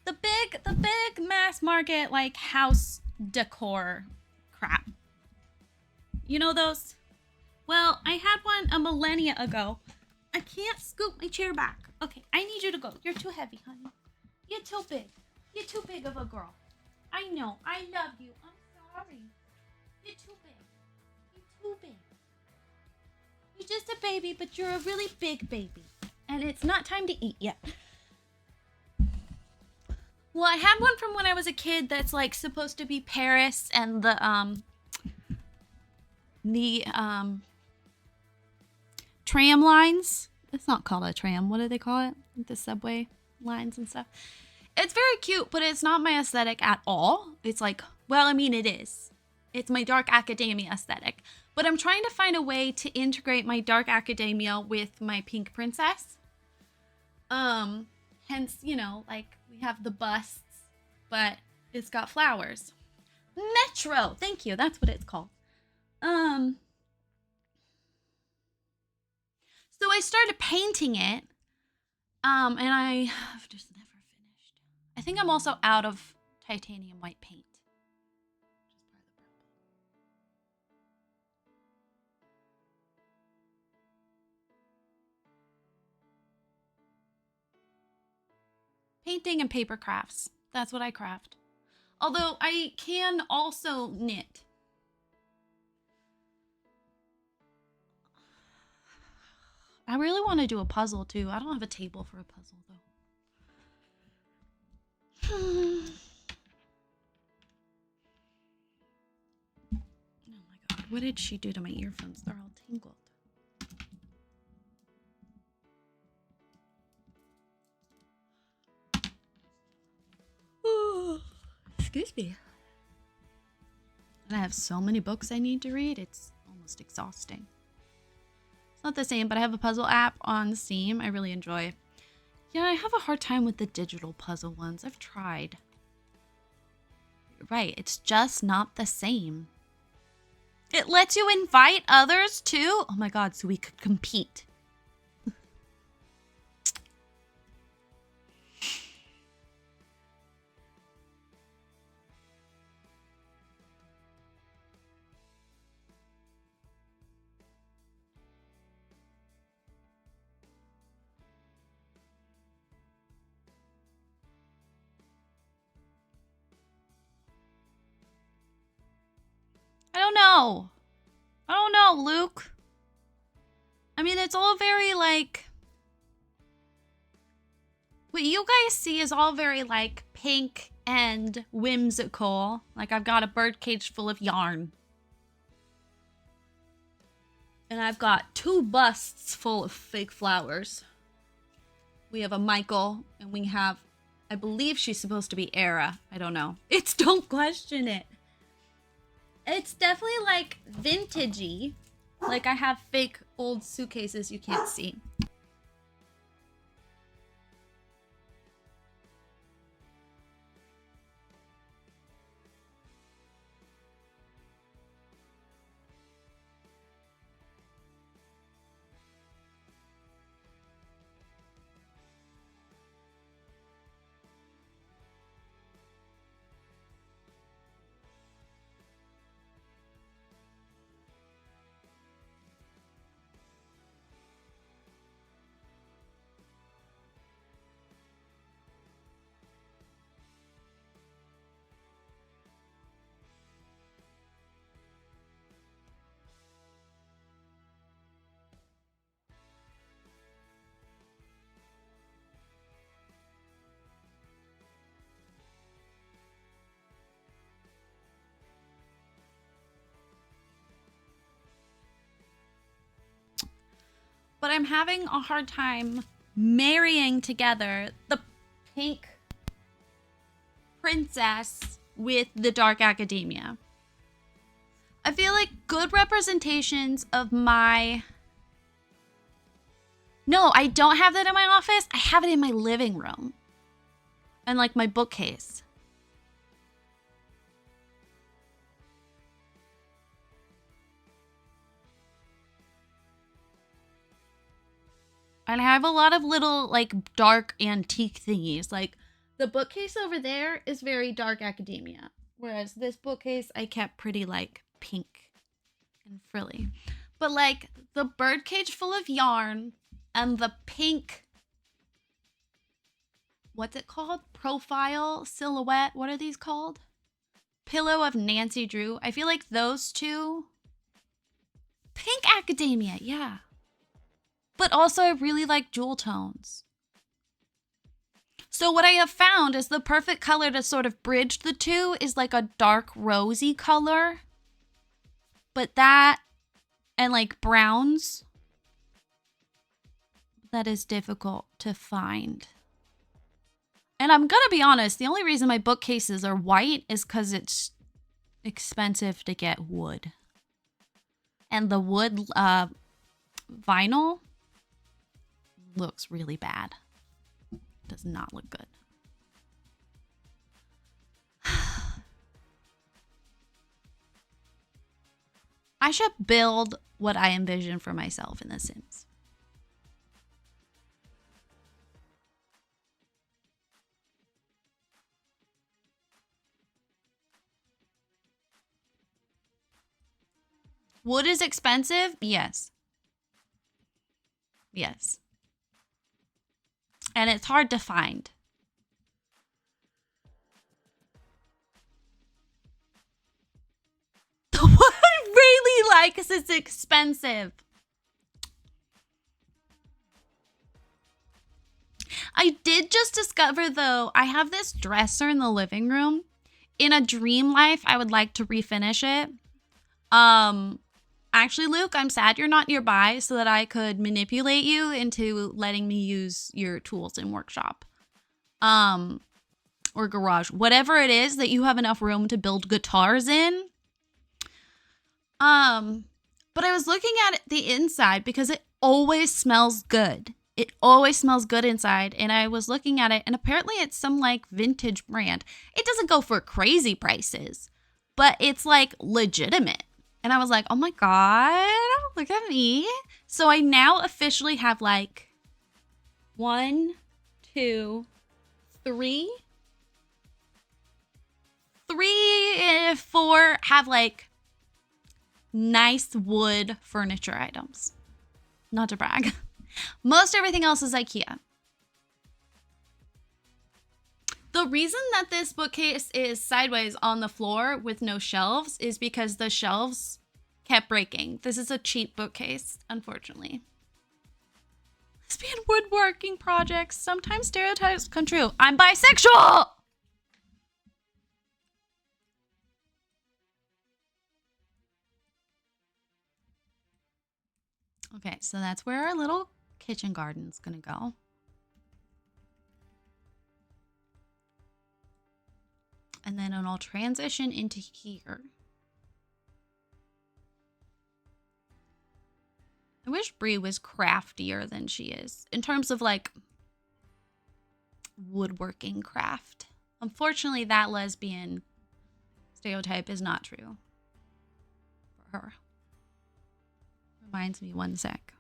The big mass market, like, house decor crap. You know those? Well, I had one a millennia ago. I can't scoop my chair back. Okay, I need you to go. You're too heavy, honey. You're too big. You're too big of a girl. I know. I love you. I'm sorry. You're too big. You're too big. You're just a baby, but you're a really big baby. And it's not time to eat yet. Well, I had one from when I was a kid that's like supposed to be Paris and the tram lines. It's not called a tram. What do they call it? The subway lines and stuff. It's very cute, but it's not my aesthetic at all. It's like, well, I mean, it is. It's my dark academia aesthetic. But I'm trying to find a way to integrate my dark academia with my pink princess. Hence, you know, like we have the busts, but it's got flowers. Metro. Thank you. That's what it's called. Um, so I started painting it. And I've just never finished. I think I'm also out of titanium white paint. Painting and paper crafts. That's what I craft. Although I can also knit. I really want to do a puzzle too. I don't have a table for a puzzle though. Oh my god, what did she do to my earphones? They're all tangled. Excuse me. And I have so many books I need to read, it's almost exhausting. It's not the same, but I have a puzzle app on Steam I really enjoy. Yeah, I have a hard time with the digital puzzle ones. I've tried. You're right, it's just not the same. It lets you invite others too? Oh my god, so we could compete. I don't know. I don't know, Luke. I mean, it's all very like... What you guys see is all very like pink and whimsical. Like I've got a birdcage full of yarn. And I've got 2 busts full of fake flowers. We have a Michael and we have, I believe she's supposed to be Era. I don't know. It's Don't Question It. It's definitely like vintagey. Like I have fake old suitcases you can't see. But I'm having a hard time marrying together the pink princess with the dark academia. I feel like good representations of my... No, I don't have that in my office. I have it in my living room. And like my bookcase. And I have a lot of little like dark antique thingies. Like the bookcase over there is very dark academia. Whereas this bookcase I kept pretty like pink and frilly. But like the birdcage full of yarn and the pink, what's it called? Profile, silhouette, what are these called? Pillow of Nancy Drew. I feel like those two. Pink academia, yeah. But also I really like jewel tones. So what I have found is the perfect color to sort of bridge the two is like a dark rosy color. But that and like browns, that is difficult to find. And I'm gonna be honest, the only reason my bookcases are white is because it's expensive to get wood. And the wood vinyl looks really bad. Does not look good. I should build what I envision for myself in The Sims. Wood is expensive? Yes. Yes. And it's hard to find. The wood really likes it's expensive. I did just discover, though, I have this dresser in the living room. In a dream life, I would like to refinish it. Actually, Luke, I'm sad you're not nearby so that I could manipulate you into letting me use your tools in workshop. Or garage. Whatever it is that you have enough room to build guitars in. But I was looking at the inside because it always smells good. It always smells good inside. And I was looking at it, and apparently it's some like vintage brand. It doesn't go for crazy prices, but it's like legitimate. And I was like, oh my God, look at me. So I now officially have like 1, 2, 3, 4 have like nice wood furniture items. Not to brag. Most everything else is IKEA. The reason that this bookcase is sideways on the floor with no shelves is because the shelves kept breaking. This is a cheap bookcase, unfortunately. Lesbian woodworking projects. Sometimes stereotypes come true. I'm bisexual! Okay, so that's where our little kitchen garden's gonna go. And then I'll transition into here. I wish Brie was craftier than she is in terms of like woodworking craft. Unfortunately, that lesbian stereotype is not true for her. Reminds me, one sec.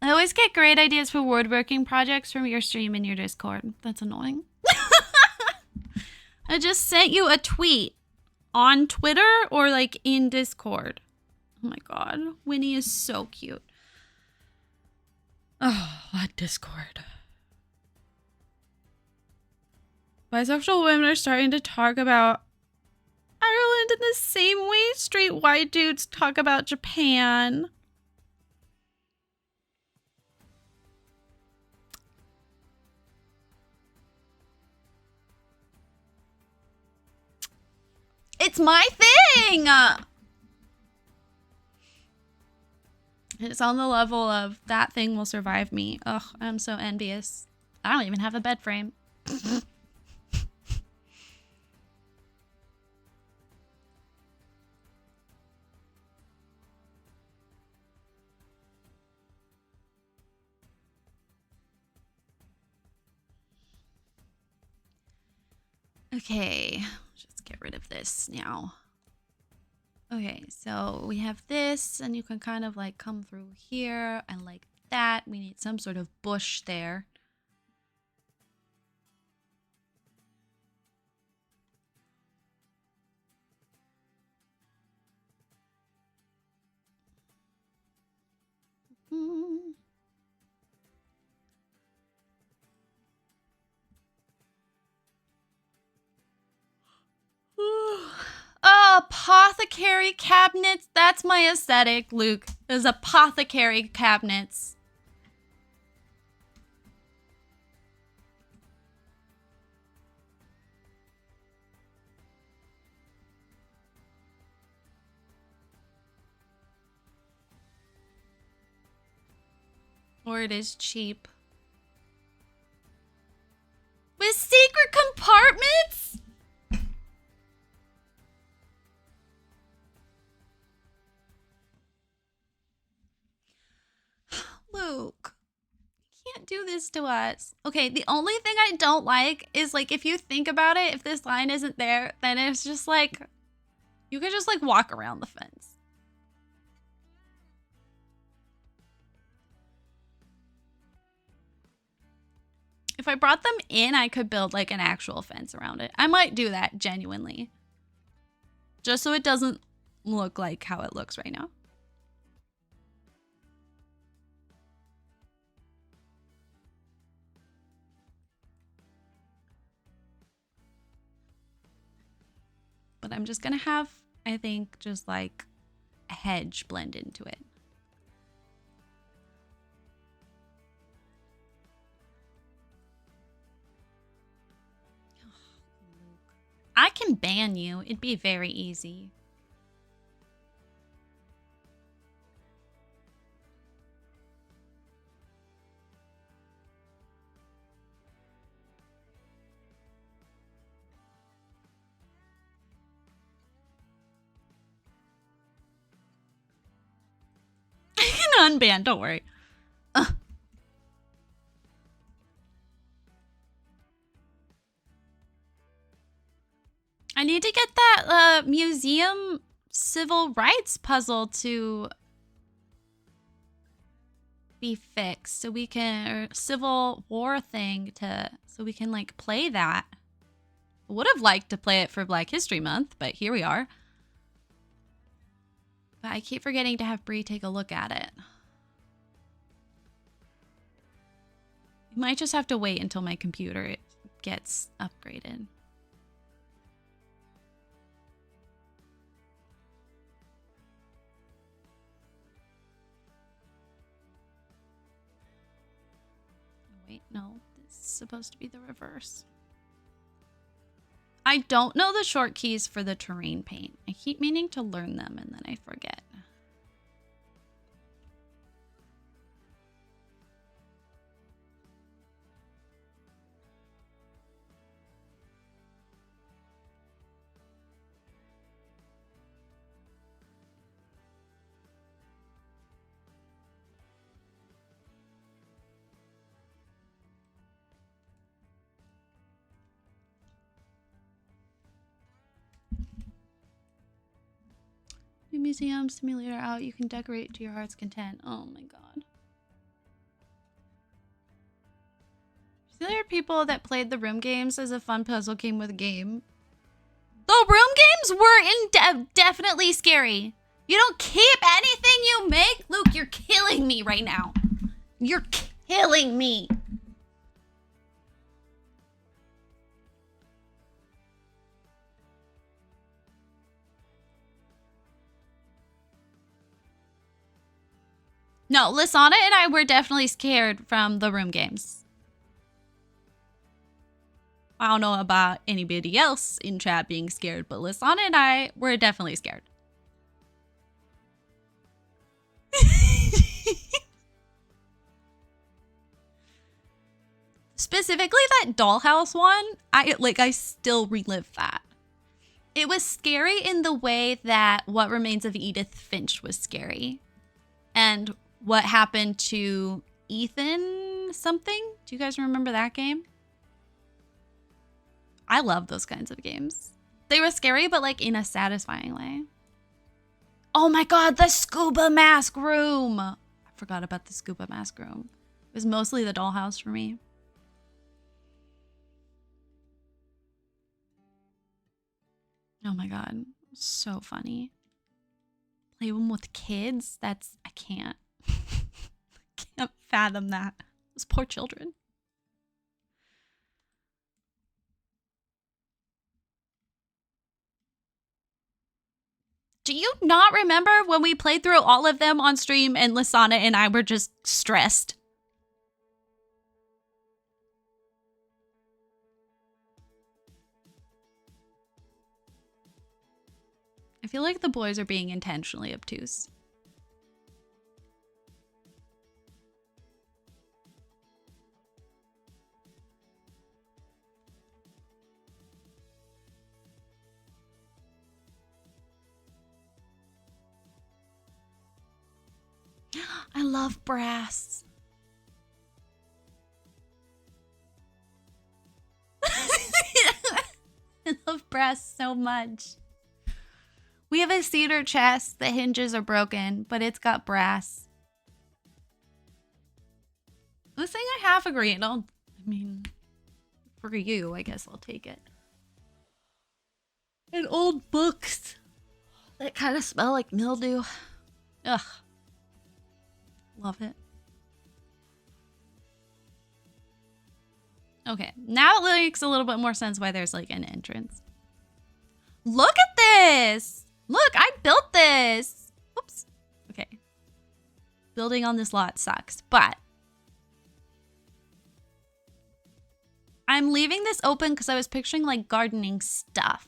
I always get great ideas for woodworking projects from your stream in your Discord. That's annoying. I just sent you a tweet on Twitter or like in Discord. Oh my God. Winnie is so cute. Oh, what Discord? Bisexual women are starting to talk about Ireland in the same way straight white dudes talk about Japan. It's my thing! It's on the level of that thing will survive me. Ugh, I'm so envious. I don't even have a bed frame. Okay, just get rid of this now. Okay, so we have this, and you can kind of like come through here and like that. We need some sort of bush there. apothecary cabinets. That's my aesthetic, Luke. There's apothecary cabinets. Or it is cheap. With secret compartments? Luke, you can't do this to us. Okay, the only thing I don't like is, like, if you think about it, if this line isn't there, then it's just like, you could just, like, walk around the fence. If I brought them in, I could build, like, an actual fence around it. I might do that, genuinely. Just so it doesn't look like how it looks right now. But I'm just gonna have, I think, just like a hedge blend into it. I can ban you. It'd be very easy. I can unban, don't worry. I need to get that museum civil rights puzzle to be fixed so we can, or civil war thing to, so we can like play that. I would have liked to play it for Black History Month, but here we are. But I keep forgetting to have Bree take a look at it. You might just have to wait until my computer gets upgraded. Wait, no, this is supposed to be the reverse. I don't know the short keys for the terrain paint. I keep meaning to learn them and then I forget. New museum simulator out. You can decorate to your heart's content. Oh my god. There are people that played the room games as a fun puzzle game with a game. The room games were definitely scary. You don't keep anything you make? Luke, you're killing me right now. You're killing me. No, Lisana and I were definitely scared from the room games. I don't know about anybody else in chat being scared, but Lisana and I were definitely scared. Specifically that dollhouse one, I still relive that. It was scary in the way that What Remains of Edith Finch was scary. And what happened to Ethan something? Do you guys remember that game? I love those kinds of games. They were scary, but like in a satisfying way. Oh my god, the scuba mask room! I forgot about the scuba mask room. It was mostly the dollhouse for me. Oh my god, so funny. Play them with kids? I can't. I can't fathom that. Those poor children. Do you not remember when we played through all of them on stream and Lisana and I were just stressed? I feel like the boys are being intentionally obtuse. I love brass. I love brass so much. We have a cedar chest. The hinges are broken, but it's got brass. This thing I have agreed. I mean, for you, I guess I'll take it. And old books that kind of smell like mildew. Ugh. Love it. Okay, now it makes a little bit more sense why there's like an entrance. Look at this! Look, I built this! Oops. Okay. Building on this lot sucks, but I'm leaving this open because I was picturing like gardening stuff.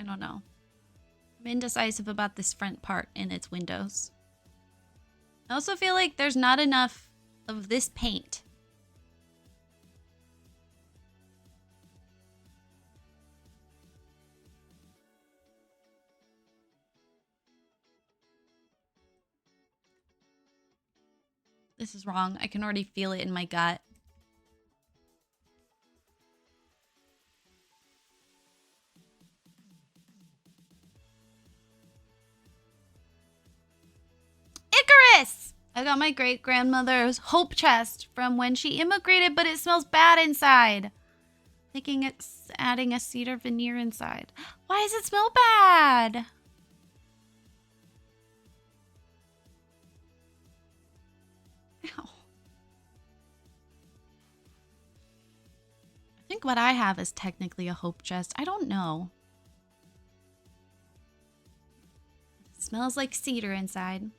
I don't know. I'm indecisive about this front part and its windows. I also feel like there's not enough of this paint. This is wrong. I can already feel it in my gut. Icarus! I got my great-grandmother's hope chest from when she immigrated, but it smells bad inside. Thinking it's adding a cedar veneer inside. Why does it smell bad? Ow. I think what I have is technically a hope chest. I don't know. It smells like cedar inside.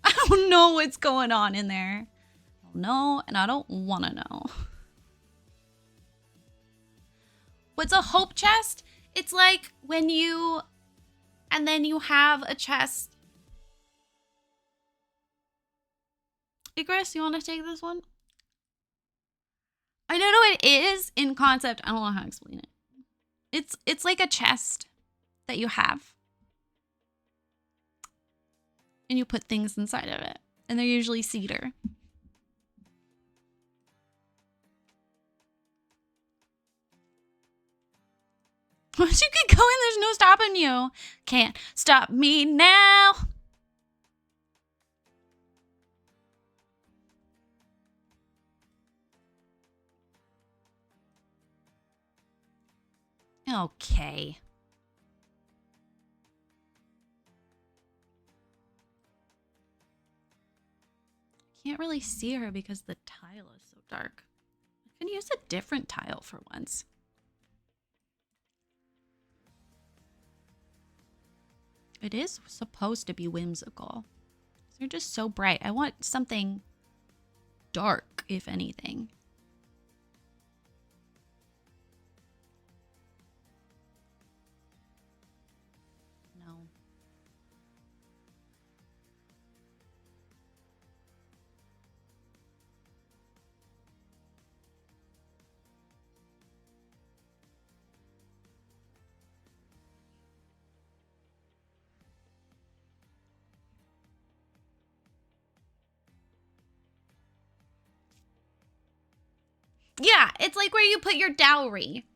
I don't know what's going on in there. I don't know, and I don't want to know. What's a hope chest? It's like when you... and then you have a chest. Icarus, you want to take this one? I don't know what it is in concept. I don't know how to explain it. It's like a chest that you have. And you put things inside of it. And they're usually cedar. Once you get going, there's no stopping you. Can't stop me now. Okay. Can't really see her because the tile is so dark. I can use a different tile for once. It is supposed to be whimsical. They're just so bright. I want something dark, if anything. No. Yeah, it's like where you put your dowry.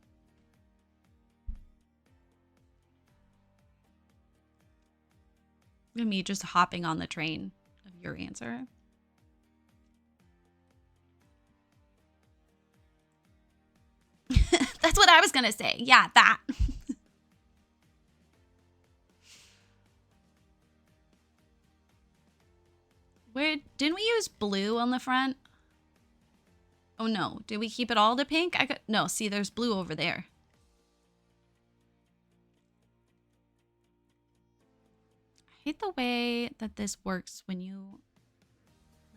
And me just hopping on the train of your answer. That's That's what I was gonna say. Yeah, that. Where didn't we use blue on the front? Oh no, did we keep it all to pink? No, see there's blue over there. I hate the way that this works when you,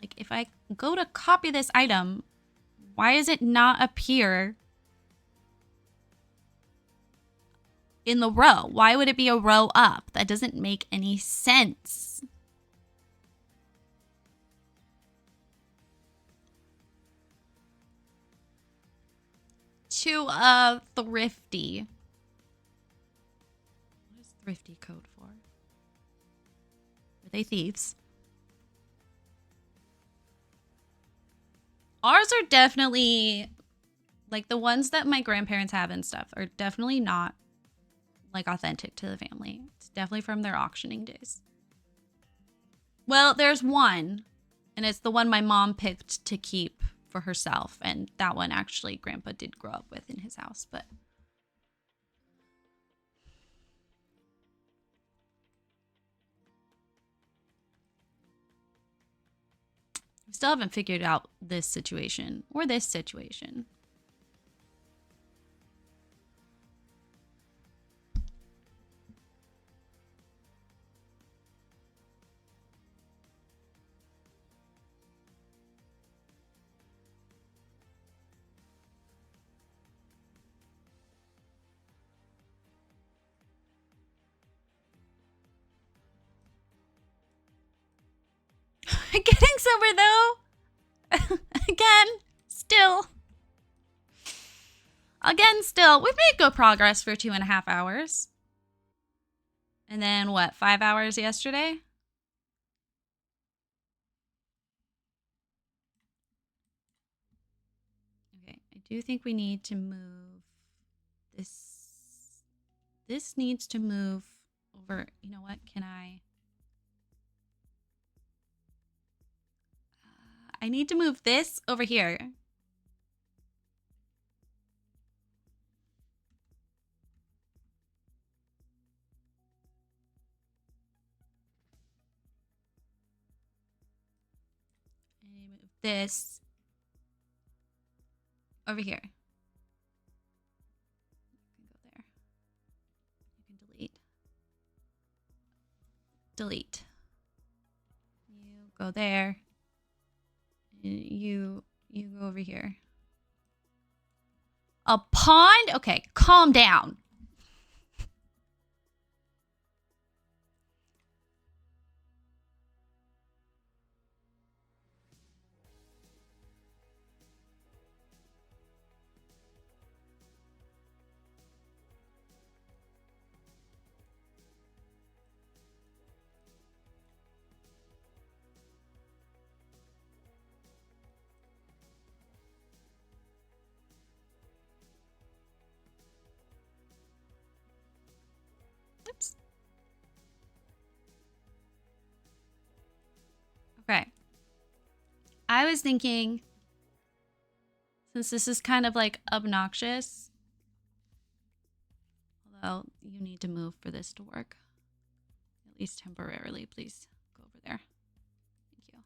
like, if I go to copy this item, why does it not appear in the row? Why would it be a row up? That doesn't make any sense. To Thrifty. What is Thrifty code for? Are they thieves? Ours are definitely, like, the ones that my grandparents have and stuff are definitely not, like, authentic to the family. It's definitely from their auctioning days. Well, there's one, and it's the one my mom picked to keep for herself, and that one actually Grandpa did grow up with in his house, but we still haven't figured out this situation or this situation. Getting sober though. Again, still. We've made good progress for 2.5 hours. And then what, 5 hours yesterday? Okay, I do think we need to move this. This needs to move over. You know what? Can I need to move this over here. And move this over here. You can go there. You can delete. Delete. You go there. You go over here. A pond? Okay, calm down. Oops. Okay. I was thinking, since this is kind of like obnoxious, although you need to move for this to work, at least temporarily, please go over there. Thank you.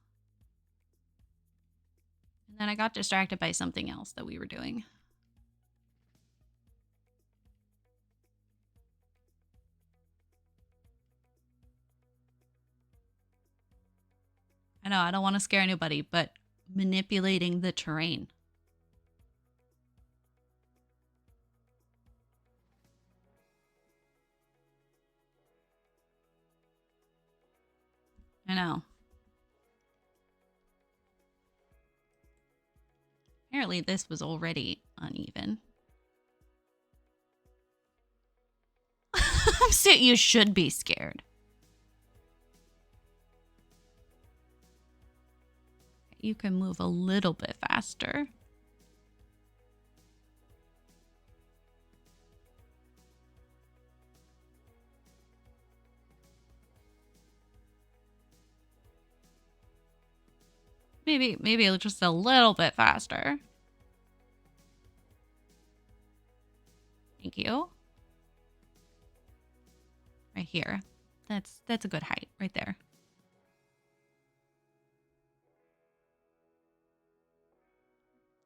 And then I got distracted by something else that we were doing. I know, I don't want to scare anybody, but manipulating the terrain. I know. Apparently this was already uneven. So you should be scared. You can move a little bit faster. Maybe just a little bit faster. Thank you. Right here. That's a good height right there.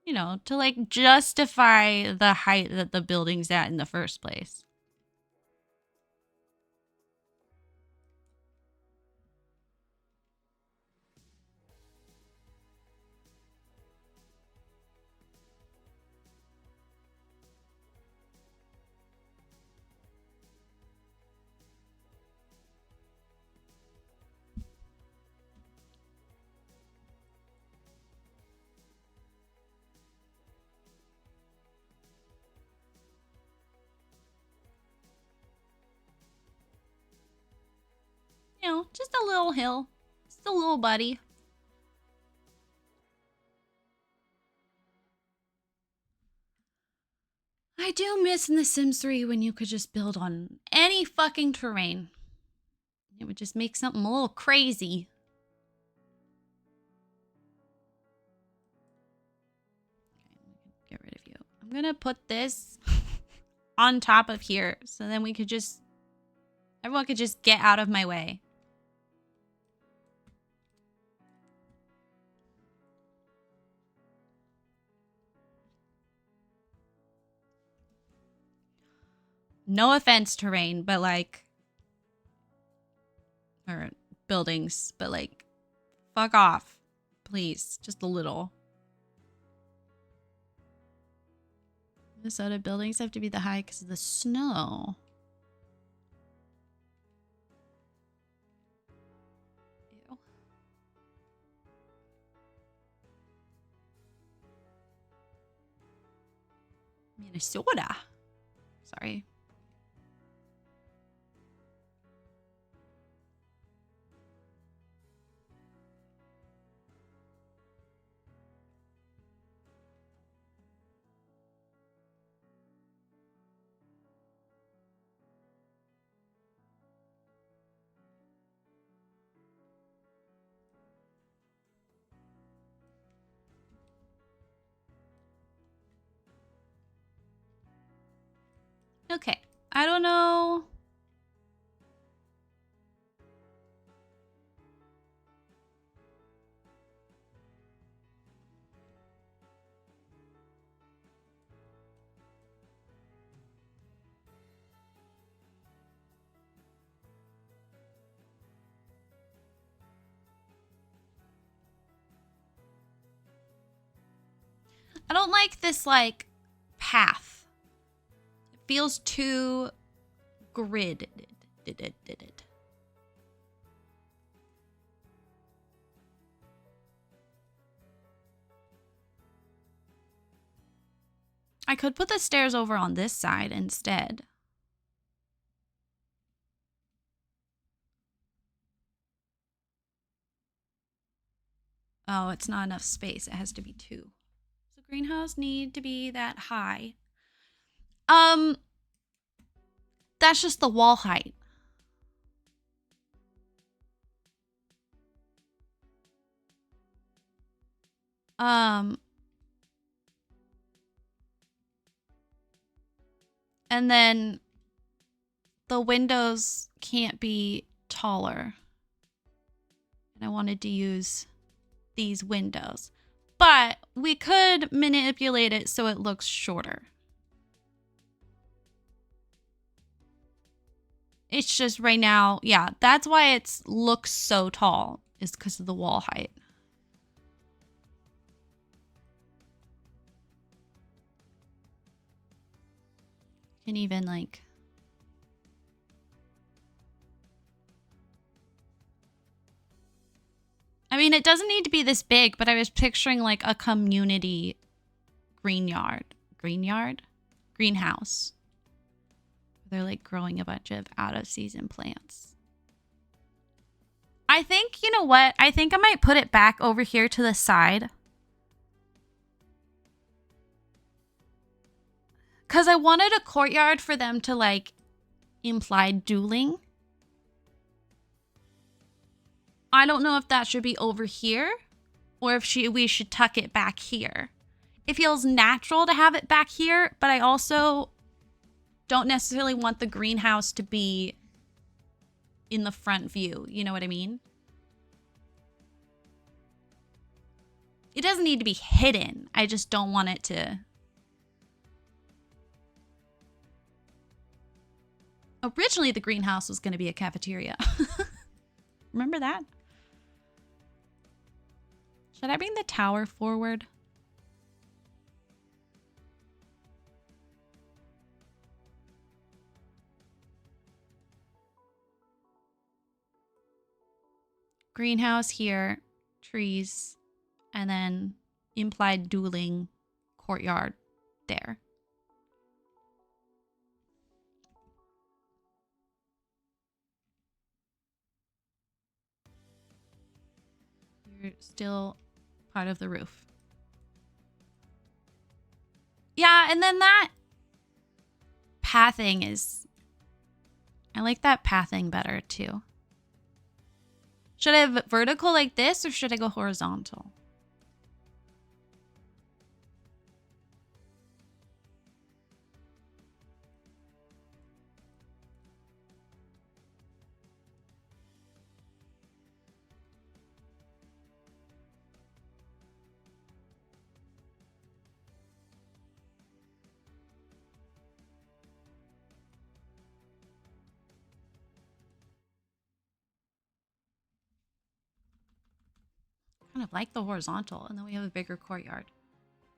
You know, to like justify the height that the building's at in the first place. You know, just a little hill. Just a little buddy. I do miss in The Sims 3 when you could just build on any fucking terrain. It would just make something a little crazy. Okay, get rid of you. I'm gonna put this on top of here so then we could just... everyone could just get out of my way. No offense, terrain, but like... or buildings, but like... fuck off. Please, just a little. Minnesota buildings have to be the high because of the snow. Ew. Minnesota. Sorry. Okay, I don't know. I don't like this, like, path. It feels too gridded. I could put the stairs over on this side instead. Oh, it's not enough space. It has to be 2. Does the greenhouse need to be that high? That's just the wall height. And then the windows can't be taller. And I wanted to use these windows. But we could manipulate it so it looks shorter. It's just right now, yeah, that's why it looks so tall, is because of the wall height. And even like... I mean, it doesn't need to be this big, but I was picturing like a community greenhouse. They're like growing a bunch of out-of-season plants. I think, you know what? I think I might put it back over here to the side. Because I wanted a courtyard for them to like imply dueling. I don't know if that should be over here or if we should tuck it back here. It feels natural to have it back here, but I also don't necessarily want the greenhouse to be in the front view. You know what I mean? It doesn't need to be hidden. I just don't want it to... Originally, the greenhouse was going to be a cafeteria. Remember that? Should I bring the tower forward? Greenhouse here, trees, and then implied dueling courtyard there. You're still part of the roof. Yeah, and then that pathing is... I like that pathing better too. Should I have vertical like this or should I go horizontal? Kind of like the horizontal, and then we have a bigger courtyard.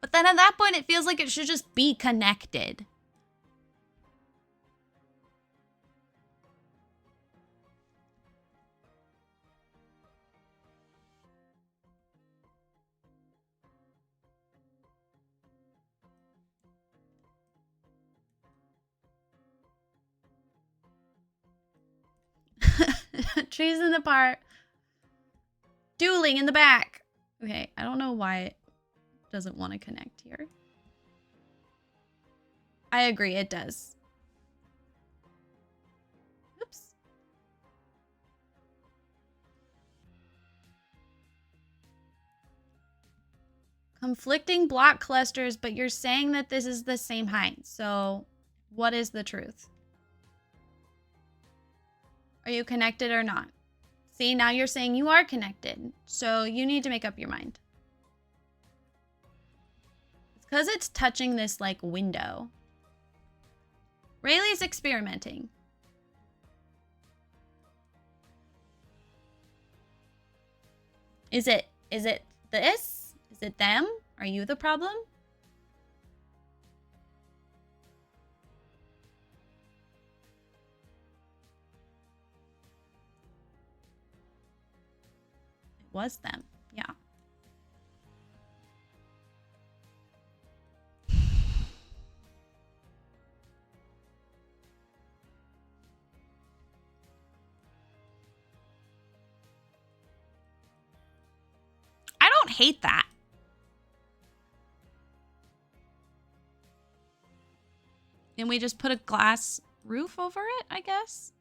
But then at that point, it feels like it should just be connected. Trees in the park. Dueling in the back. Okay, I don't know why it doesn't want to connect here. I agree, it does. Oops. Conflicting block clusters, but you're saying that this is the same height. So what is the truth? Are you connected or not? See, now you're saying you are connected. So you need to make up your mind. It's because it's touching this, like, window. Rayleigh's experimenting. Is it this? Is it them? Are you the problem? It was them. Yeah. I don't hate that. And we just put a glass roof over it, I guess?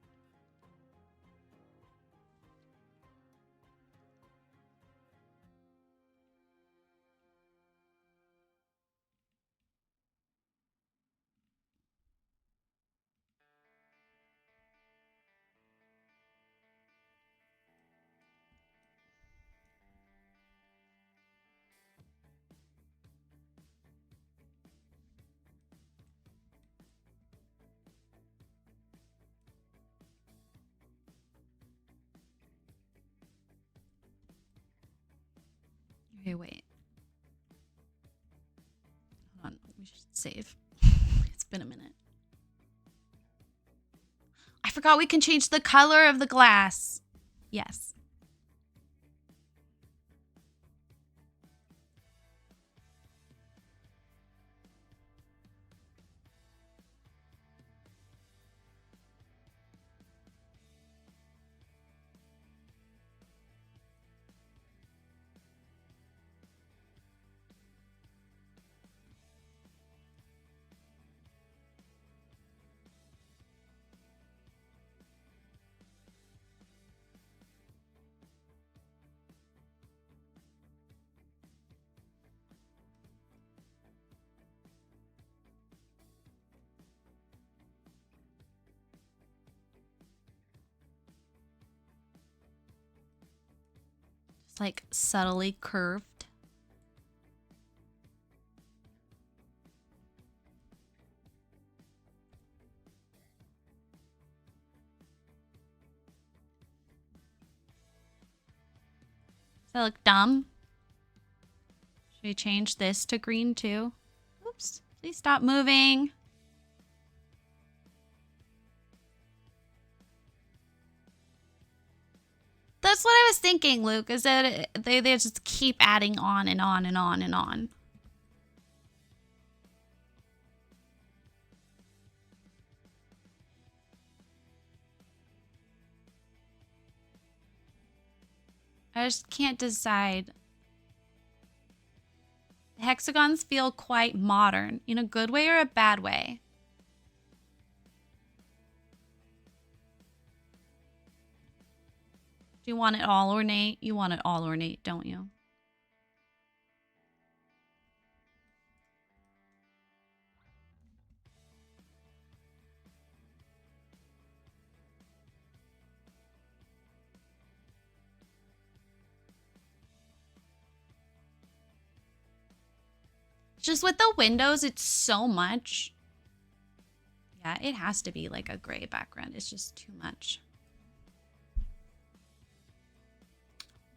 Okay, wait. Hold on, we should save. It's been a minute. I forgot we can change the color of the glass. Yes. just like subtly curved. Does that look dumb? Should we change this to green too? Oops, please stop moving. That's what I was thinking, Luke, is that they just keep adding on and on and on and on. I just can't decide. The hexagons feel quite modern, in a good way or a bad way. Do you want it all ornate? You want it all ornate, don't you? Just with the windows, it's so much. Yeah, it has to be like a gray background. It's just too much.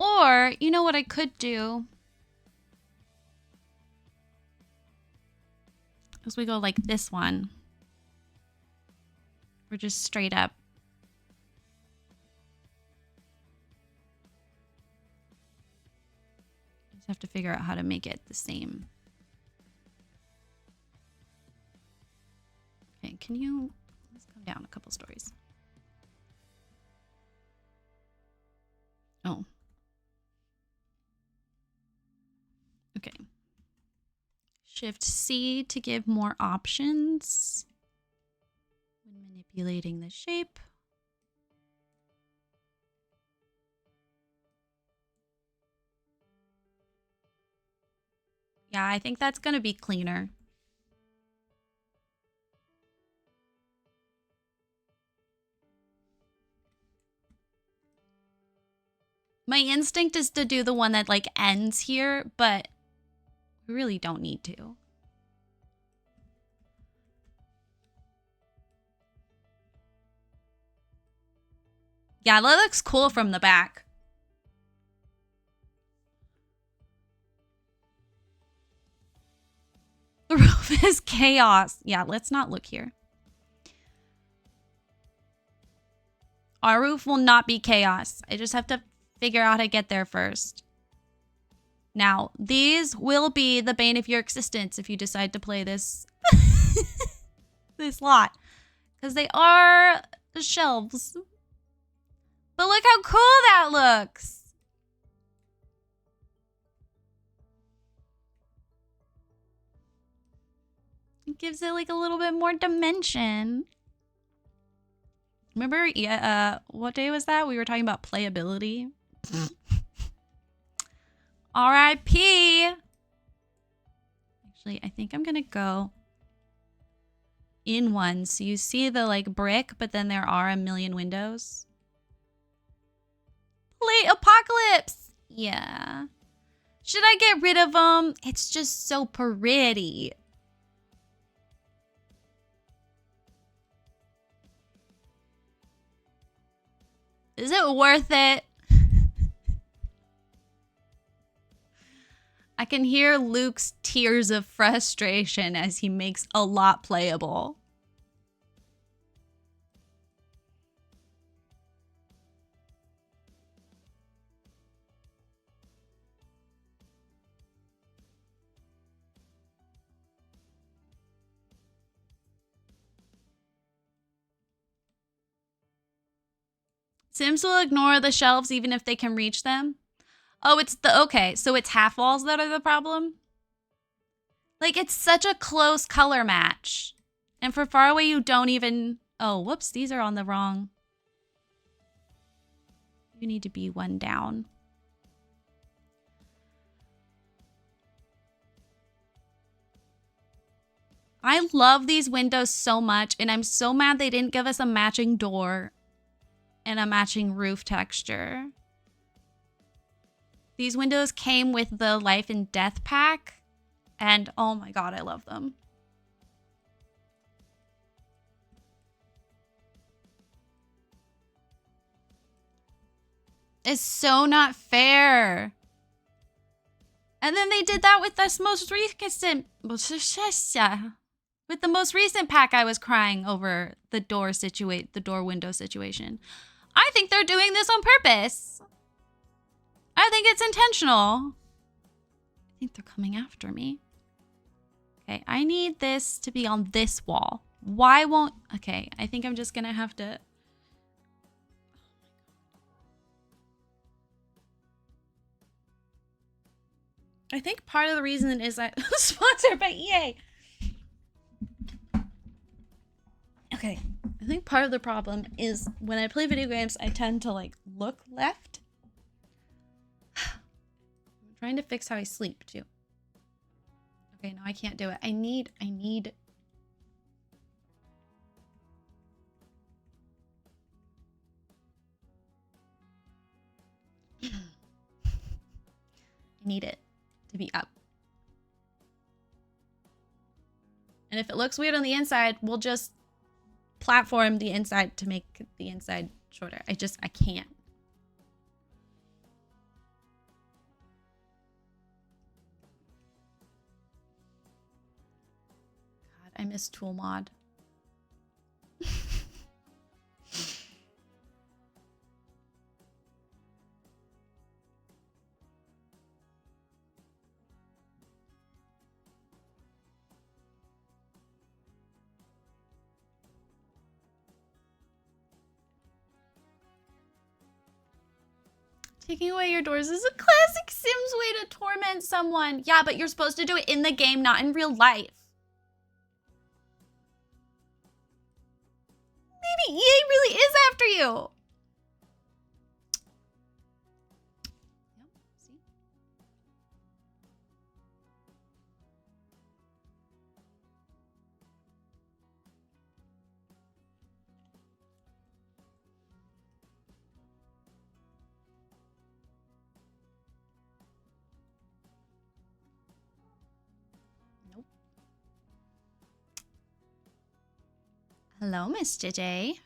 Or, you know what I could do? Is we go like this one. We're just straight up. Just have to figure out how to make it the same. Okay, can you... Let's come down a couple stories. Oh. Okay. Shift C to give more options when manipulating the shape. Yeah, I think that's going to be cleaner. My instinct is to do the one that like ends here, but we really don't need to. Yeah, that looks cool from the back. The roof is chaos. Yeah, let's not look here. Our roof will not be chaos. I just have to figure out how to get there first. Now, these will be the bane of your existence if you decide to play this this lot. Because they are the shelves. But look how cool that looks. It gives it like a little bit more dimension. Remember, what day was that? We were talking about playability. R.I.P. Actually, I think I'm gonna go in one. So you see the like brick, but then there are a million windows. Late apocalypse. Yeah. Should I get rid of them? It's just so pretty. Is it worth it? I can hear Luke's tears of frustration as he makes a lot playable. Sims will ignore the shelves even if they can reach them. Oh, it's the... Okay, so it's half walls that are the problem? Like, it's such a close color match. And for far away, you don't even... Oh, whoops, these are on the wrong... You need to be one down. I love these windows so much, and I'm so mad they didn't give us a matching door and a matching roof texture. These windows came with the Life and Death pack, and oh my god, I love them. It's so not fair. And then they did that with this most recent, with the most recent pack. I was crying over the door window situation. I think they're doing this on purpose. I think it's intentional. I think they're coming after me. Okay, I need this to be on this wall. Why won't... Okay, I think I'm just gonna have to... I think part of the reason is that... Sponsored by EA! Okay, I think part of the problem is when I play video games, I tend to, like, look left. I'm trying to fix how I sleep, too. Okay, no, I can't do it. I need... I need it to be up. And if it looks weird on the inside, we'll just platform the inside to make the inside shorter. I can't. God, I miss Tool Mod. Taking away your doors is a classic Sims way to torment someone. Yeah, but you're supposed to do it in the game, not in real life. Maybe EA really is after you. Yep, see? Nope. Hello, Miss JJ.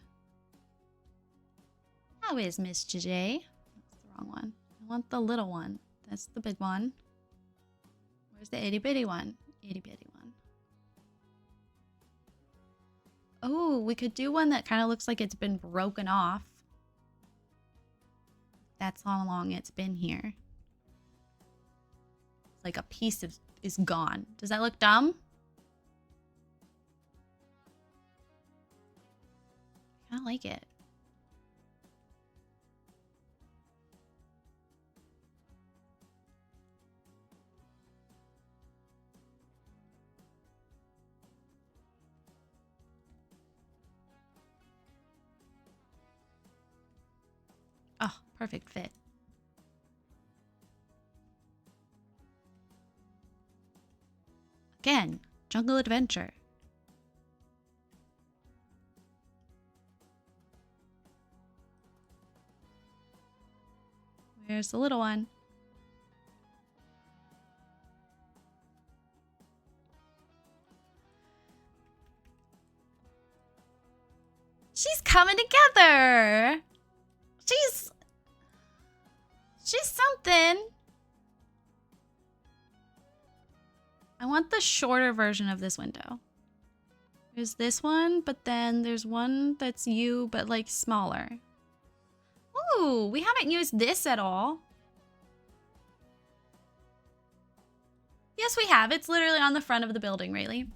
How is Miss JJ? That's the wrong one. I want the little one. That's the big one. Where's the itty bitty one? Itty bitty one. Oh, we could do one that kind of looks like it's been broken off. That's how long it's been here. Like a piece is gone. Does that look dumb? I like it. Oh, perfect fit. Again, jungle adventure. Where's the little one? She's coming together. She's something. I want the shorter version of this window. There's this one, but then there's one that's you, but like smaller. Ooh, we haven't used this at all. Yes, we have. It's literally on the front of the building, really.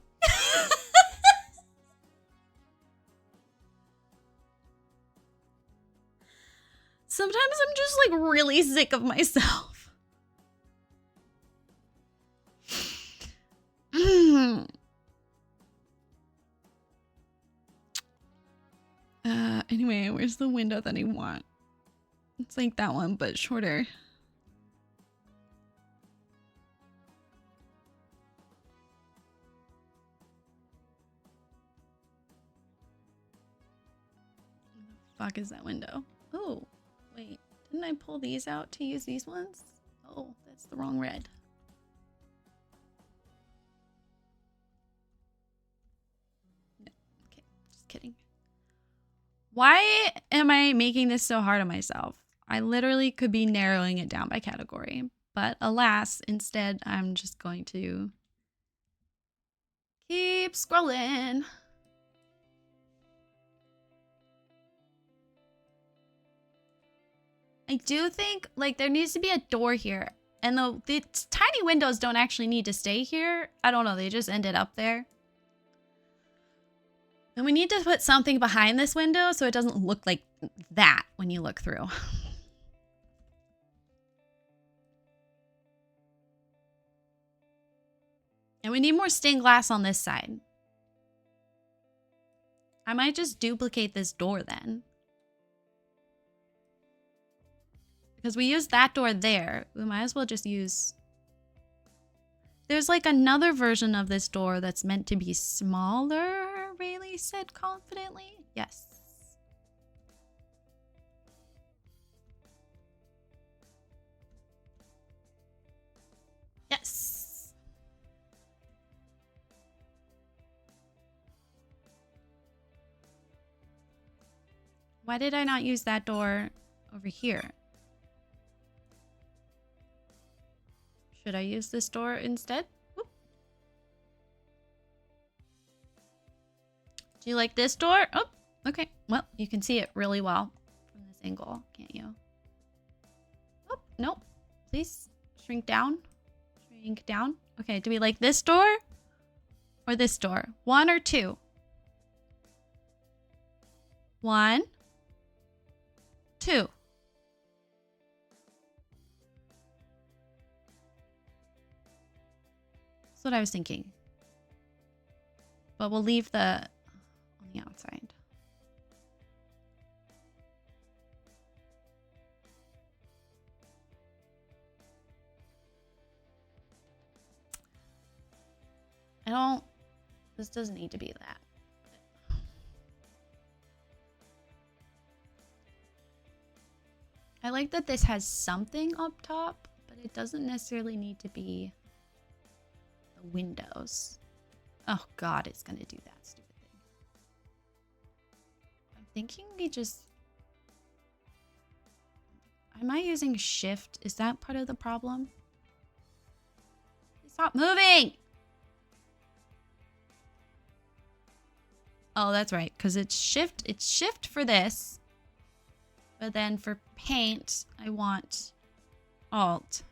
Sometimes I'm just like really sick of myself. Anyway, where's the window that I want? It's like that one, but shorter. Where the fuck is that window? Oh, wait. Didn't I pull these out to use these ones? Oh, that's the wrong red. No, okay, just kidding. Why am I making this so hard on myself? I literally could be narrowing it down by category, but alas, instead I'm just going to keep scrolling. I do think like there needs to be a door here. And the tiny windows don't actually need to stay here. I don't know, they just ended up there. And we need to put something behind this window so it doesn't look like that when you look through. And we need more stained glass on this side. I might just duplicate this door then. Because we used that door there. We might as well just use... There's like another version of this door that's meant to be smaller, Rayleigh said confidently. Yes. Yes. Why did I not use that door over here? Should I use this door instead? Whoop. Do you like this door? Oh, okay. Well, you can see it really well from this angle, can't you? Oh, nope. Please shrink down. Shrink down. Okay, do we like this door or this door? 1 or 2? 1, 2. That's what I was thinking. But we'll leave the on the outside. This doesn't need to be that. I like that this has something up top, but it doesn't necessarily need to be the windows. Oh god, it's gonna do that stupid thing. I'm thinking we just... Am I using shift? Is that part of the problem? Stop moving! Oh, that's right, because it's shift for this. But then for paint, I want Alt.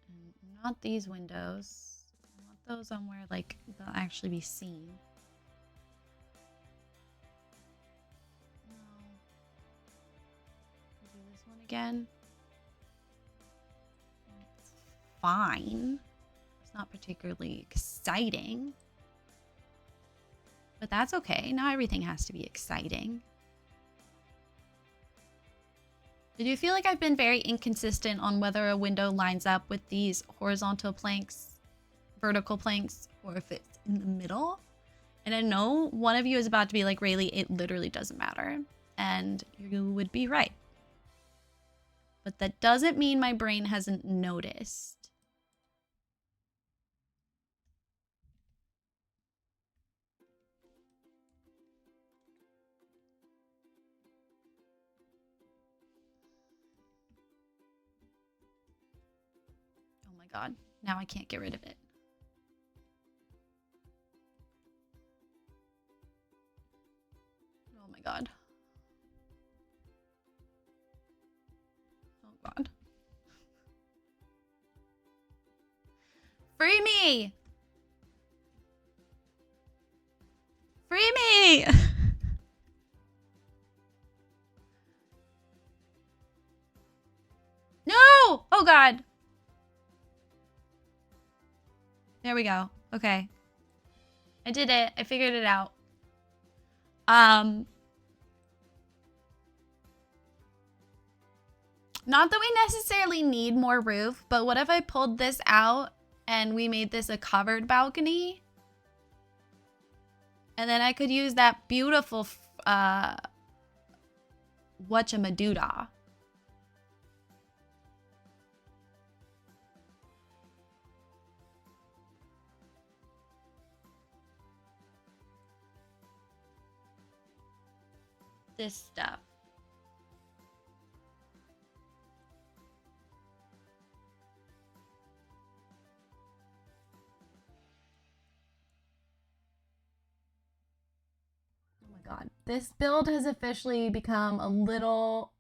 And not these windows. I want those somewhere like they'll actually be seen. No. Do this one again. It's fine. It's not particularly exciting. But that's okay. Not everything has to be exciting. I do feel like I've been very inconsistent on whether a window lines up with these horizontal planks, vertical planks, or if it's in the middle. And I know one of you is about to be like, Rayleigh, it literally doesn't matter. And you would be right. But that doesn't mean my brain hasn't noticed. God, now I can't get rid of it. Oh my god. Oh god. Free me! Free me! No! Oh god. There we go. Okay. I did it. I figured it out. Not that we necessarily need more roof, but what if I pulled this out and we made this a covered balcony? And then I could use that beautiful whatchamadoodah. This stuff. God, this build has officially become a little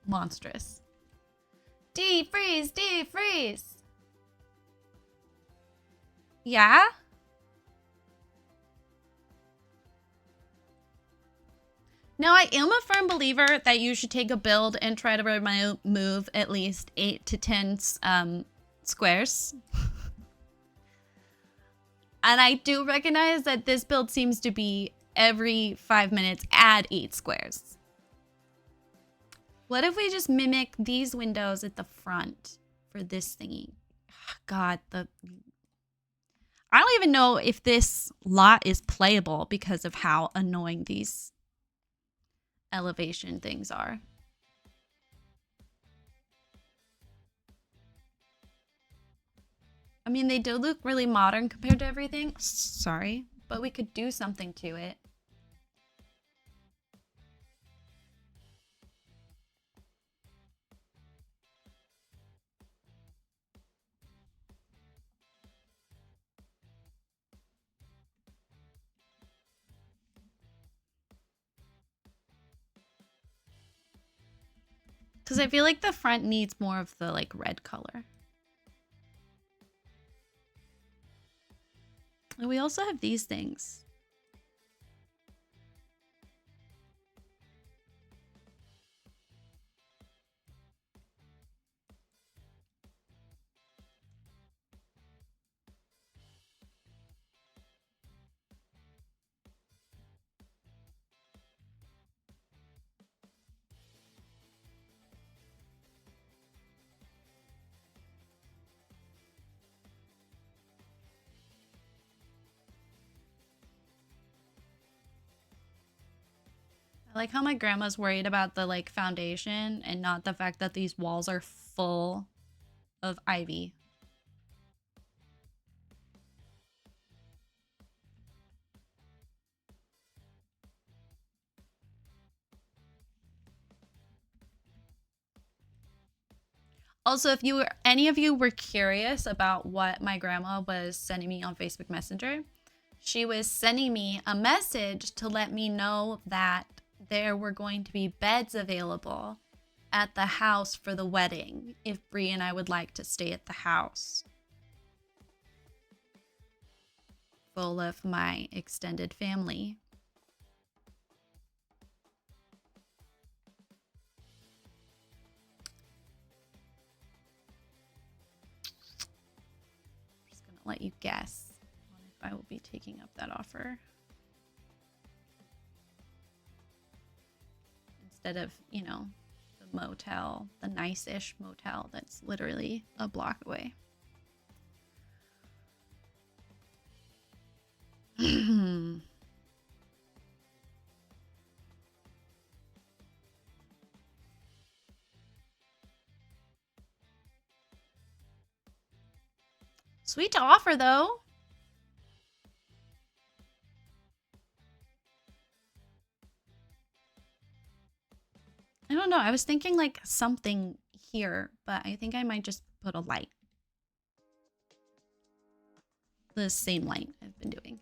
monstrous. Defreeze, defreeze. Yeah? Now, I am a firm believer that you should take a build and try to remove at least 8 to 10 squares. And I do recognize that this build seems to be every 5 minutes add 8 squares. What if we just mimic these windows at the front for this thingy? God, I don't even know if this lot is playable because of how annoying these elevation things are. I mean, they do look really modern compared to everything. Sorry, but we could do something to it. Because I feel like the front needs more of the like red color. And we also have these things. I like how my grandma's worried about the like foundation and not the fact that these walls are full of ivy. Also, if any of you were curious about what my grandma was sending me on Facebook Messenger, she was sending me a message to let me know that there were going to be beds available at the house for the wedding if Bree and I would like to stay at the house. Full of my extended family. I'm just gonna let you guess if I will be taking up that offer. Instead of, you know, the motel, the nice-ish motel that's literally a block away. Sweet to offer, though. I don't know. I was thinking like something here, but I think I might just put a light. The same light I've been doing.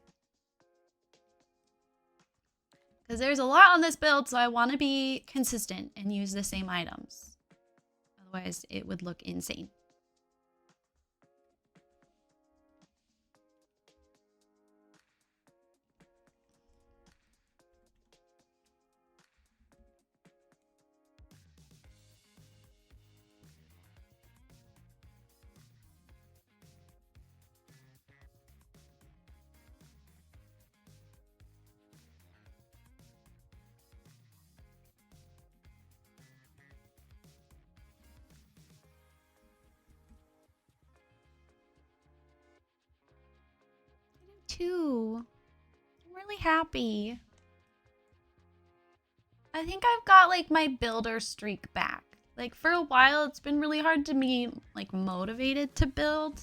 Because there's a lot on this build, so I want to be consistent and use the same items. Otherwise, it would look insane. Too. I'm really happy. I think I've got like my builder streak back. Like for a while, it's been really hard to be like motivated to build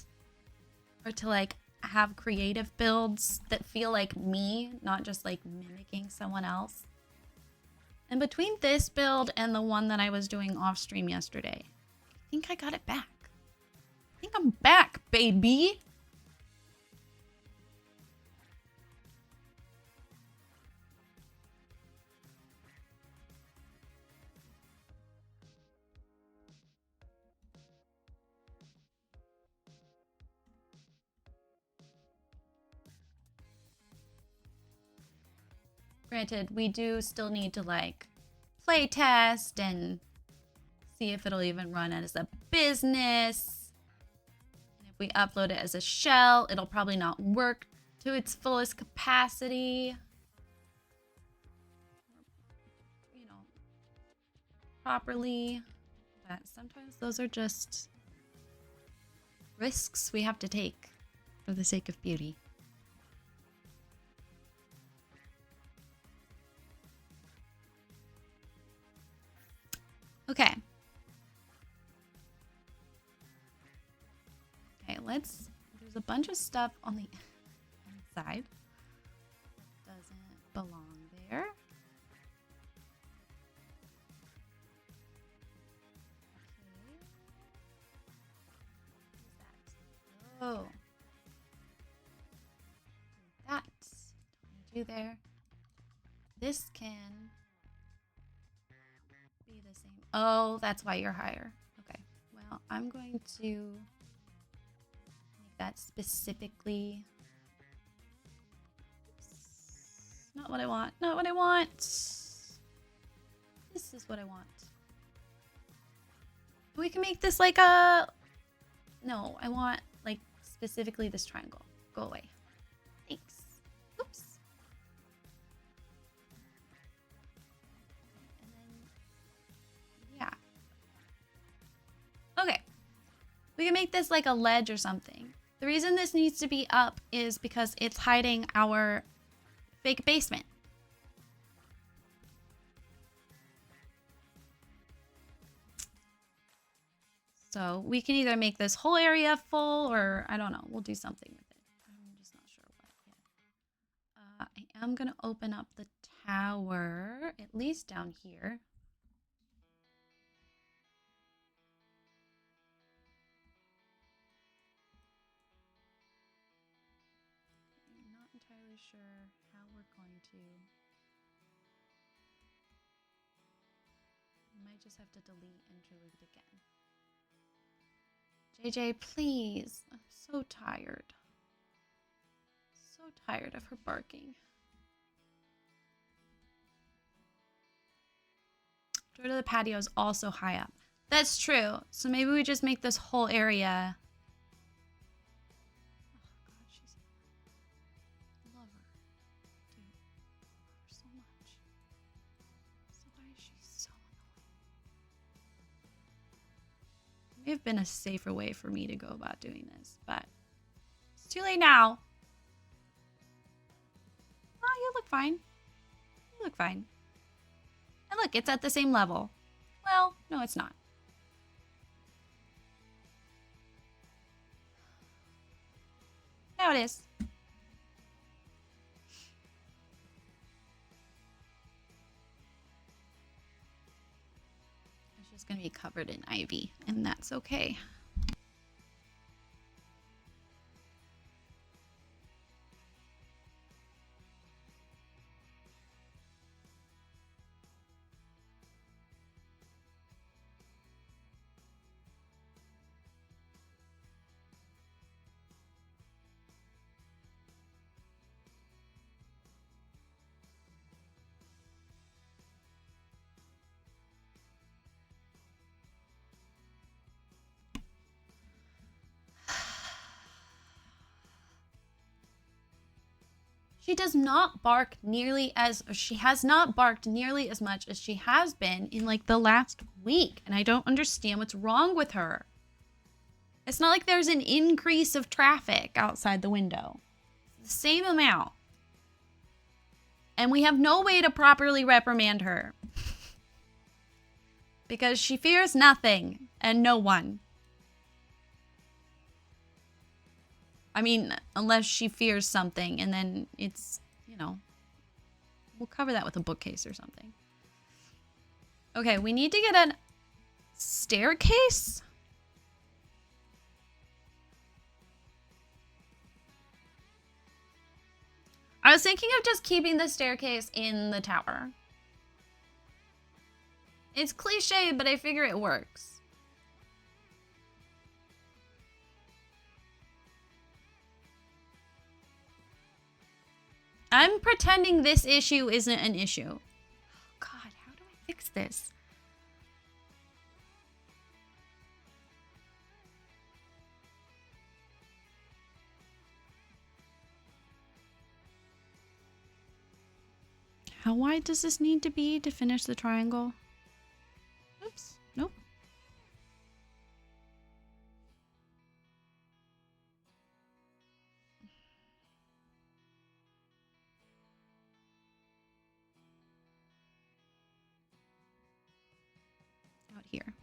or to like have creative builds that feel like me, not just like mimicking someone else. And between this build and the one that I was doing off stream yesterday, I think I got it back. I think I'm back, baby. Granted, we do still need to like play test and see if it'll even run as a business. And if we upload it as a shell, it'll probably not work to its fullest capacity. You know, properly. But sometimes those are just risks we have to take for the sake of beauty. Okay. Okay, there's a bunch of stuff on the inside. Doesn't belong there. Okay. What is that? Oh. That. Don't need you there. This can be the same. Oh, that's why you're higher. Okay. Well, I'm going to make that specifically. Oops. Not what I want. Not what I want. This is what I want. We can make this like a... No, I want like specifically this triangle. Go away. Thanks. Oops. Okay, we can make this like a ledge or something. The reason this needs to be up is because it's hiding our fake basement. So we can either make this whole area full or I don't know, we'll do something with it. I'm just not sure what yet. I am gonna open up the tower, at least down here. Sure how we're going to. I might just have to delete and delete again. JJ, please. I'm so tired. So tired of her barking. Door to the patio is also high up. That's true. So maybe we just make this whole area. May have been a safer way for me to go about doing this, but it's too late now. Oh, you look fine. You look fine. And look, it's at the same level. Well, no, it's not. Now it is. Going to be covered in ivy, and that's okay. She does not bark nearly as, or she has not barked nearly as much as she has been in like the last week. And I don't understand what's wrong with her. It's not like there's an increase of traffic outside the window. It's the same amount. And we have no way to properly reprimand her. because she fears nothing and no one. I mean, unless she fears something and then it's, you know, we'll cover that with a bookcase or something. Okay, we need to get a staircase. I was thinking of just keeping the staircase in the tower. It's cliche, but I figure it works. I'm pretending this issue isn't an issue. God, how do I fix this? How wide does this need to be to finish the triangle? Oops, nope. Out here.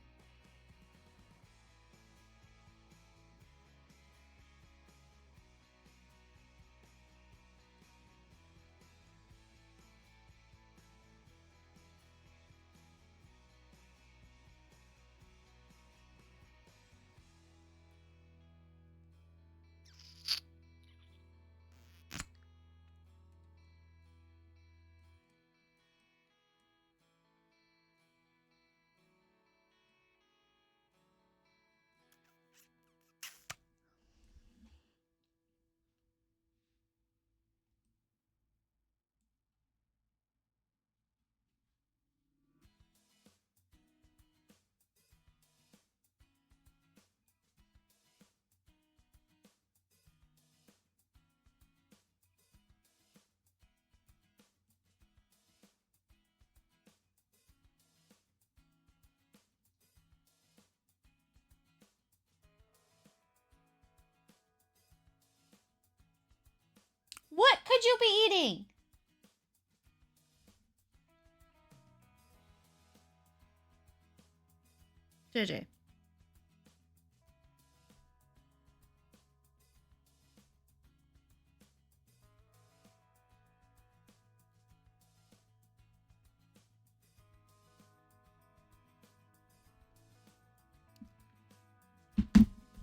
What could you be eating? JJ.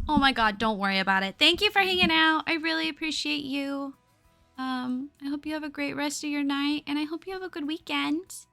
Oh my god, don't worry about it. Thank you for hanging out. I really appreciate you. I hope you have a great rest of your night, and I hope you have a good weekend.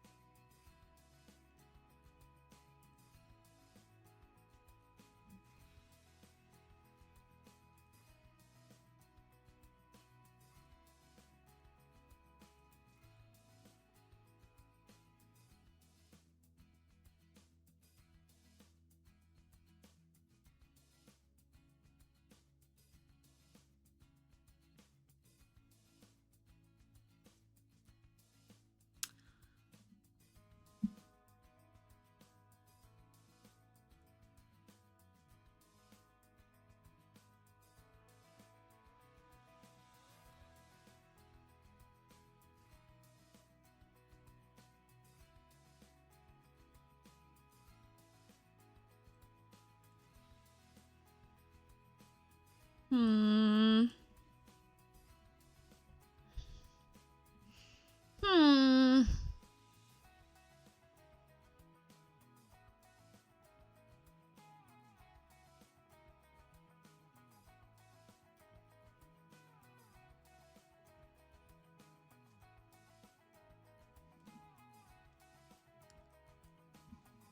Hmm.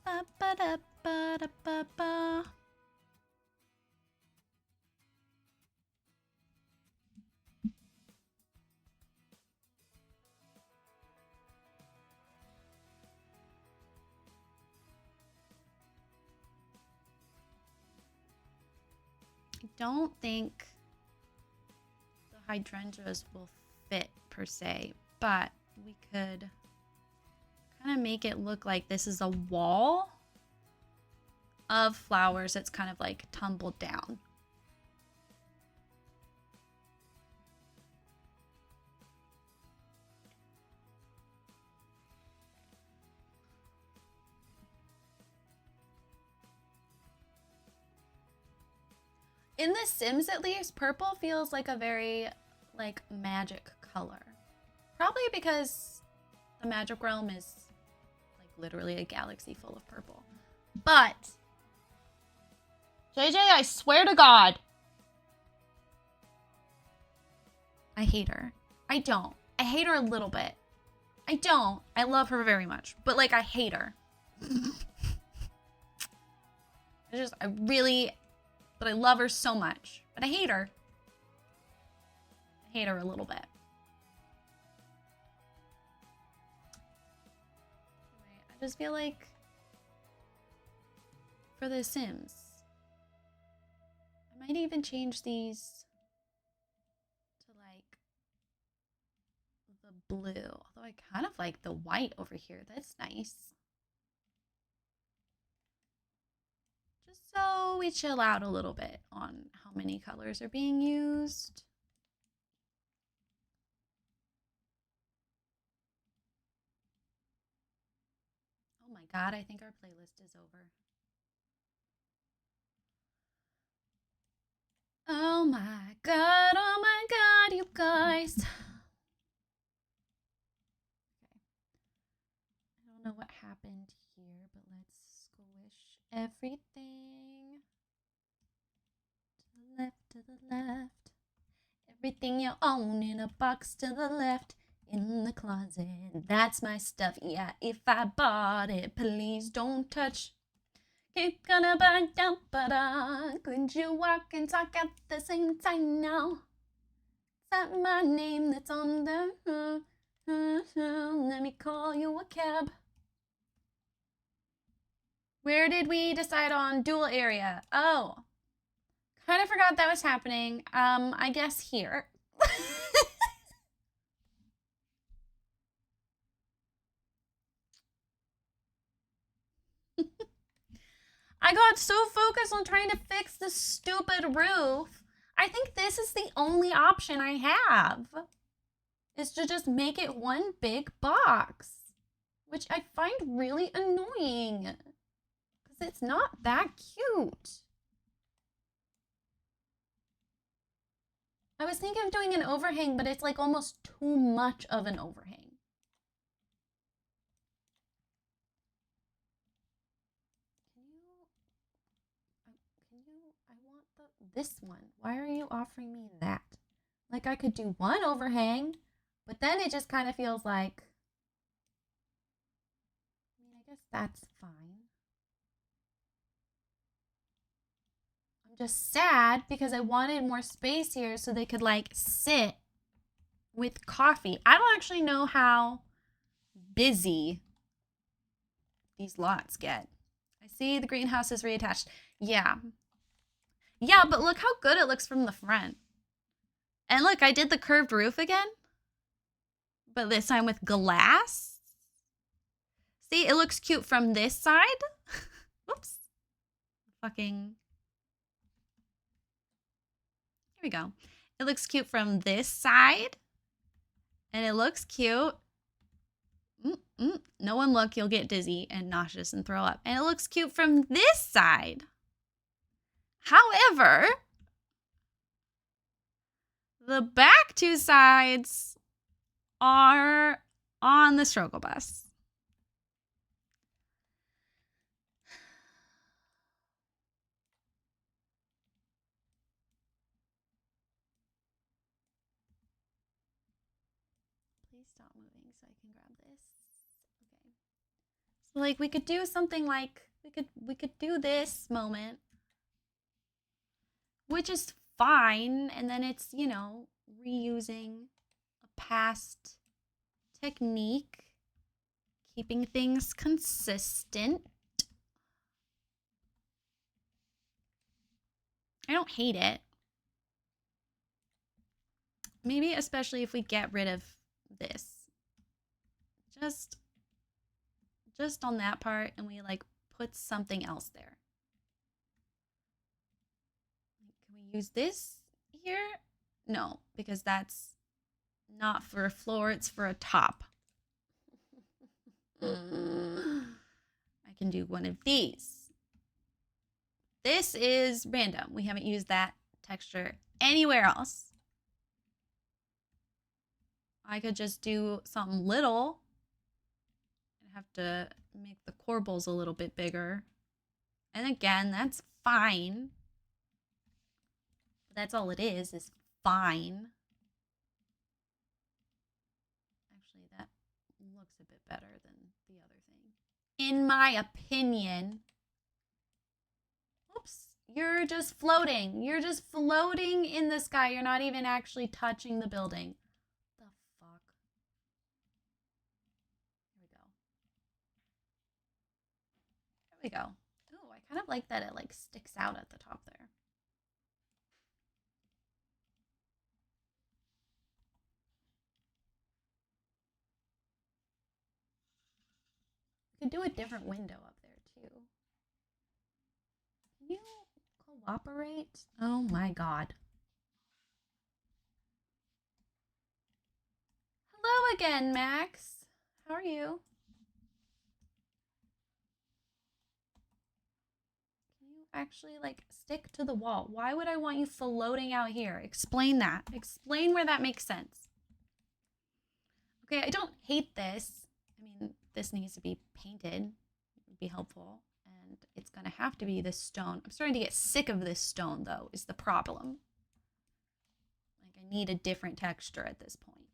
Ba ba da ba da ba ba. I don't think the hydrangeas will fit per se, but we could kind of make it look like this is a wall of flowers that's kind of like tumbled down. In The Sims, at least, purple feels like a very, like, magic color. Probably because the magic realm is, like, literally a galaxy full of purple. But, JJ, I swear to God, I hate her. I don't. I hate her a little bit. I don't. I love her very much. But, like, I hate her. But I love her so much. But I hate her. I hate her a little bit. Anyway, I just feel like for The Sims, I might even change these to like the blue. Although I kind of like the white over here. That's nice. Just so we chill out a little bit on how many colors are being used. Oh my God, I think our playlist is over. Oh my God, you guys. Okay. I don't know what happened here, but let's squish everything. To the left. Everything you own in a box to the left. In the closet, that's my stuff. Yeah, if I bought it, please don't touch. Keep gonna burn down, but could you walk and talk at the same time now? Is that my name that's on the? Let me call you a cab. Where did we decide on dual area? Oh, kind of forgot that was happening. I guess here. I got so focused on trying to fix the stupid roof. I think this is the only option I have, is to just make it one big box, which I find really annoying because it's not that cute. I was thinking of doing an overhang, but it's like almost too much of an overhang. I want this one. Why are you offering me that? Like I could do one overhang, but then it just kind of feels like, I mean, I guess that's fine. I'm just sad because I wanted more space here so they could like sit with coffee. I don't actually know how busy these lots get. I see the greenhouse is reattached. Yeah. Yeah, but look how good it looks from the front. And look, I did the curved roof again, but this time with glass. See, it looks cute from this side. Whoops. Fucking. Here we go. It looks cute from this side. And it looks cute. No one look, you'll get dizzy and nauseous and throw up. And it looks cute from this side. However, the back two sides are on the struggle bus. Please stop moving so I can grab this. Okay. So like we could do something like we could do this moment, which is fine, and then it's, you know, reusing a past technique, keeping things consistent. I don't hate it. Maybe especially if we get rid of this. Just on that part, and we like put something else there. Can we use this here? No, because that's not for a floor, it's for a top. I can do one of these. This is random. We haven't used that texture anywhere else. I could just do something little. I have to make the corbels a little bit bigger. And again, that's fine. That's all it is fine. Actually, that looks a bit better than the other thing, in my opinion. Oops, you're just floating. You're just floating in the sky. You're not even actually touching the building. The fuck? Here we go. There we go. Oh, I kind of like that it like sticks out at the top there. Could do a different window up there too. Can you cooperate? Oh my god. Hello again, Max. How are you? Can you actually like stick to the wall? Why would I want you floating out here? Explain that. Explain where that makes sense. Okay, I don't hate this. I mean, this needs to be painted. It would be helpful. And it's gonna have to be this stone. I'm starting to get sick of this stone though, is the problem. Like I need a different texture at this point.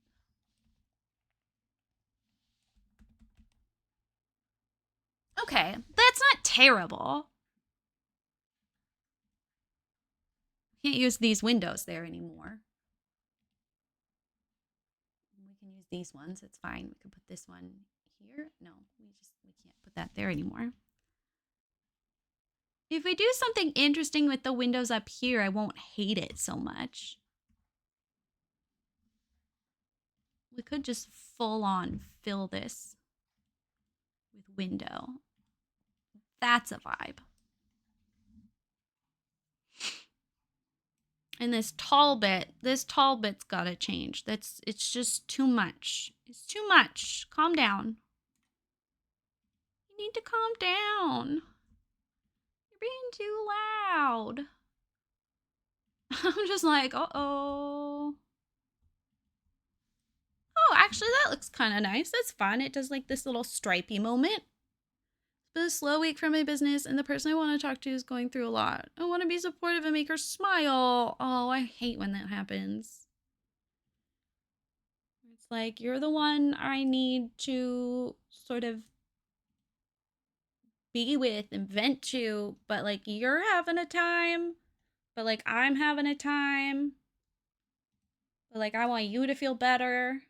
Okay, that's not terrible. Can't use these windows there anymore. We can use these ones, it's fine. We could put this one here. No, we can't put that there anymore. If we do something interesting with the windows up here, I won't hate it so much. We could just full on fill this with window. That's a vibe. And this tall bit's gotta change. It's just too much. It's too much. Calm down. You need to calm down. You're being too loud. I'm just like, uh-oh. Oh, actually, that looks kind of nice. That's fun. It does like this little stripey moment. It's been a slow week for my business, and the person I want to talk to is going through a lot. I want to be supportive and make her smile. Oh, I hate when that happens. It's like, you're the one I need to sort of be with and vent to, but like, you're having a time, but like, I'm having a time. But like, I want you to feel better.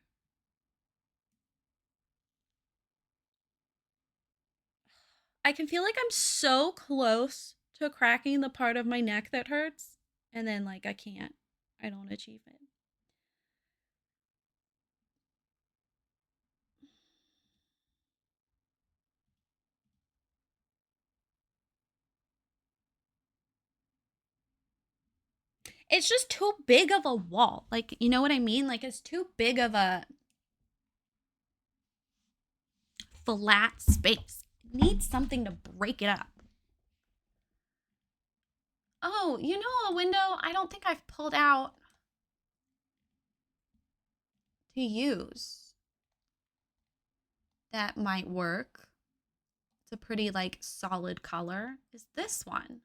I can feel like I'm so close to cracking the part of my neck that hurts, and then like I can't. I don't achieve it. It's just too big of a wall. Like, you know what I mean? Like, it's too big of a flat space. It needs something to break it up. Oh, you know, a window I don't think I've pulled out to use that might work. It's a pretty like solid color. Is this one?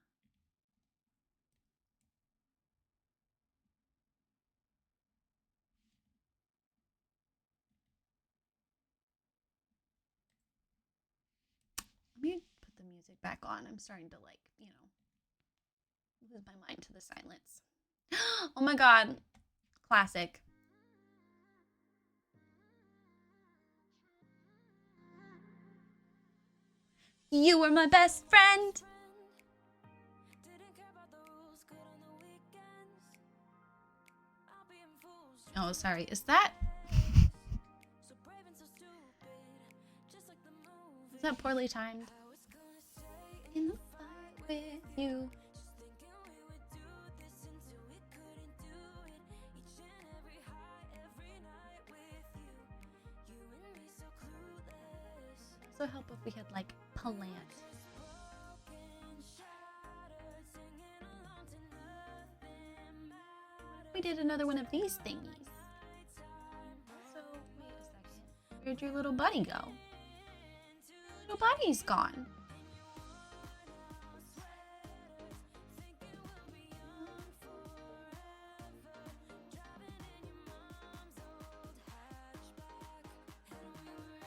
Let me put the music back on. I'm starting to like, you know, lose my mind to the silence. Oh my god. Classic. You were my best friend. Oh, sorry. Is that? Is that poorly timed? In the fight with you. So help if we had like plant. we did another one of these thingies. So, wait a second. Where'd your little buddy go? Little buddy's gone.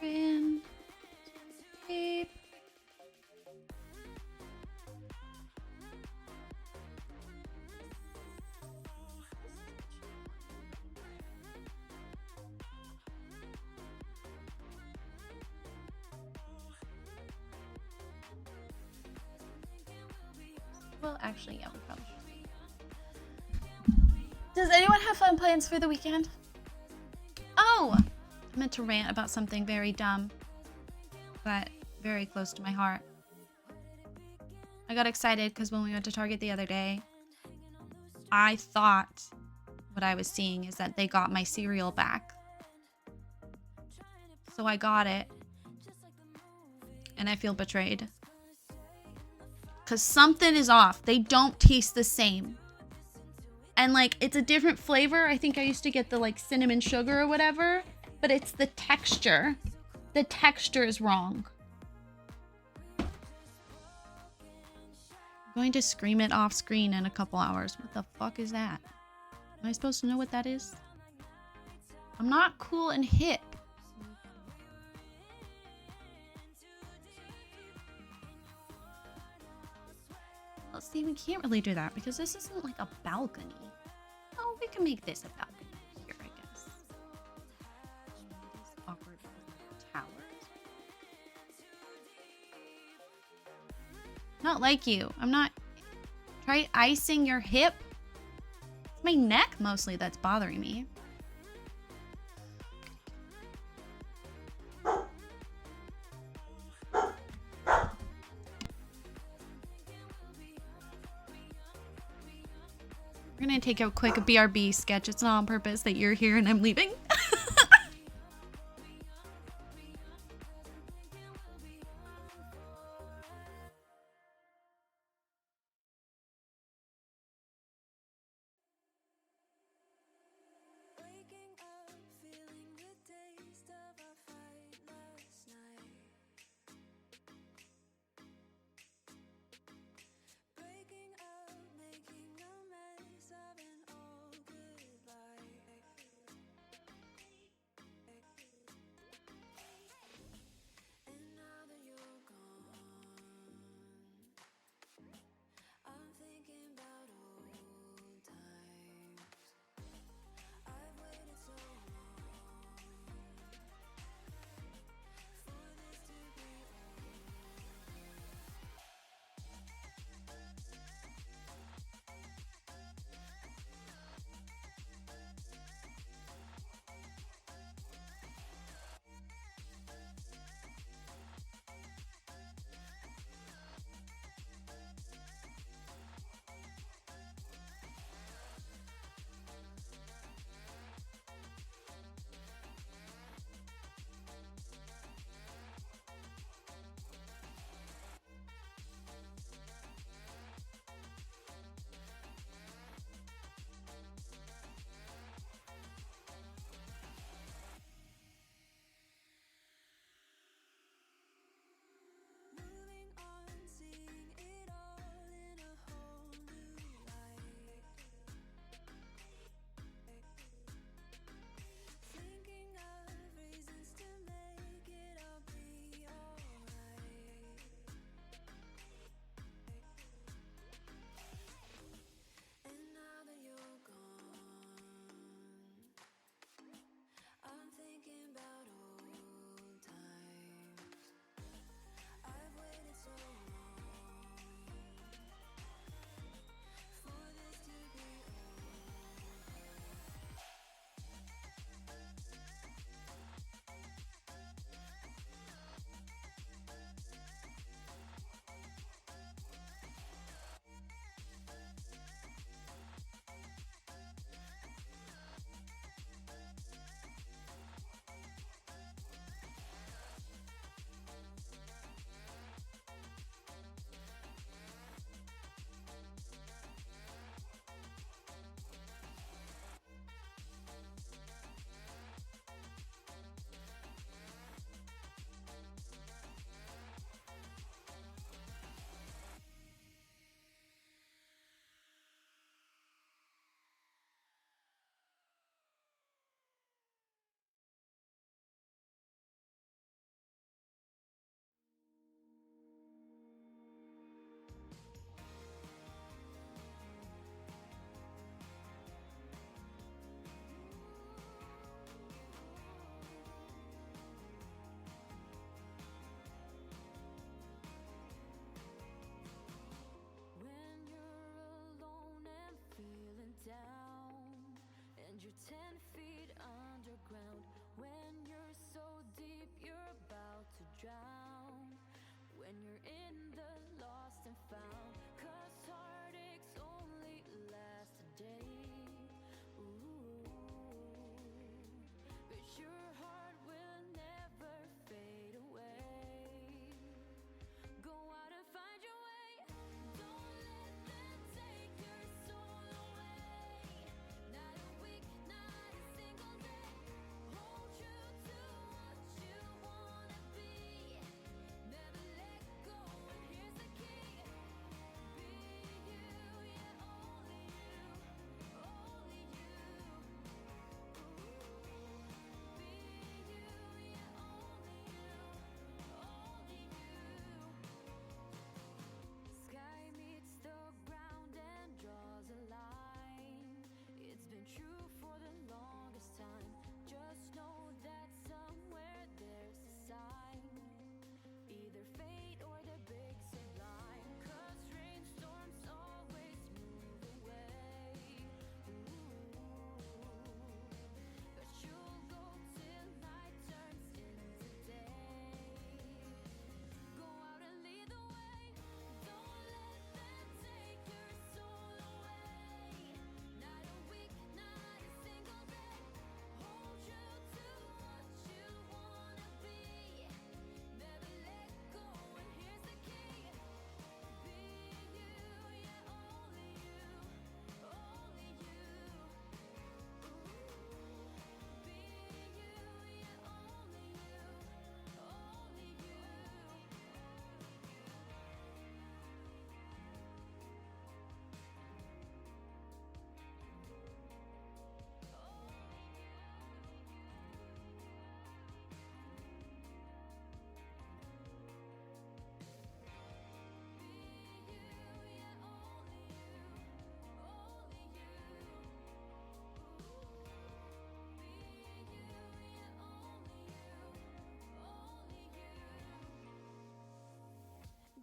In tape. Well, actually, yeah, we probably should. Does anyone have fun plans for the weekend? Oh, I meant to rant about something very dumb, but very close to my heart. I got excited because when we went to Target the other day, I thought what I was seeing is that they got my cereal back. So I got it, and I feel betrayed. Because something is off. They don't taste the same. And like, it's a different flavor. I think I used to get the like cinnamon sugar or whatever, but it's the texture. The texture is wrong. I'm going to scream it off screen in a couple hours. What the fuck is that? Am I supposed to know what that is? I'm not cool and hip. Let's see, we can't really do that because this isn't like a balcony. Oh, we can make this a balcony here, I guess. These awkward towers. Not like you. I'm not. Try icing your hip. It's my neck mostly that's bothering me. We're gonna take a quick BRB sketch. It's not on purpose that you're here and I'm leaving. and you're 10 feet underground. When you're so deep, you're about to drown. When you're in the lost and found, 'cause heartaches only last a day. Ooh, but your heart will never fade away. Go out and find your way. Don't let them take your soul away. Not a week, not a single day. Hold true to what you wanna be. Never let go, and here's the key. Be you, yeah, only you, only you. Be you, yeah, only you, only you. Sky meets the ground and draws a line. It's been true for the longest time. Just know that somewhere there's a sign. Either fate or the big sublime. 'Cause rainstorms always move away. Ooh, but you'll go till night turns into day. Go out and lead the way. Don't let them take your soul away. Not a week, not a single day. Hold true to what you wanna be. Never let go, and here's the key. Be you, yeah, only you, only you. Be you, yeah, only you, only you.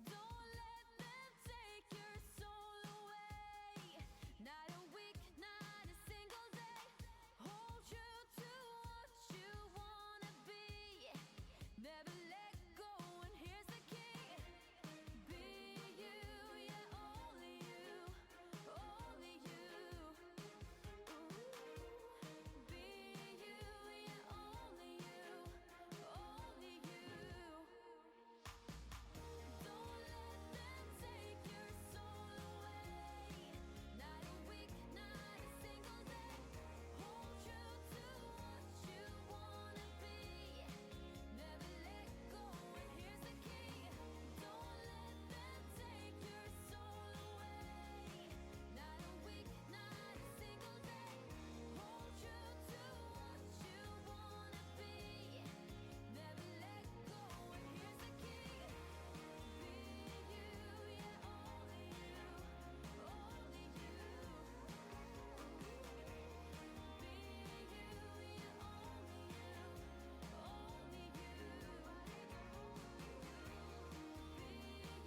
Don't let them take your soul away. Not a week, not a single day. Hold true to what you wanna be. Never let go, and here's the key. Be you, yeah, only you, only you. Be you, yeah, only you, only you. Don't let them take your soul away. Not a week, not a single day. Hold true to what you wanna be. Never let go, and here's the key. Don't let them take your soul away. Not a week, not a single day. Hold true to what you wanna be. Never let go, and here's the key. Be you, yeah, only you, only you. Be you, yeah, only you, only you. Be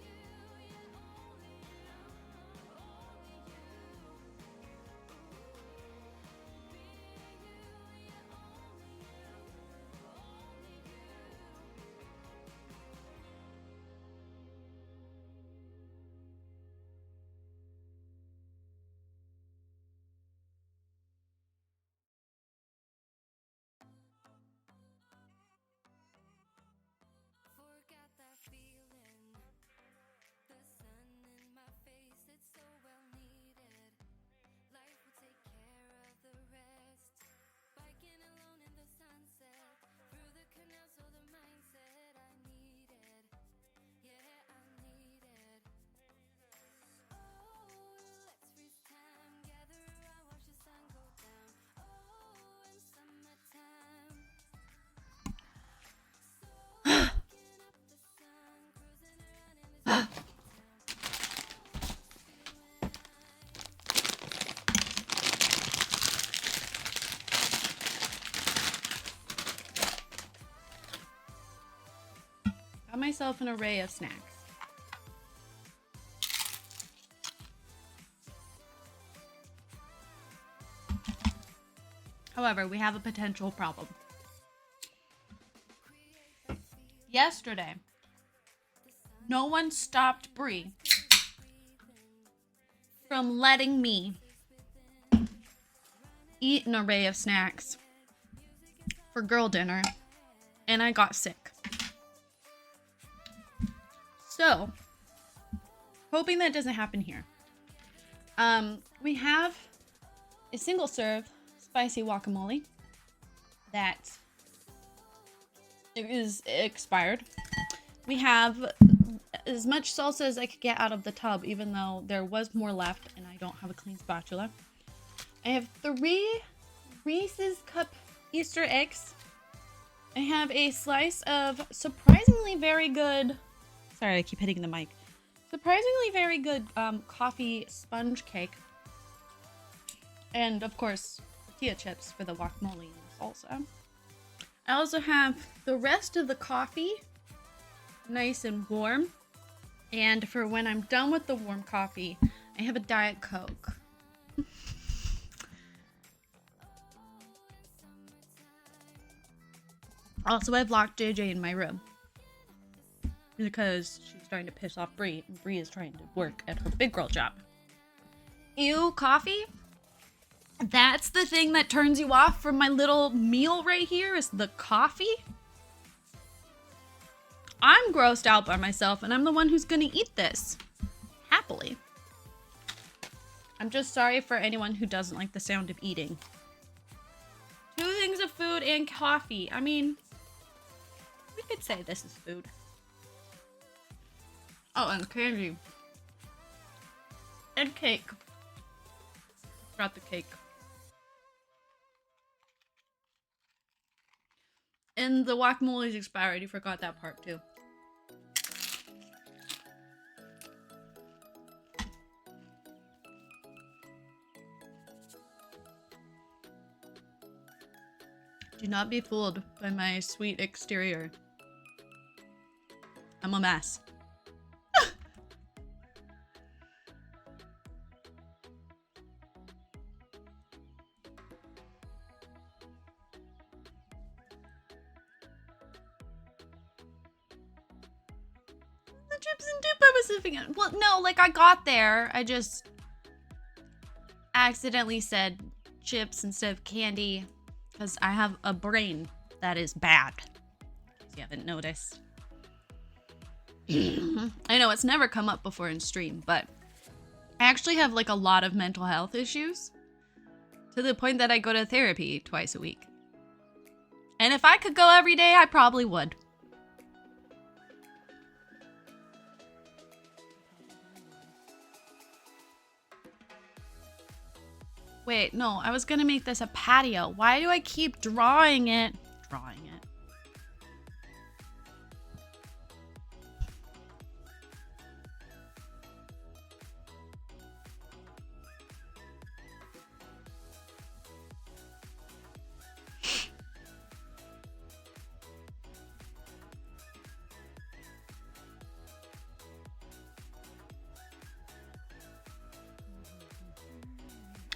you, yeah, only you, Forgot that feeling. The sun in my face, it's so well needed. Life will take care of the rest. Biking alone in the sunset, through the canal, so the mindset I needed. Yeah, I needed. Oh, let's freeze time, gather around, watch the sun go down. Oh, in summertime. Soaking up the sun, cruising around in this town. Got myself an array of snacks. However, we have a potential problem. Yesterday, no one stopped Brie from letting me eat an array of snacks for girl dinner, and I got sick. So, hoping that doesn't happen here. We have a single serve spicy guacamole that is expired. We have as much salsa as I could get out of the tub, even though there was more left and I don't have a clean spatula. I have 3 Reese's Cup Easter eggs. I have a slice of surprisingly very good... Sorry, I keep hitting the mic. Surprisingly very good coffee sponge cake. And, of course, tortilla chips for the guacamole and the salsa. I also have the rest of the coffee, nice and warm. And for when I'm done with the warm coffee, I have a Diet Coke. Also, I've locked JJ in my room because she's trying to piss off Brie, and Brie is trying to work at her big girl job. Ew, coffee? That's the thing that turns you off from my little meal right here, is the coffee? I'm grossed out by myself, and I'm the one who's gonna eat this. Happily. I'm just sorry for anyone who doesn't like the sound of eating. 2 things of food and coffee. I mean, we could say this is food. Oh, and candy. And cake. Forgot the cake. And the guacamole is expired. You forgot that part too. Do not be fooled by my sweet exterior. I'm a mess. The chips and dip I was sipping on. Well, no, like I got there. I just accidentally said chips instead of candy because I have a brain that is bad. If you haven't noticed. I know it's never come up before in stream, but I actually have like a lot of mental health issues to the point that I go to therapy twice a week. And if I could go every day, I probably would. Wait, no, I was gonna make this a patio. Why do I keep drawing it? Drawing it.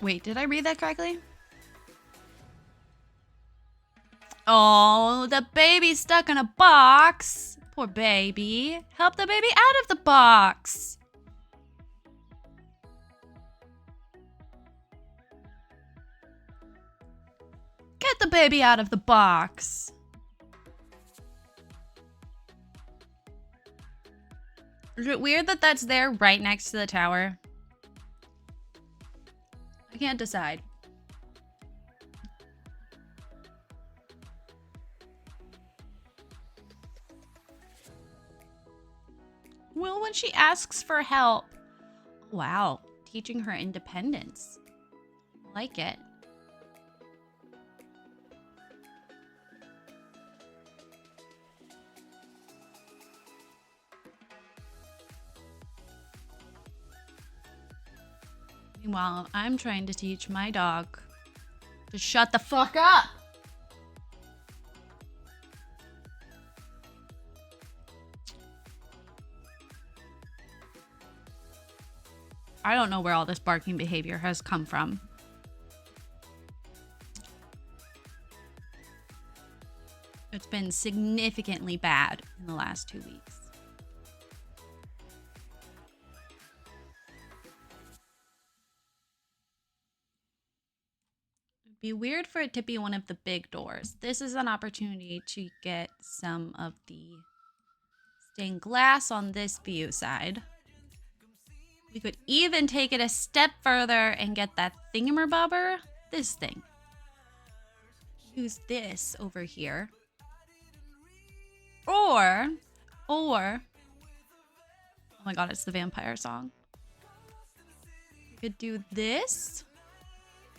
Wait, did I read that correctly? Oh, the baby's stuck in a box. Poor baby. Help the baby out of the box. Get the baby out of the box. Is it weird that that's there right next to the tower? I can't decide. Well, when she asks for help. Wow, teaching her independence. I like it. Meanwhile, I'm trying to teach my dog to shut the fuck up. I don't know where all this barking behavior has come from. It's been significantly bad in the last 2 weeks. It'd be weird for it to be one of the big doors. This is an opportunity to get some of the stained glass on this view side. We could even take it a step further and get that thingamabobber. This thing. Use this over here. Or, oh my god, it's the vampire song. We could do this.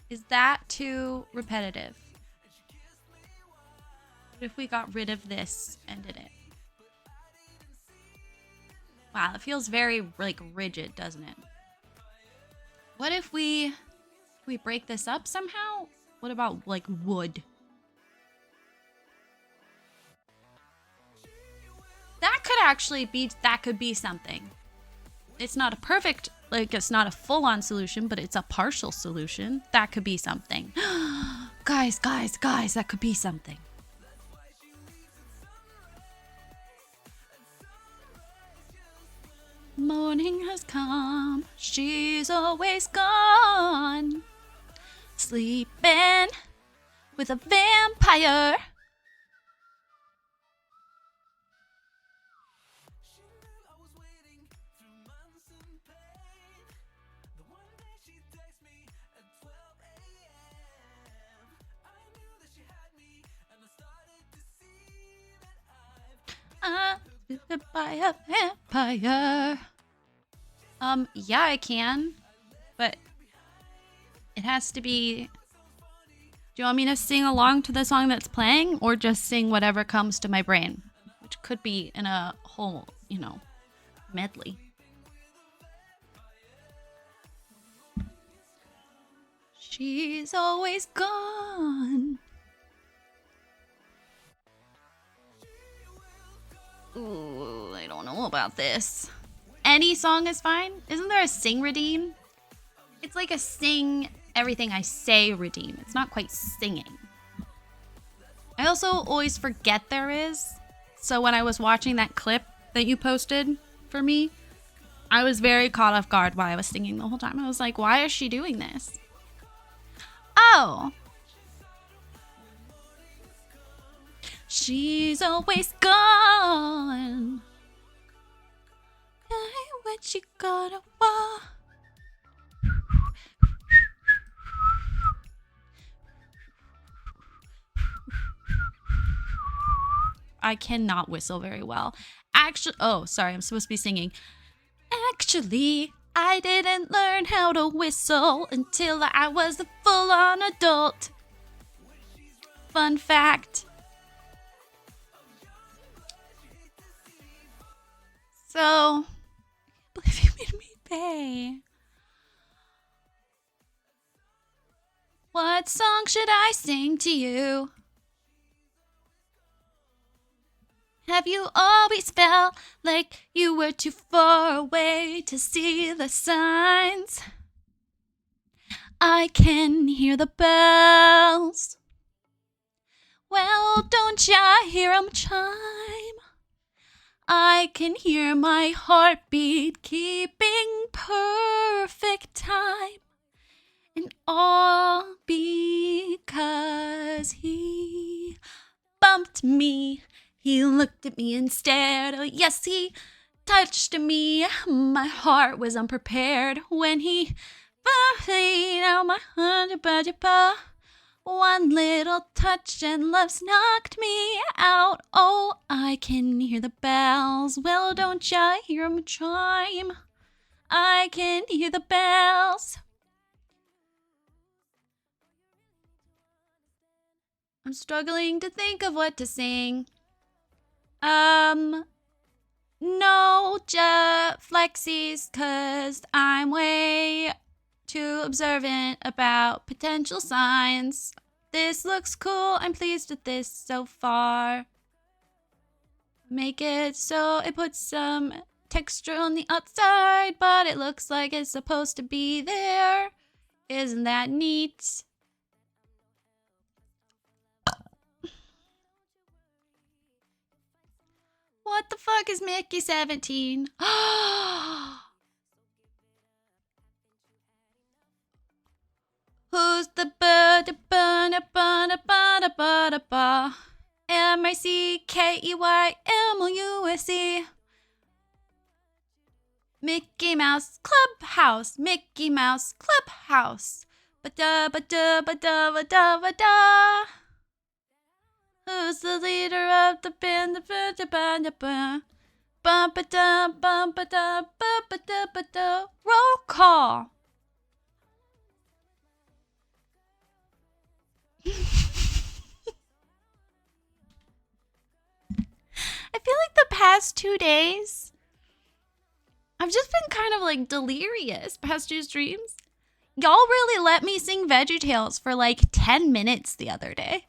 Is that too repetitive? What if we got rid of this and did it? Wow, it feels very like rigid, doesn't it? What if we break this up somehow? What about like wood? That could actually be, that could be something. It's not a perfect, like it's not a full-on solution, but it's a partial solution. That could be something. Guys, that could be something. Morning has come, she's always gone. Sleeping with a vampire. By a vampire. Yeah, I can, but it has to be. Do you want me to sing along to the song that's playing, or just sing whatever comes to my brain, which could be in a whole, medley? She's always gone. Ooh, I don't know about this. Any song is fine. Isn't there a sing redeem? It's like a sing everything I say redeem. It's not quite singing. I also always forget there is. So when I was watching that clip that you posted for me, I was very caught off guard while I was singing the whole time. I was like, why is she doing this? Oh. She's always gone. When she got a wall. I cannot whistle very well. Actually, oh, sorry, I'm supposed to be singing. Actually, I didn't learn how to whistle until I was a full-on adult. Fun fact. So, I can't believe you made me pay. What song should I sing to you? Have you always felt like you were too far away to see the signs? I can hear the bells. Well, don't ya hear 'em chime? I can hear my heartbeat keeping perfect time. And all because he bumped me. He looked at me and stared. Oh, yes, he touched me. My heart was unprepared when he played out my 100 one little touch and love's knocked me out. Oh, I can hear the bells. Well, don't ya hear 'em chime? I can hear the bells. I'm struggling to think of what to sing. No flexies, 'cause I'm way too observant about potential signs. This looks cool. I'm pleased with this so far. Make it so it puts some texture on the outside, but it looks like it's supposed to be there. Isn't that neat? What the fuck is Mickey 17? Who's the MICKEYMOUSE? Mickey Mouse Clubhouse, Mickey Mouse Clubhouse. Ba-da-ba-da-ba-da-ba-da-ba-da. Who's the leader of the band? Ba-ba-da-ba-ba-da-ba-ba-da-ba-da-ba-da. Roll call. I feel like the past 2 days, I've just been kind of like delirious past 2 streams. Y'all really let me sing VeggieTales for like 10 minutes the other day.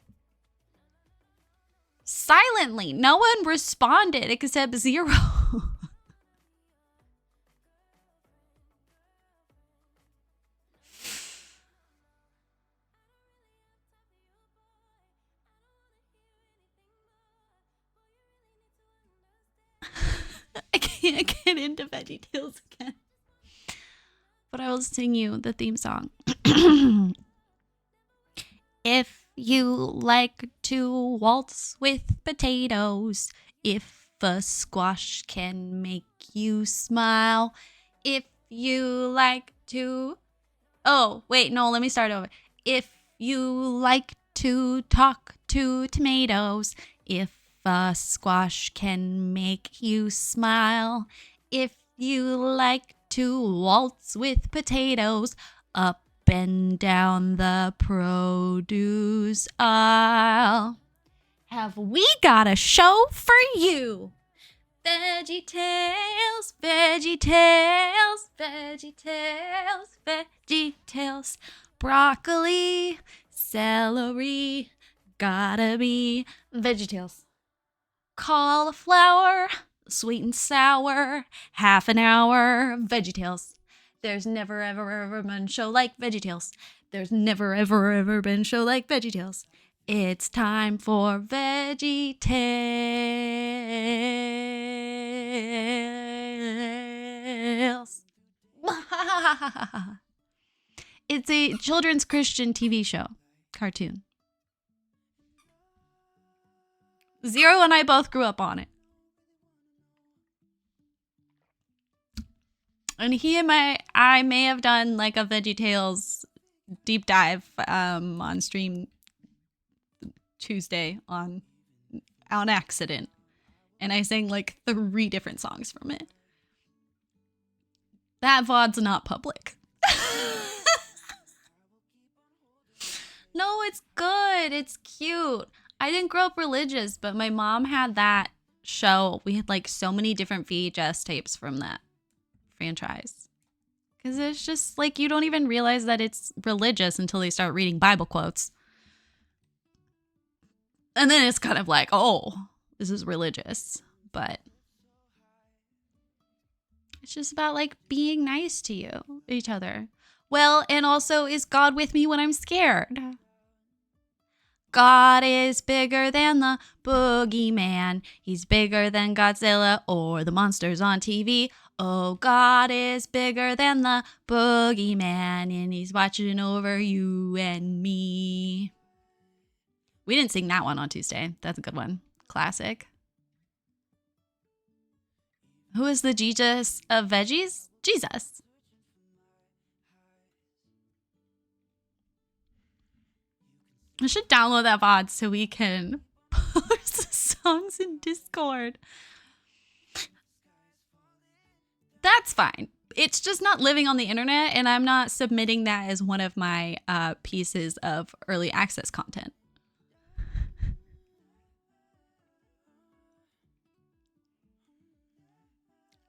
Silently. No one responded except Zero. I can't get into VeggieTales again. But I will sing you the theme song. If you like to waltz with potatoes, if a squash can make you smile, if you like to... Oh, wait, no, let me start over. If you like to talk to tomatoes, if a squash can make you smile, if you like to waltz with potatoes, up and down the produce aisle, have we got a show for you? VeggieTales, VeggieTales, VeggieTales, VeggieTales. Broccoli, celery, gotta be VeggieTales. Cauliflower, sweet and sour, half an hour, VeggieTales. There's never ever been a show like VeggieTales. There's never ever been a show like VeggieTales. It's time for VeggieTales. It's a children's Christian TV show, cartoon. Zero and I both grew up on it. And he and I may have done like a VeggieTales deep dive on stream Tuesday on accident. And I sang like 3 different songs from it. That VOD's not public. No, it's good. It's cute. I didn't grow up religious, but my mom had that show. We had like so many different VHS tapes from that franchise. Because it's just like you don't even realize that it's religious until they start reading Bible quotes. And then it's kind of like, oh, this is religious. But it's just about like being nice to each other. Well, and also, is God with me when I'm scared? God is bigger than the boogeyman. He's bigger than Godzilla or the monsters on TV. Oh, God is bigger than the boogeyman, and he's watching over you and me. We didn't sing that one on Tuesday. That's a good one. Classic. Who is the Jesus of veggies? Jesus. I should download that VOD so we can post the songs in Discord. That's fine. It's just not living on the internet, and I'm not submitting that as one of my pieces of early access content.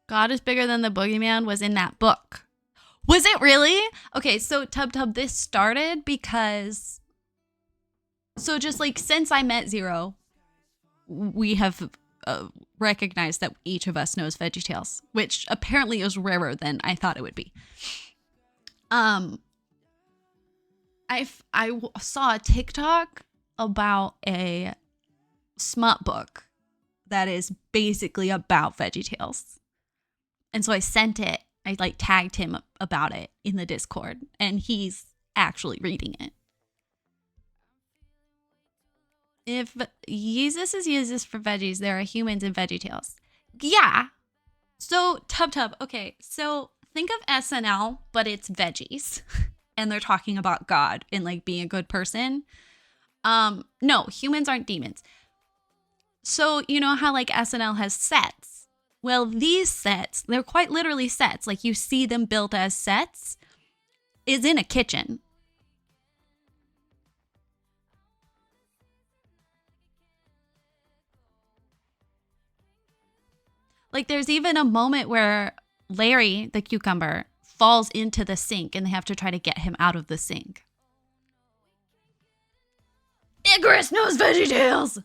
God is bigger than the boogeyman was in that book. Was it really? Okay, so Tub, this started because... So just like since I met Zero, we have recognized that each of us knows VeggieTales, which apparently is rarer than I thought it would be. I saw a TikTok about a smut book that is basically about VeggieTales. And so I sent it. I like tagged him about it in the Discord, and he's actually reading it. If Yeezus is Yeezus for veggies, there are humans in VeggieTales. Yeah. So, Tub. Okay, so think of SNL, but it's veggies. And they're talking about God and like being a good person. No, humans aren't demons. So, you know how like SNL has sets? Well, these sets, they're quite literally sets. Like you see them built as sets, is in a kitchen. Like there's even a moment where Larry, the cucumber, falls into the sink and they have to try to get him out of the sink. Icarus knows VeggieTales!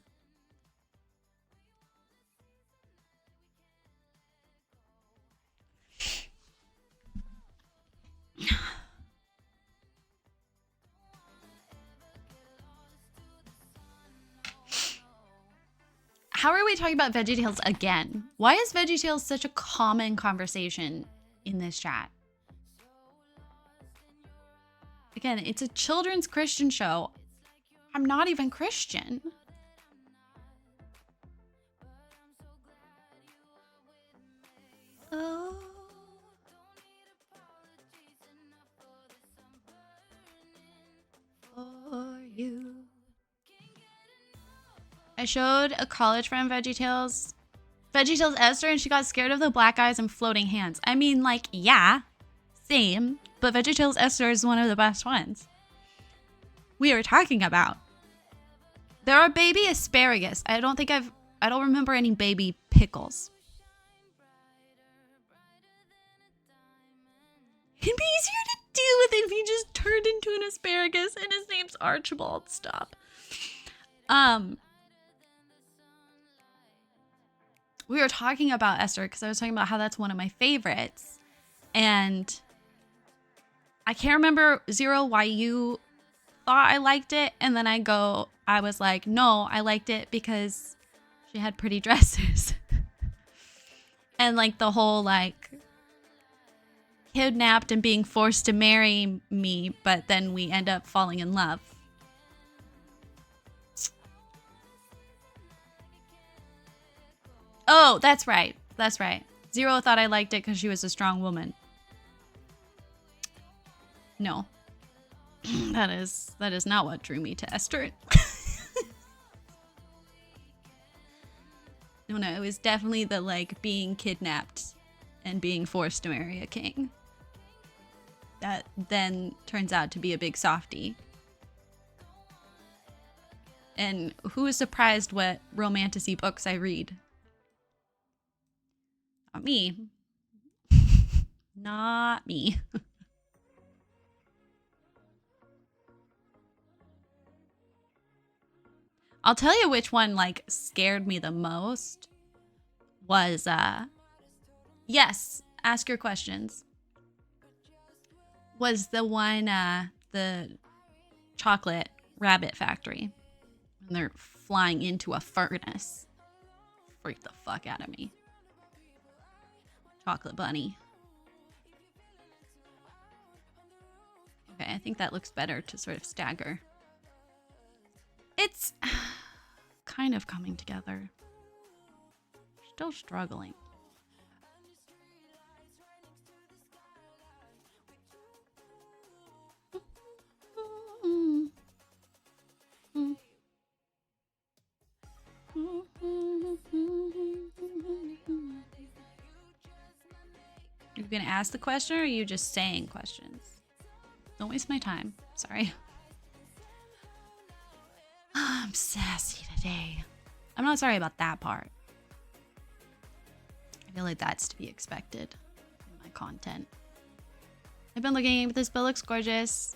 How are we talking about VeggieTales again? Why is VeggieTales such a common conversation in this chat? Again, it's a children's Christian show. I'm not even Christian. Oh. For you. I showed a college friend VeggieTales Esther, and she got scared of the black eyes and floating hands. I mean, like, yeah, same. But VeggieTales Esther is one of the best ones we were talking about. There are baby asparagus. I don't remember any baby pickles. It'd be easier to deal with if he just turned into an asparagus and his name's Archibald. Stop. We were talking about Esther because I was talking about how that's one of my favorites. And I can't remember, Zero, why you thought I liked it. And then I was like, no, I liked it because she had pretty dresses. And like the whole like kidnapped and being forced to marry me, but then we end up falling in love. Oh, that's right. That's right. Zero thought I liked it because she was a strong woman. No. That is not what drew me to Esther. No, it was definitely the like being kidnapped and being forced to marry a king. That then turns out to be a big softie. And who is surprised what romantasy books I read? Not me. Not me. I'll tell you which one like scared me the most was yes, ask your questions. Was the one the chocolate rabbit factory. And they're flying into a furnace. Freaked the fuck out of me. Chocolate bunny. Okay, I think that looks better to sort of stagger. It's kind of coming together. Still struggling. You're gonna ask the question, or are you just saying questions? Don't waste my time. Sorry. I'm sassy today. I'm not sorry about that part. I feel like that's to be expected in my content. I've been looking at this bill, looks gorgeous.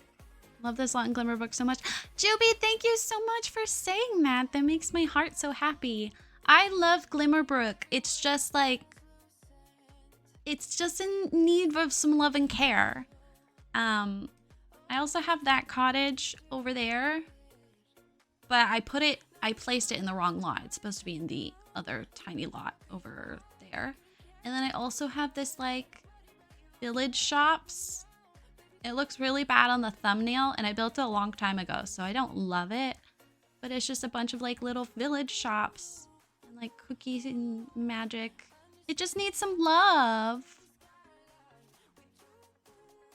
Love this Lot and Glimmer book so much. Juby, thank you so much for saying that. That makes my heart so happy. I love Glimmerbrook. It's just like, it's just in need of some love and care. I also have that cottage over there, but I placed it in the wrong lot. It's supposed to be in the other tiny lot over there. And then I also have this like village shops. It looks really bad on the thumbnail and I built it a long time ago, so I don't love it. But it's just a bunch of like little village shops and like cookies and magic. It just needs some love.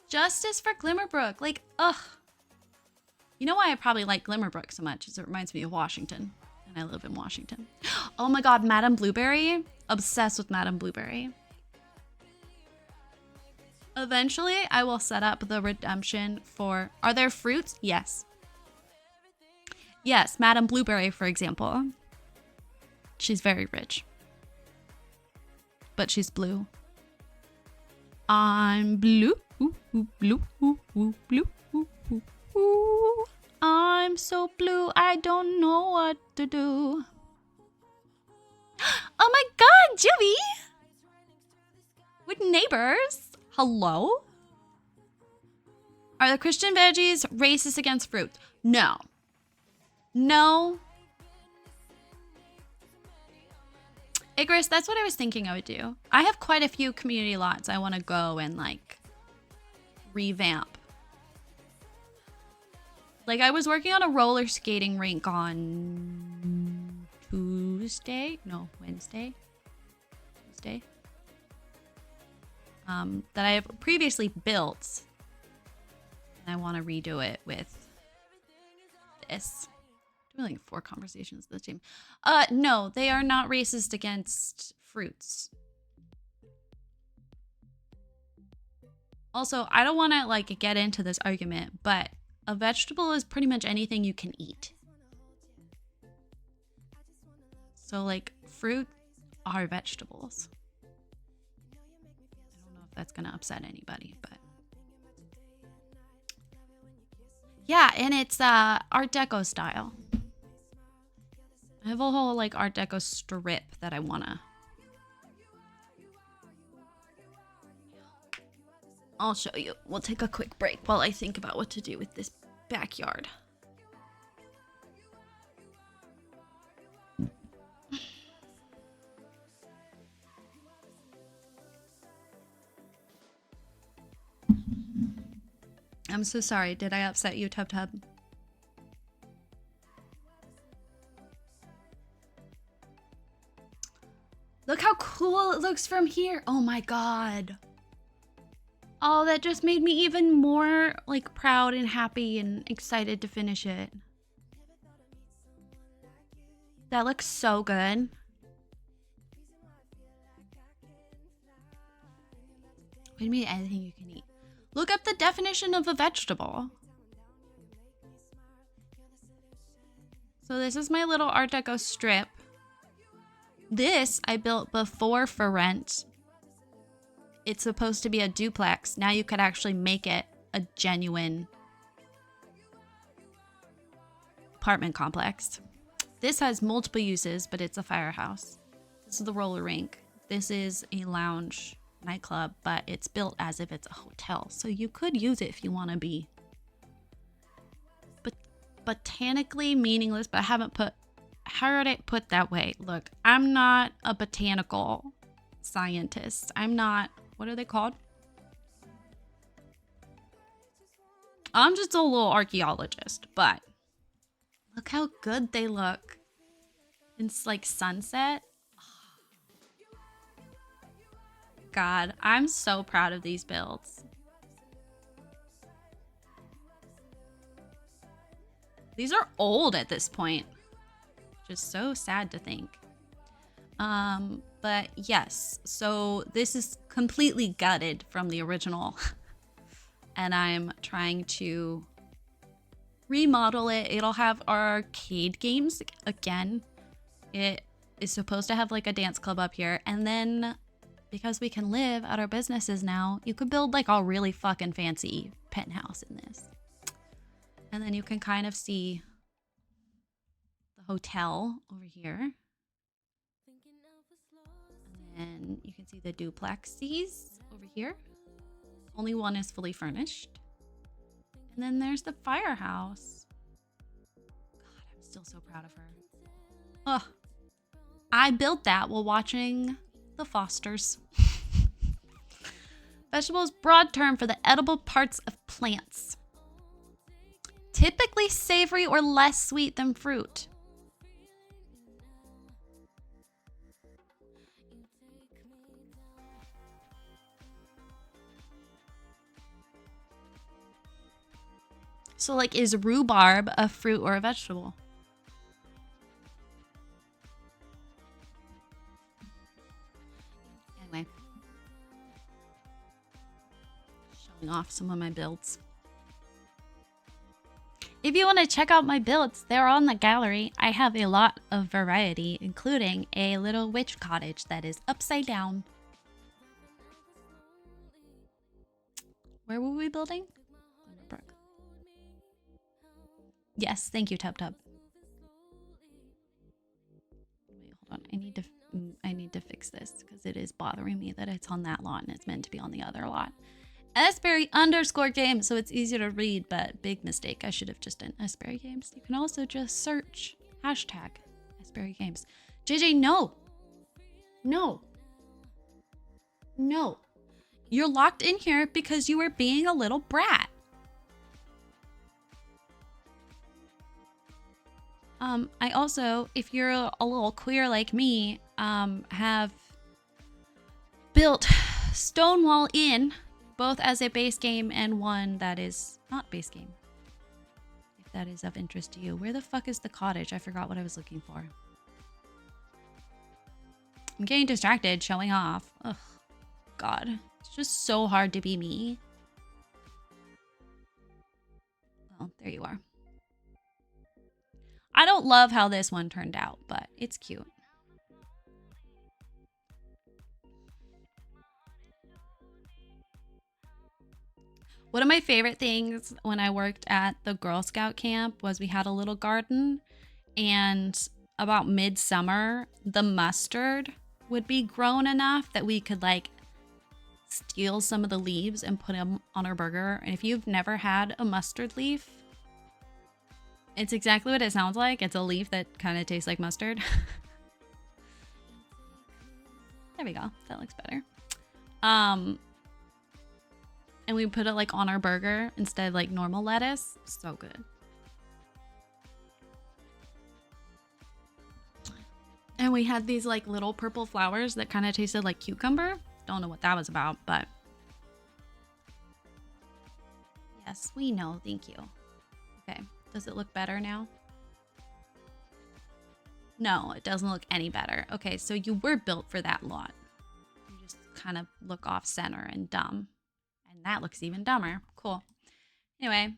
Justice for Glimmerbrook. Like, ugh. You know why I probably like Glimmerbrook so much is it reminds me of Washington. And I live in Washington. Oh my god, Madame Blueberry. Obsessed with Madame Blueberry. Eventually, I will set up the redemption for... Are there fruits? Yes. Yes, Madame Blueberry, for example. She's very rich. But she's blue. I'm blue. Ooh, ooh, blue. Ooh, ooh, blue. Ooh, ooh, ooh. I'm so blue, I don't know what to do. Oh my god, Jimmy! With neighbors? Hello? Are the Christian veggies racist against fruit? No. No. Icarus, that's what I was thinking I would do. I have quite a few community lots I want to go and like revamp. Like I was working on a roller skating rink on Tuesday? No, Wednesday. Tuesday. That I have previously built. And I want to redo it with this. Doing like 4 conversations with the team. No, they are not racist against fruits. Also, I don't want to like get into this argument, but a vegetable is pretty much anything you can eat. So like fruit are vegetables. I don't know if that's gonna upset anybody, but yeah, and it's Art Deco style. I have a whole like Art Deco strip that I wanna. I'll show you. We'll take a quick break while I think about what to do with this backyard. I'm so sorry. Did I upset you, Tub Tub? Look how cool it looks from here. Oh my god. Oh, that just made me even more like proud and happy and excited to finish it. That looks so good. What do you mean anything you can eat? Look up the definition of a vegetable. So this is my little Art Deco strip. This I built before for rent. It's supposed to be a duplex. Now you could actually make it a genuine apartment complex. This has multiple uses, but it's a firehouse. This is the roller rink. This is a lounge nightclub, but it's built as if it's a hotel. So you could use it if you want to be botanically meaningless, but I haven't put, how would I put that way? Look, I'm not a botanical scientist. I'm not, what are they called? I'm just a little archaeologist, but look how good they look. It's like sunset. God, I'm so proud of these builds. These are old at this point. Just so sad to think. But yes, so this is completely gutted from the original. And I'm trying to remodel it. It'll have arcade games again. It is supposed to have like a dance club up here. And then because we can live at our businesses now, you could build like a really fucking fancy penthouse in this. And then you can kind of see the hotel over here. And then you can see the duplexes over here. Only one is fully furnished. And then there's the firehouse. God, I'm still so proud of her. Oh, I built that while watching The Fosters. Vegetables, broad term for the edible parts of plants. Typically savory or less sweet than fruit. So, like, is rhubarb a fruit or a vegetable? Anyway. Showing off some of my builds. If you want to check out my builds, they're on the gallery. I have a lot of variety, including a little witch cottage that is upside down. Where were we building? Yes, thank you, Tub Tub. Wait, hold on. I need to fix this because it is bothering me that it's on that lot and it's meant to be on the other lot. Sberry_games, so it's easier to read, but big mistake. I should have just done Sberry Games. You can also just search hashtag Sberry Games. JJ, no. No. No. You're locked in here because you were being a little brat. I also, if you're a little queer like me, have built Stonewall Inn, both as a base game and one that is not base game. If that is of interest to you. Where the fuck is the cottage? I forgot what I was looking for. I'm getting distracted, showing off. Ugh, God. It's just so hard to be me. Oh, there you are. I don't love how this one turned out, but it's cute. One of my favorite things when I worked at the Girl Scout camp was we had a little garden, and about midsummer, the mustard would be grown enough that we could like steal some of the leaves and put them on our burger. And if you've never had a mustard leaf, it's exactly what it sounds like. It's a leaf that kind of tastes like mustard. There we go. That looks better. And we put it like on our burger instead of like normal lettuce. So good. And we had these like little purple flowers that kind of tasted like cucumber. Don't know what that was about, but yes, we know. Thank you. Okay. Does it look better now? No, it doesn't look any better. Okay, so you were built for that lot. You just kind of look off center and dumb. And that looks even dumber. Cool. Anyway.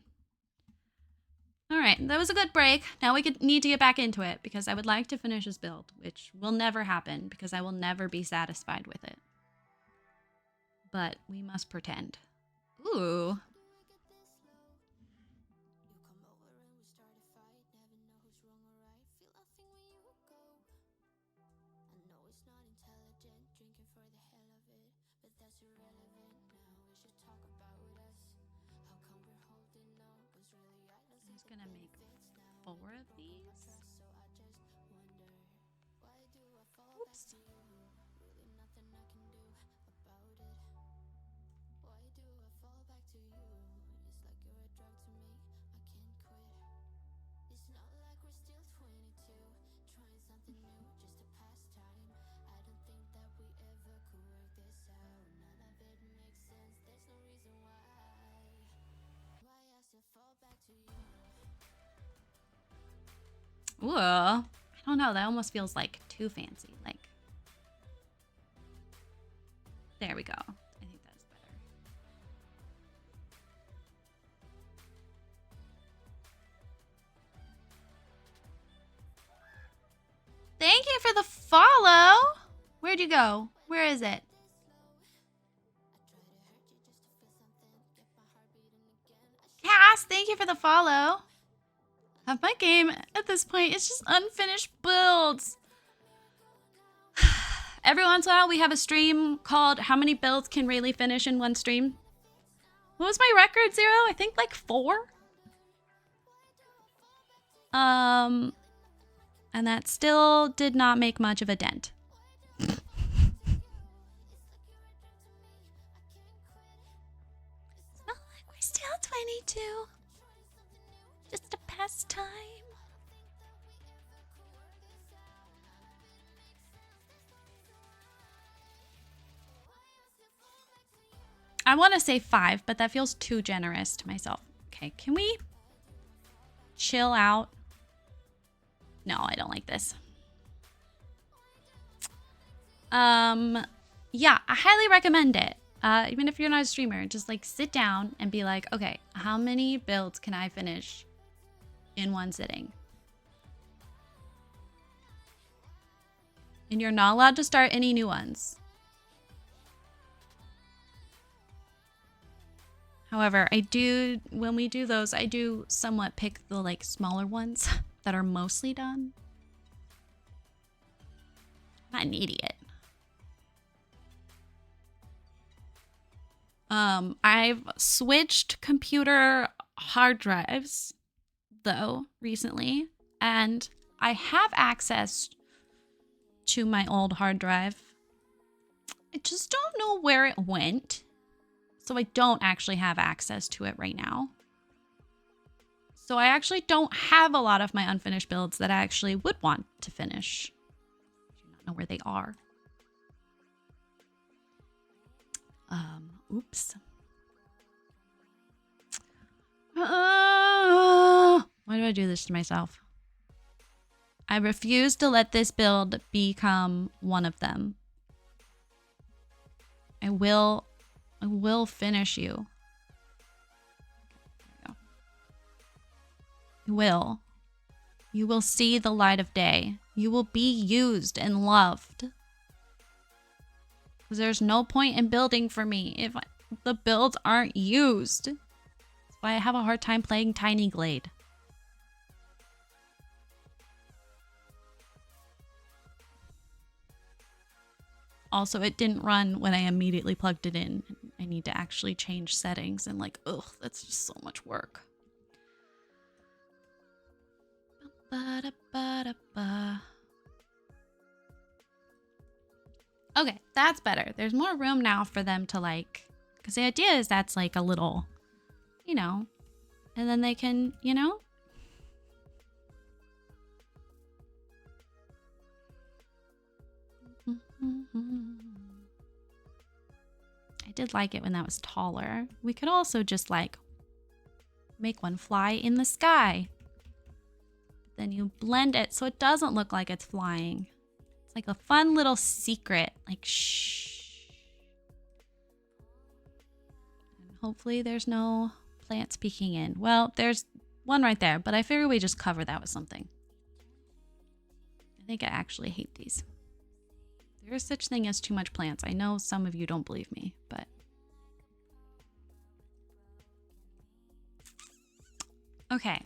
All right, that was a good break. Now we need to get back into it because I would like to finish this build, which will never happen because I will never be satisfied with it. But we must pretend. Ooh. Gonna make 4 of these. Oops. Ooh, I don't know. That almost feels like too fancy. Like, there we go. I think that's better. Thank you for the follow. Where'd you go? Where is it? Cass, thank you for the follow. Of my game at this point, it's just unfinished builds. Every once in a while, we have a stream called How Many Builds Can Rayleigh Finish in One Stream? What was my record, Zero? I think like 4. And that still did not make much of a dent. It's not like we're still 22. Just a pastime. I want to say 5, but that feels too generous to myself. Okay, can we chill out? No, I don't like this. Yeah, I highly recommend it. Even if you're not a streamer, just like sit down and be like, okay, how many builds can I finish in one sitting? And you're not allowed to start any new ones. However, when we do those, I do somewhat pick the like smaller ones that are mostly done. I'm not an idiot. I've switched computer hard drives though recently, and I have access to my old hard drive. I just don't know where it went. So I don't actually have access to it right now. So I actually don't have a lot of my unfinished builds that I actually would want to finish. I do not know where they are. Oops. Why do I do this to myself? I refuse to let this build become one of them. I will finish you. There we go. You will see the light of day. You will be used and loved. Because there's no point in building for me if the builds aren't used. That's why I have a hard time playing Tiny Glade. Also, it didn't run when I immediately plugged it in. I need to actually change settings and like, ugh, that's just so much work. Okay, that's better. There's more room now for them to like, because the idea is that's like a little, you know, and then they can, you know. I did like it when that was taller. We could also just like make one fly in the sky. Then you blend it so it doesn't look like it's flying. It's like a fun little secret, like shh. And hopefully there's no plants peeking in. Well, there's one right there, but I figure we just cover that with something. I think I actually hate these. There is such thing as too much plants. I know some of you don't believe me, but okay.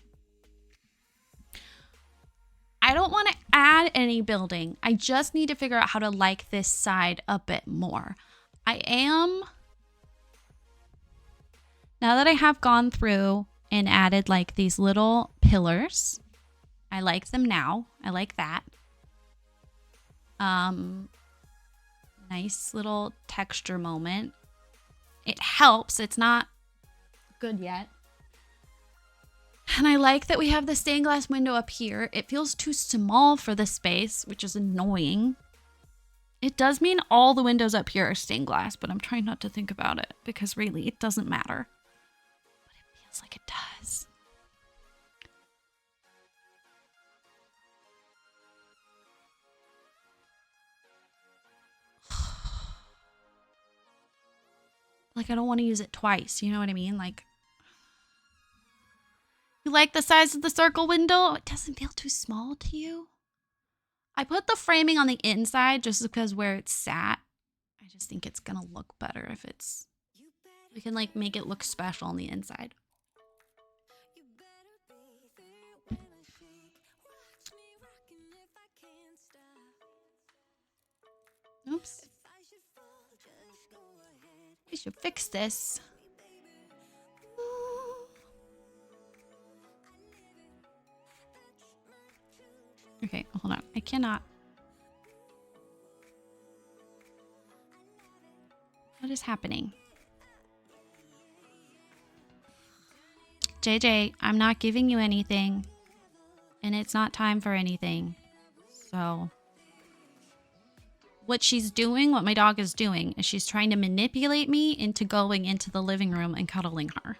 I don't want to add any building. I just need to figure out how to like this side a bit more. Now that I have gone through and added like these little pillars, I like them now. I like that. Nice little texture moment. It helps. It's not good yet. And I like that we have the stained glass window up here. It feels too small for the space, which is annoying. It does mean all the windows up here are stained glass, but I'm trying not to think about it because really it doesn't matter. But it feels like it does. Like, I don't want to use it twice. You know what I mean? Like, you like the size of the circle window? It doesn't feel too small to you? I put the framing on the inside just because where it's sat. I just think it's going to look better if it's... We can, like, make it look special on the inside. Oops. We should fix this. Okay, hold on. I cannot. What is happening? JJ, I'm not giving you anything. And it's not time for anything. So what she's doing, what my dog is doing, is she's trying to manipulate me into going into the living room and cuddling her.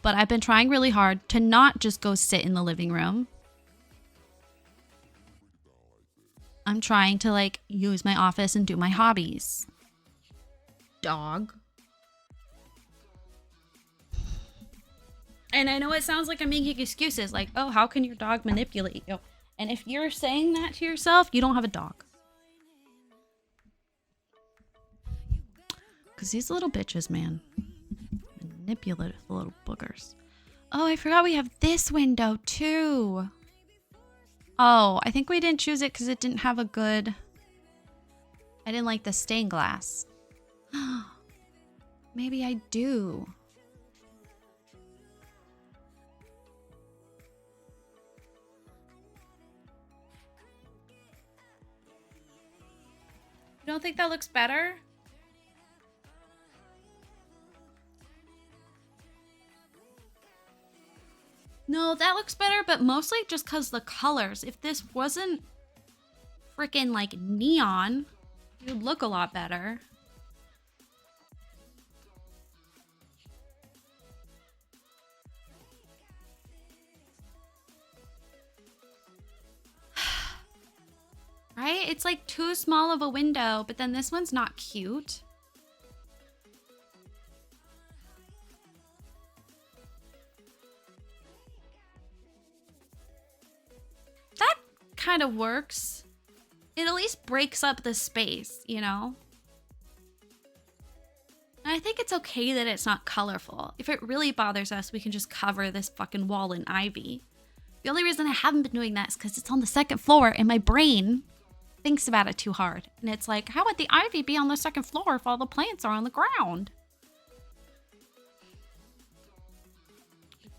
But I've been trying really hard to not just go sit in the living room. I'm trying to like use my office and do my hobbies. Dog. And I know it sounds like I'm making excuses like, oh, how can your dog manipulate you? And if you're saying that to yourself, you don't have a dog. Because these little bitches, man. Manipulative little boogers. Oh, I forgot we have this window too. Oh, I think we didn't choose it because it didn't have a good... I didn't like the stained glass. Maybe I do. You don't think that looks better? No, that looks better, but mostly just because the colors. If this wasn't freaking like neon, it would look a lot better. Right? It's like too small of a window, but then this one's not cute. That kind of works. It at least breaks up the space, you know? And I think it's okay that it's not colorful. If it really bothers us, we can just cover this fucking wall in ivy. The only reason I haven't been doing that is because it's on the second floor and my brain thinks about it too hard. And it's like, how would the ivy be on the second floor if all the plants are on the ground?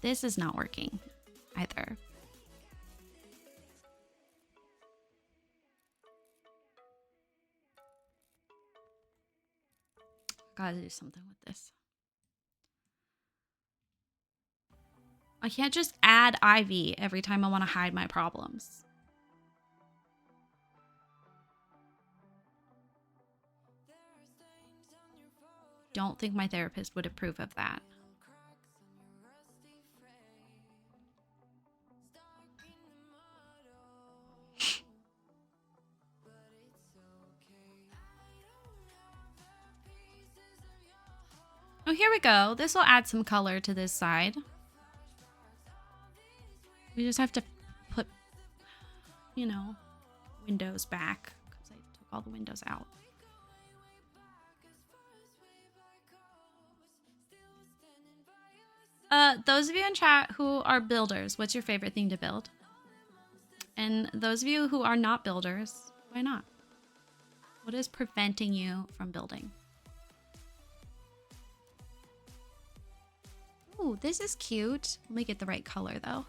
This is not working either. Gotta do something with this. I can't just add ivy every time I want to hide my problems. Don't think my therapist would approve of that. Oh, here we go. This will add some color to this side. We just have to put, you know, windows back because I took all the windows out. Those of you in chat who are builders, what's your favorite thing to build? And those of you who are not builders, why not? What is preventing you from building? Ooh, this is cute. Let me get the right color though.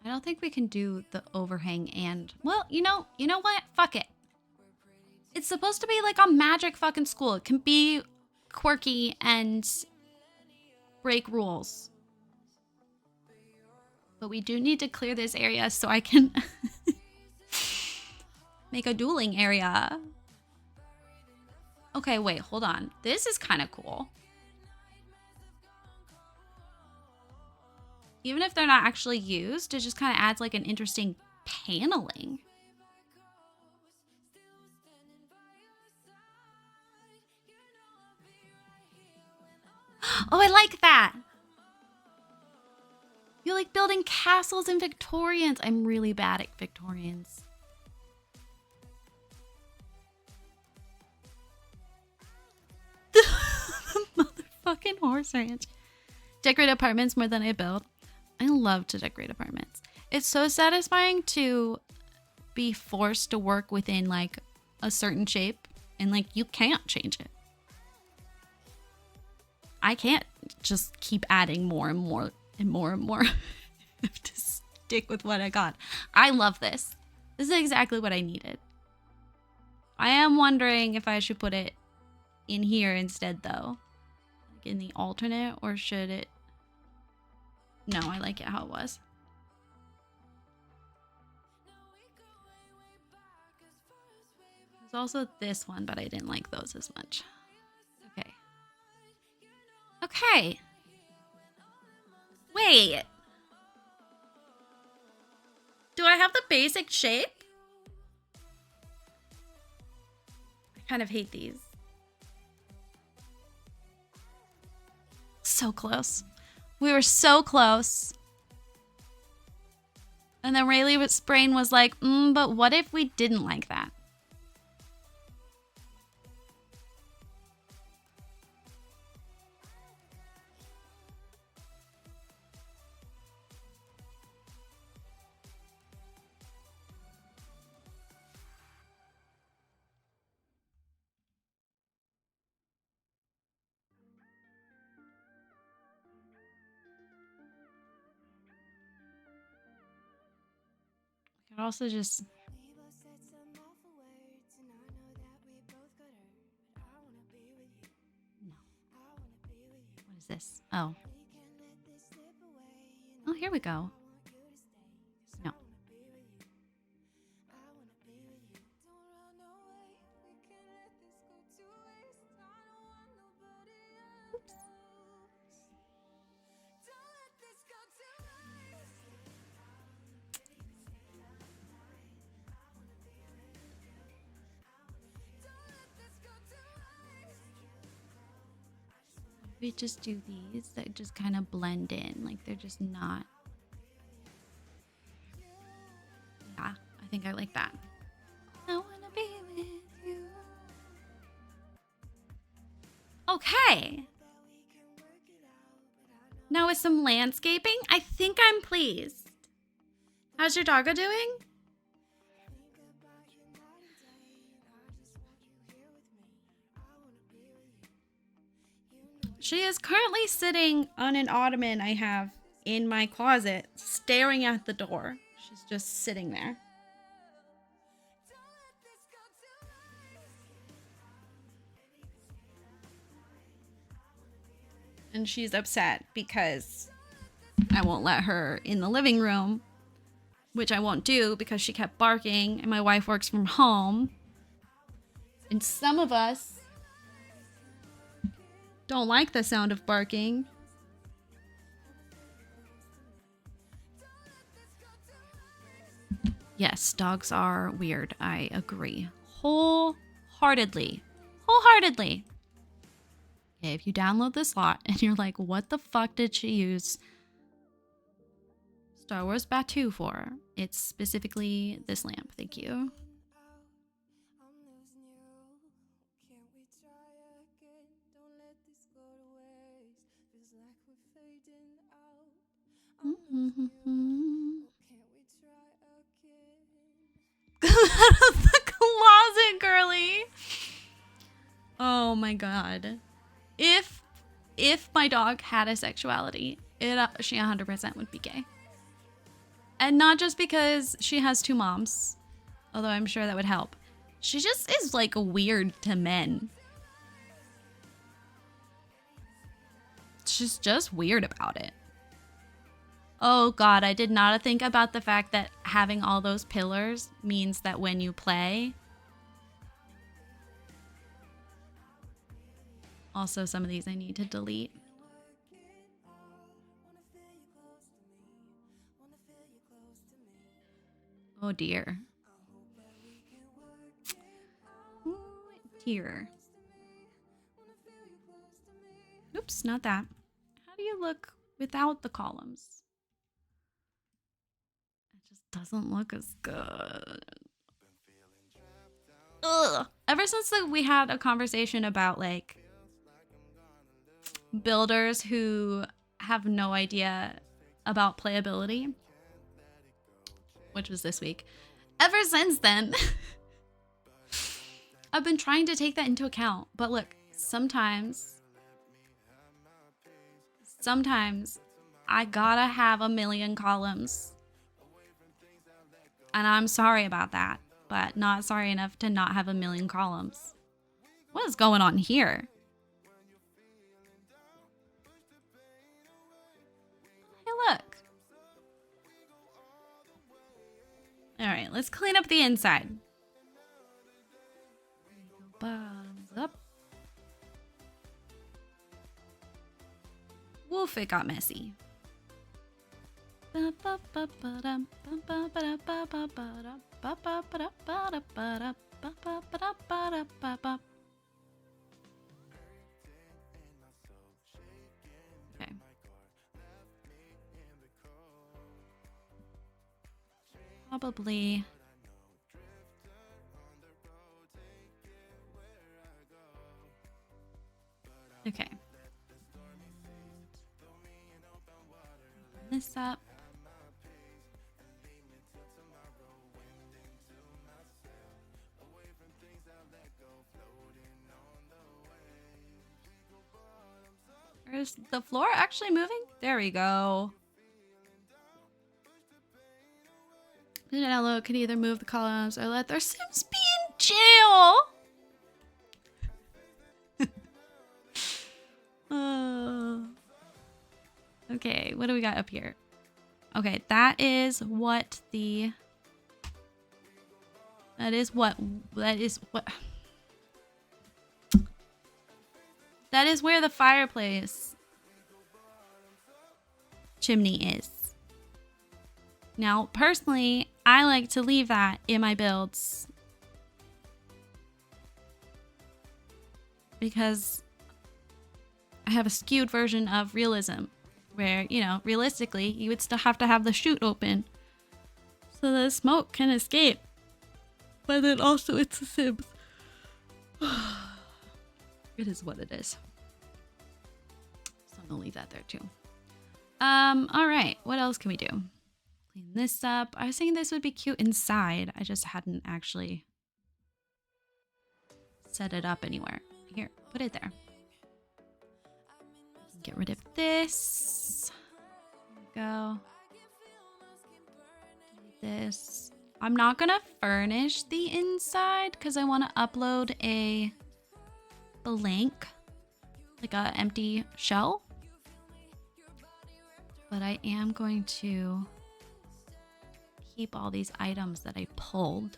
I don't think we can do the overhang and... Well, you know what? Fuck it. It's supposed to be like a magic fucking school. It can be quirky and break rules. But we do need to clear this area so I can make a dueling area. Okay, wait, hold on. This is kind of cool. Even if they're not actually used, it just kind of adds like an interesting paneling. Oh, I like that. You like building castles and Victorians. I'm really bad at Victorians. Motherfucking horse ranch. Decorate apartments more than I build. I love to decorate apartments. It's so satisfying to be forced to work within like a certain shape and like you can't change it. I can't just keep adding more and more and more and more. I have to stick with what I got. I love this. This is exactly what I needed. I am wondering if I should put it in here instead, though. Like in the alternate, or should it... No, I like it how it was. There's also this one, but I didn't like those as much. Okay. Okay. Wait. Do I have the basic shape? I kind of hate these. So close. We were so close. And then Rayleigh's brain was like, but what if we didn't like that? I could also just... No. What is this? Oh. Oh, here we go. No. Oops. We just do these that just kind of blend in, like they're just not. Yeah, I think I like that. I wanna be with you. Okay. Now with some landscaping, I think I'm pleased. How's your doggo doing? She is currently sitting on an ottoman I have in my closet, staring at the door. She's just sitting there. And she's upset because I won't let her in the living room, which I won't do because she kept barking and my wife works from home. And some of us don't like the sound of barking. Yes, dogs are weird. I agree. Wholeheartedly. Wholeheartedly. Okay, if you download this lot and you're like, what the fuck did she use Star Wars Batuu for? It's specifically this lamp. Thank you. Come out of the closet, girly. Oh my god. If my dog had a sexuality, she 100% would be gay. And not just because she has two moms, although I'm sure that would help. She just is like weird to men. She's just weird about it. Oh god, I did not think about the fact that having all those pillars means that when you play... Also, some of these I need to delete. Oh dear. Oh dear. Oops, not that. How do you look without the columns? It just doesn't look as good. Ugh. Ever since we had a conversation about like builders who have no idea about playability, which was this week, ever since then, I've been trying to take that into account. But look, sometimes sometimes I gotta have a million columns. And I'm sorry about that, but not sorry enough to not have a million columns. What is going on here? Hey, look. All right, let's clean up the inside. Bottoms up. Woof, it got messy. Okay. Probably. Okay. Open this up. Is the floor actually moving? There we go. Donatello can either move the columns or let their Sims be in jail. Oh. Okay, what do we got up here? Okay, that is what the... That is what... That is where the fireplace chimney is. Now, personally, I like to leave that in my builds because I have a skewed version of realism where, you know, realistically, you would still have to have the chute open so the smoke can escape. But then also it's a Sims. It is what it is. So I'm gonna leave that there too. All right, what else can we do? Clean this up. I was thinking this would be cute inside. I just hadn't actually set it up anywhere. Here, put it there. Get rid of this. There we go. Delete this. I'm not gonna furnish the inside because I want to upload a blank, like a empty shell. But I am going to keep all these items that I pulled.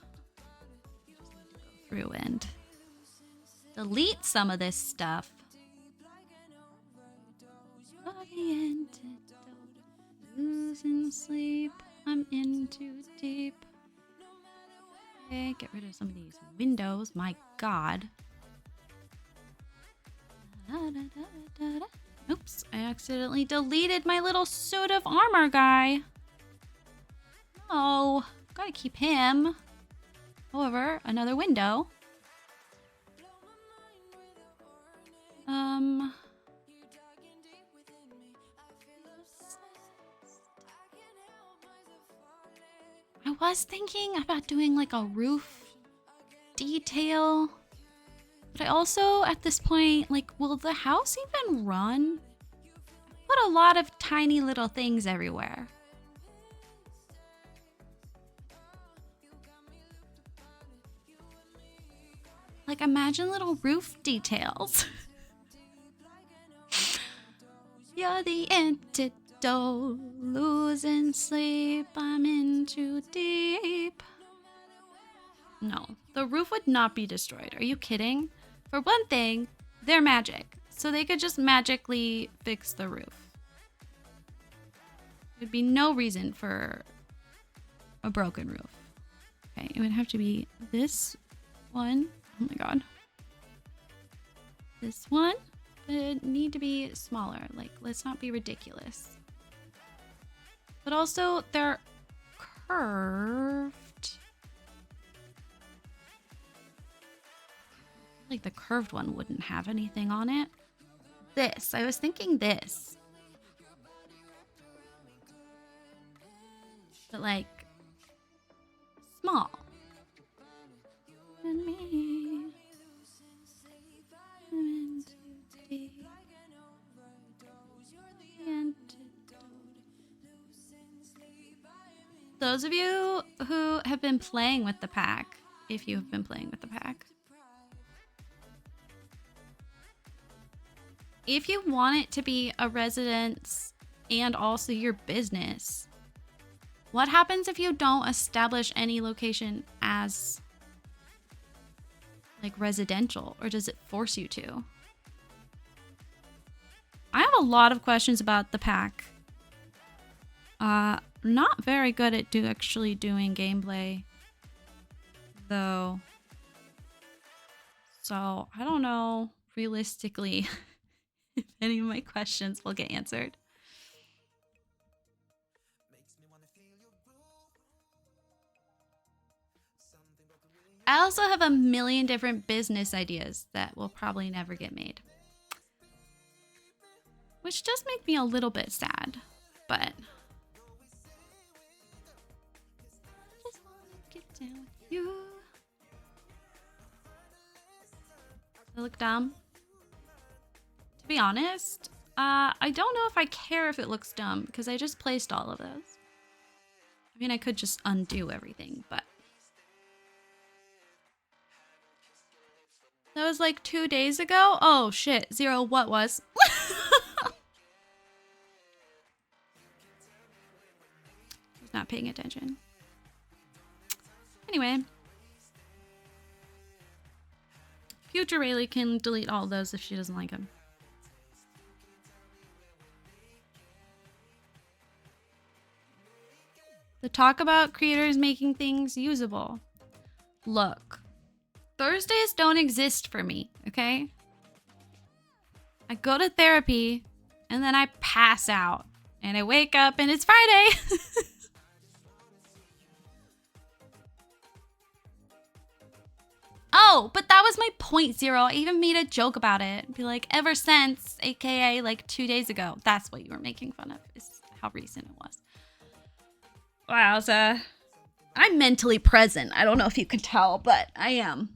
I just need to go through and delete some of this stuff. Losing sleep, I'm in too deep. Okay, get rid of some of these windows. My God. Oops, I accidentally deleted my little suit of armor guy. Oh, gotta keep him. However, another window. I was thinking about doing like a roof detail. But I also, at this point, like, will the house even run? I put a lot of tiny little things everywhere. Like, imagine little roof details. You're the antidote, losing sleep, I'm in too deep. No, the roof would not be destroyed. Are you kidding? For one thing, they're magic, so they could just magically fix the roof. There'd be no reason for a broken roof. Okay, it would have to be this one. Oh my God. This one would need to be smaller. Like, let's not be ridiculous. But also, they're curved. Like the curved one wouldn't have anything on it. This, I was thinking this. But like, small. And me. I'm in too deep. those of you who have been playing with the pack, if you have been playing with the pack, if you want it to be a residence and also your business, what happens if you don't establish any location as like residential, or does it force you to? I have a lot of questions about the pack. Not very good at actually doing gameplay though. So I don't know realistically if any of my questions will get answered. I also have a million different business ideas that will probably never get made. Which does make me a little bit sad, but I just wanna get down with you. I look dumb. To be honest, I don't know if I care if it looks dumb because I just placed all of those. I mean, I could just undo everything, but that was like 2 days ago. Oh shit, Zero, what was? He's not paying attention. Anyway. Future Rayleigh can delete all those if she doesn't like them. The talk about creators making things usable. Look, Thursdays don't exist for me, okay? I go to therapy and then I pass out and I wake up and it's Friday. Oh, but that was my point, Zero. I even made a joke about it. Be like, ever since, aka like 2 days ago. That's what you were making fun of, is how recent it was. Wow, so I'm mentally present. I don't know if you can tell, but I am.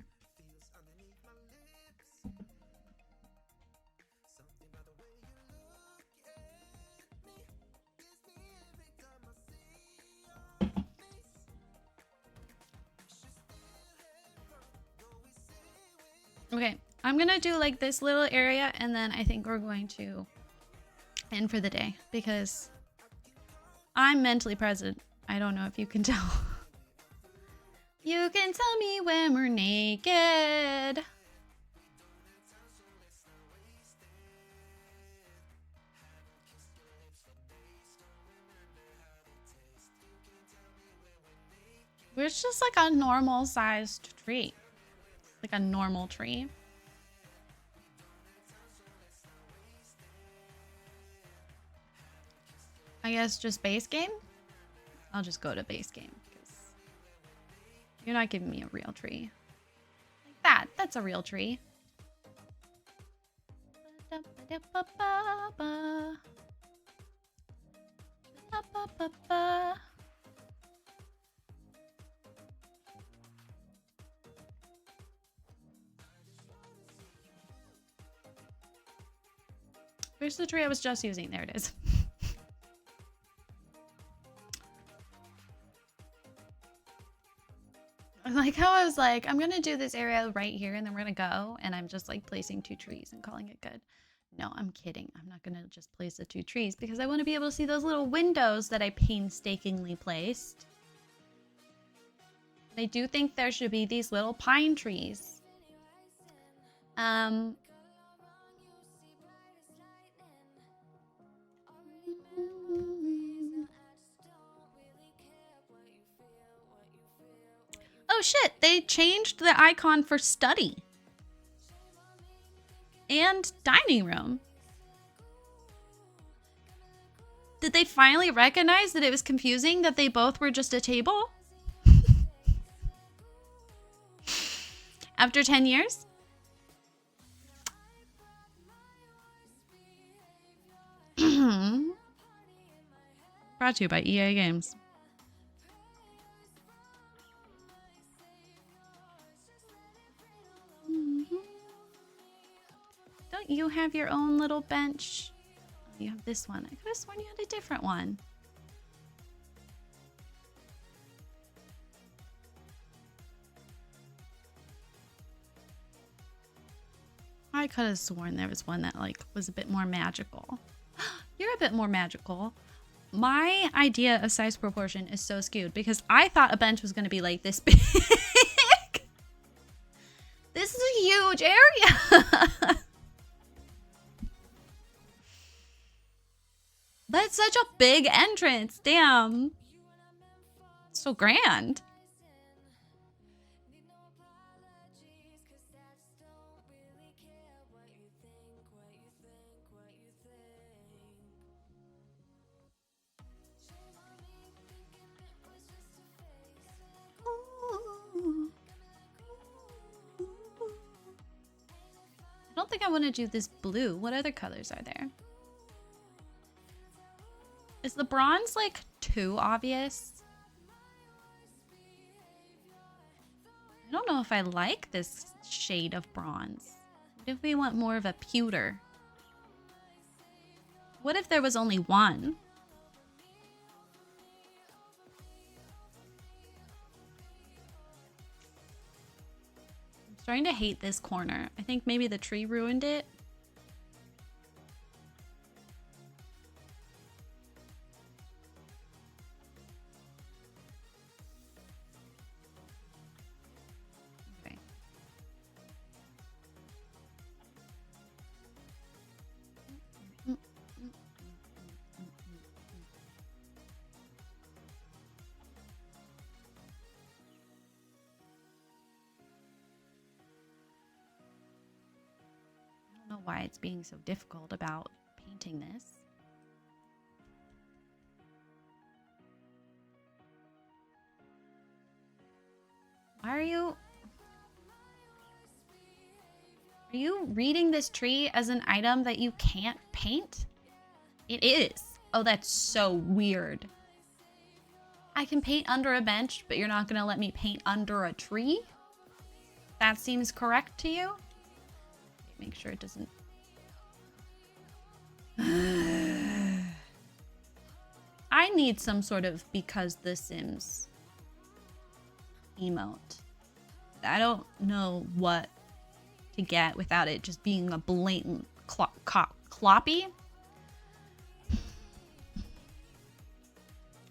Okay, I'm gonna do like this little area and then I think we're going to end for the day because I'm mentally present. I don't know if you can tell. You can tell me when we're naked. It's just like a normal sized tree. Like a normal tree. I guess just base game? I'll just go to base game because you're not giving me a real tree. Like that. That's a real tree. Where's the tree I was just using? There it is. I like how I was like, I'm gonna do this area right here and then we're gonna go, and I'm just like placing 2 trees and calling it good. No, I'm kidding. I'm not gonna just place the 2 trees because I want to be able to see those little windows that I painstakingly placed. I do think there should be these little pine trees. Oh shit, they changed the icon for study. And dining room. Did they finally recognize that it was confusing that they both were just a table? After 10 years? Brought to you by EA Games. Don't you have your own little bench? You have this one. I could have sworn you had a different one. I could have sworn there was one that like was a bit more magical. You're a bit more magical. My idea of size proportion is so skewed because I thought a bench was going to be like this big. This is a huge area. That's such a big entrance. Damn. So grand. I don't think I want to do this blue. What other colors are there? Is the bronze like too obvious? I don't know if I like this shade of bronze. What if we want more of a pewter? What if there was only one? I'm starting to hate this corner. I think maybe the tree ruined it. Okay. I don't know why it's being so difficult about painting this. Why are you reading this tree as an item that you can't paint? It is. Oh, that's so weird. I can paint under a bench, but you're not gonna let me paint under a tree? That seems correct to you? Make sure it doesn't. I need some sort of because The Sims emote. I don't know what to get without it just being a blatant cloppy.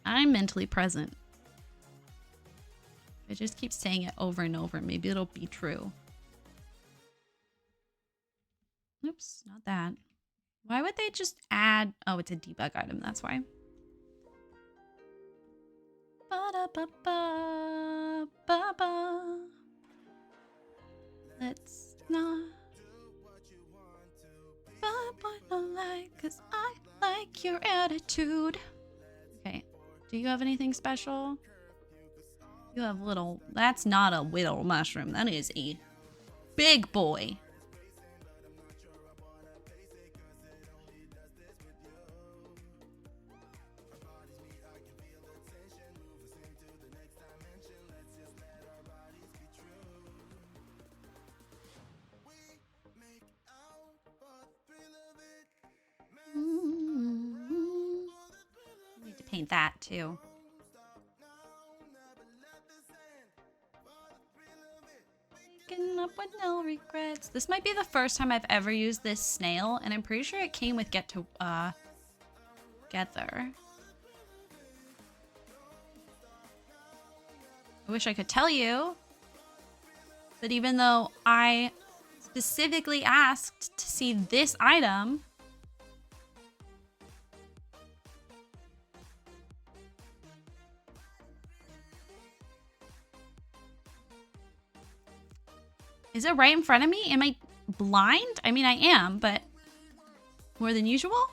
I'm mentally present. I just keep saying it over and over. Maybe it'll be true. Oops, not that. Why would they just add... Oh, it's a debug item. That's why. Ba-da-ba-ba-ba-ba. Let's not... But I like, 'cause I like your attitude. Okay. Do you have anything special? You have little... That's not a little mushroom. That is a big boy. Need to paint that too. Waking up with no regrets. This might be the first time I've ever used this snail, and I'm pretty sure it came with Get Together. I wish I could tell you, but even though I specifically asked to see this item, is it right in front of me? Am I blind? I mean, I am, but more than usual?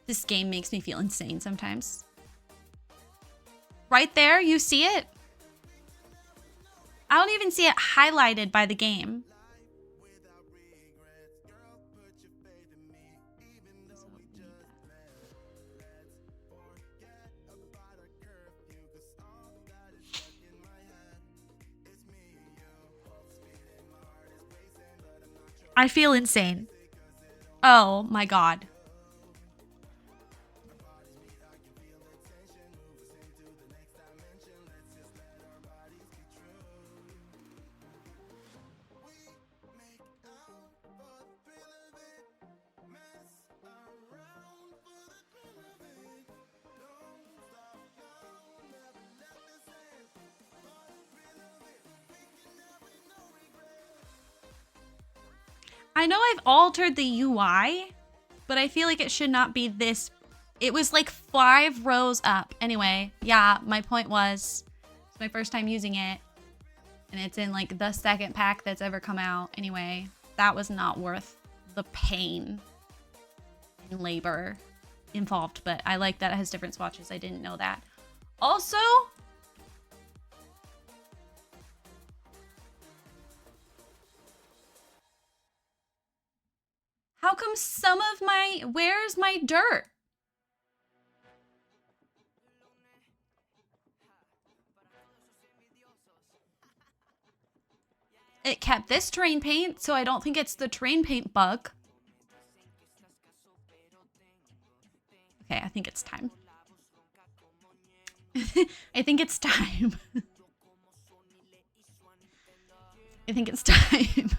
This game makes me feel insane sometimes. Right there, you see it? I don't even see it highlighted by the game. I feel insane. Oh my god. I know I've altered the UI, but I feel like it should not be this. It was like 5 rows up. Anyway, yeah, my point was, it's my first time using it. And it's in like the second pack that's ever come out. Anyway, that was not worth the pain and labor involved. But I like that it has different swatches. I didn't know that. Also, how come some of my, where's my dirt? It kept this terrain paint, so I don't think it's the terrain paint bug. Okay, I think it's time. I think it's time. I think it's time.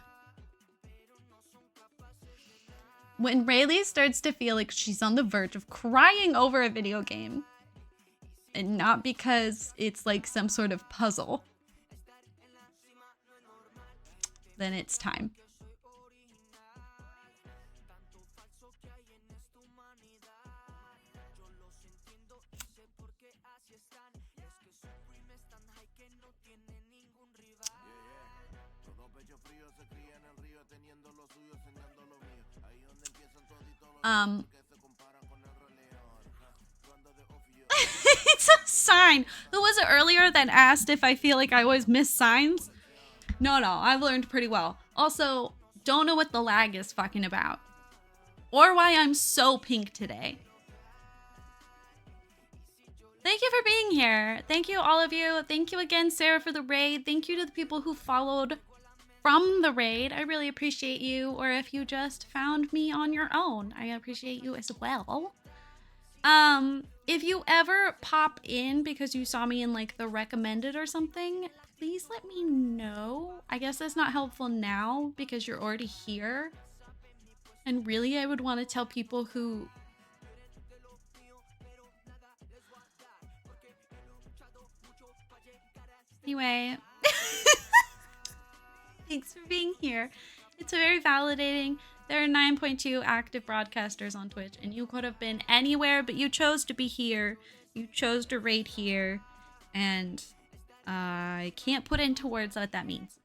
When Rayleigh starts to feel like she's on the verge of crying over a video game, and not because it's like some sort of puzzle, then it's time. It's a sign. Who was it earlier that asked if I feel like I always miss signs? No, I've learned pretty well. Also, don't know what the lag is fucking about. Or why I'm so pink today. Thank you for being here. Thank you, all of you. Thank you again, Sarah, for the raid. Thank you to the people who followed from the raid. I really appreciate you. Or if you just found me on your own, I appreciate you as well. If you ever pop in because you saw me in like the recommended or something, please let me know. I guess that's not helpful now because you're already here. And really, I would want to tell people who... Anyway, thanks for being here. It's very validating. There are 9.2 active broadcasters on Twitch, and you could have been anywhere, but you chose to be here. You chose to raid here, and I can't put into words what that means.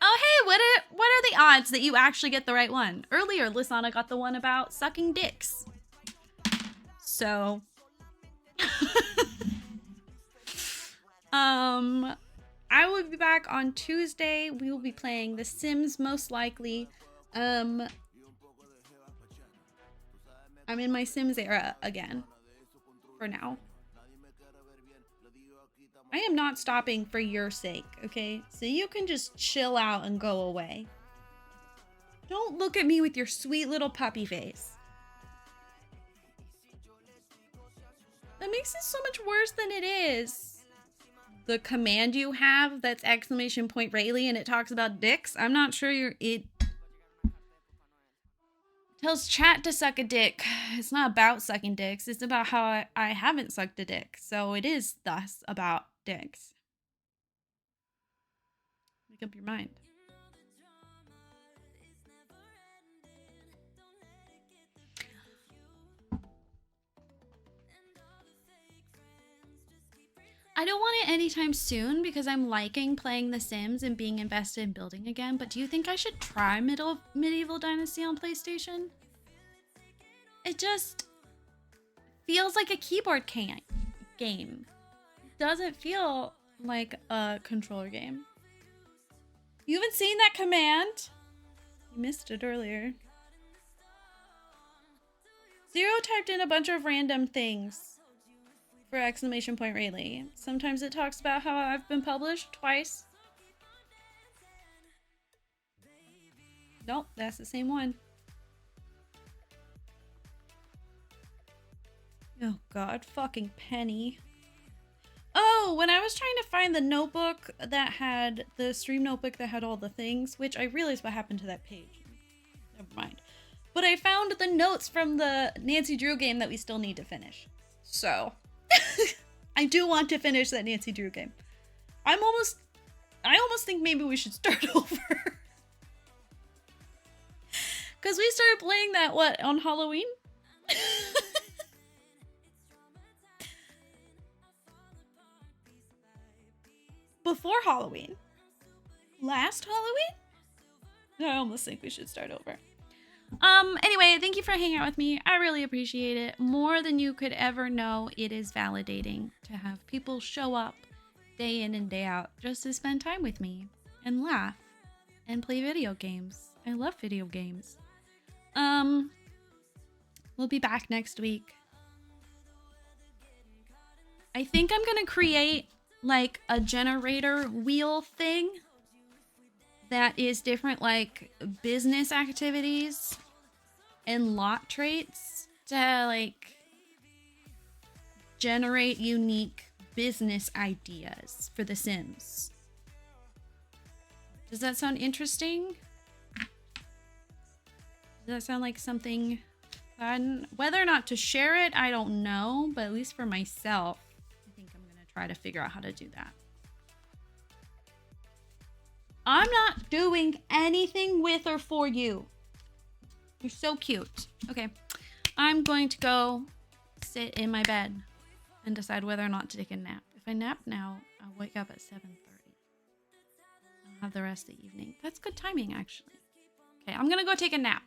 Oh, hey, what are the odds that you actually get the right one? Earlier, Lisana got the one about sucking dicks. So... I will be back on Tuesday. We will be playing The Sims, most likely. I'm in my Sims era again. For now. I am not stopping for your sake, okay? So you can just chill out and go away. Don't look at me with your sweet little puppy face. That makes it so much worse than it is. The command you have that's exclamation point Rayleigh and it talks about dicks. I'm not sure it tells chat to suck a dick. It's not about sucking dicks. It's about how I haven't sucked a dick. So it is thus about dicks. Make up your mind. I don't want it anytime soon because I'm liking playing The Sims and being invested in building again, but do you think I should try Medieval Dynasty on PlayStation? It just feels like a keyboard game. It doesn't feel like a controller game. You haven't seen that command? You missed it earlier. Zero typed in a bunch of random things. For exclamation point Rayleigh. Sometimes it talks about how I've been published twice. Nope, that's the same one. Oh god, fucking Penny. Oh, when I was trying to find the notebook that had the stream notebook that had all the things, which I realized what happened to that page. Never mind. But I found the notes from the Nancy Drew game that we still need to finish. So I do want to finish that Nancy Drew game. I almost think maybe we should start over. Because we started playing that, what, on Halloween? Before Halloween. Last Halloween? I almost think we should start over. Anyway, thank you for hanging out with me. I really appreciate it. More than you could ever know, it is validating to have people show up day in and day out just to spend time with me and laugh and play video games. I love video games. We'll be back next week. I think I'm gonna create like a generator wheel thing that is different like business activities and lot traits to like generate unique business ideas for The Sims. Does that sound interesting? Does that sound like something fun? Whether or not to share it, I don't know, but at least for myself, I think I'm gonna try to figure out how to do that. I'm not doing anything with or for you. You're so cute. Okay, I'm going to go sit in my bed and decide whether or not to take a nap. If I nap now, I'll wake up at 7:30. I'll have the rest of the evening. That's good timing, actually. Okay, I'm gonna go take a nap.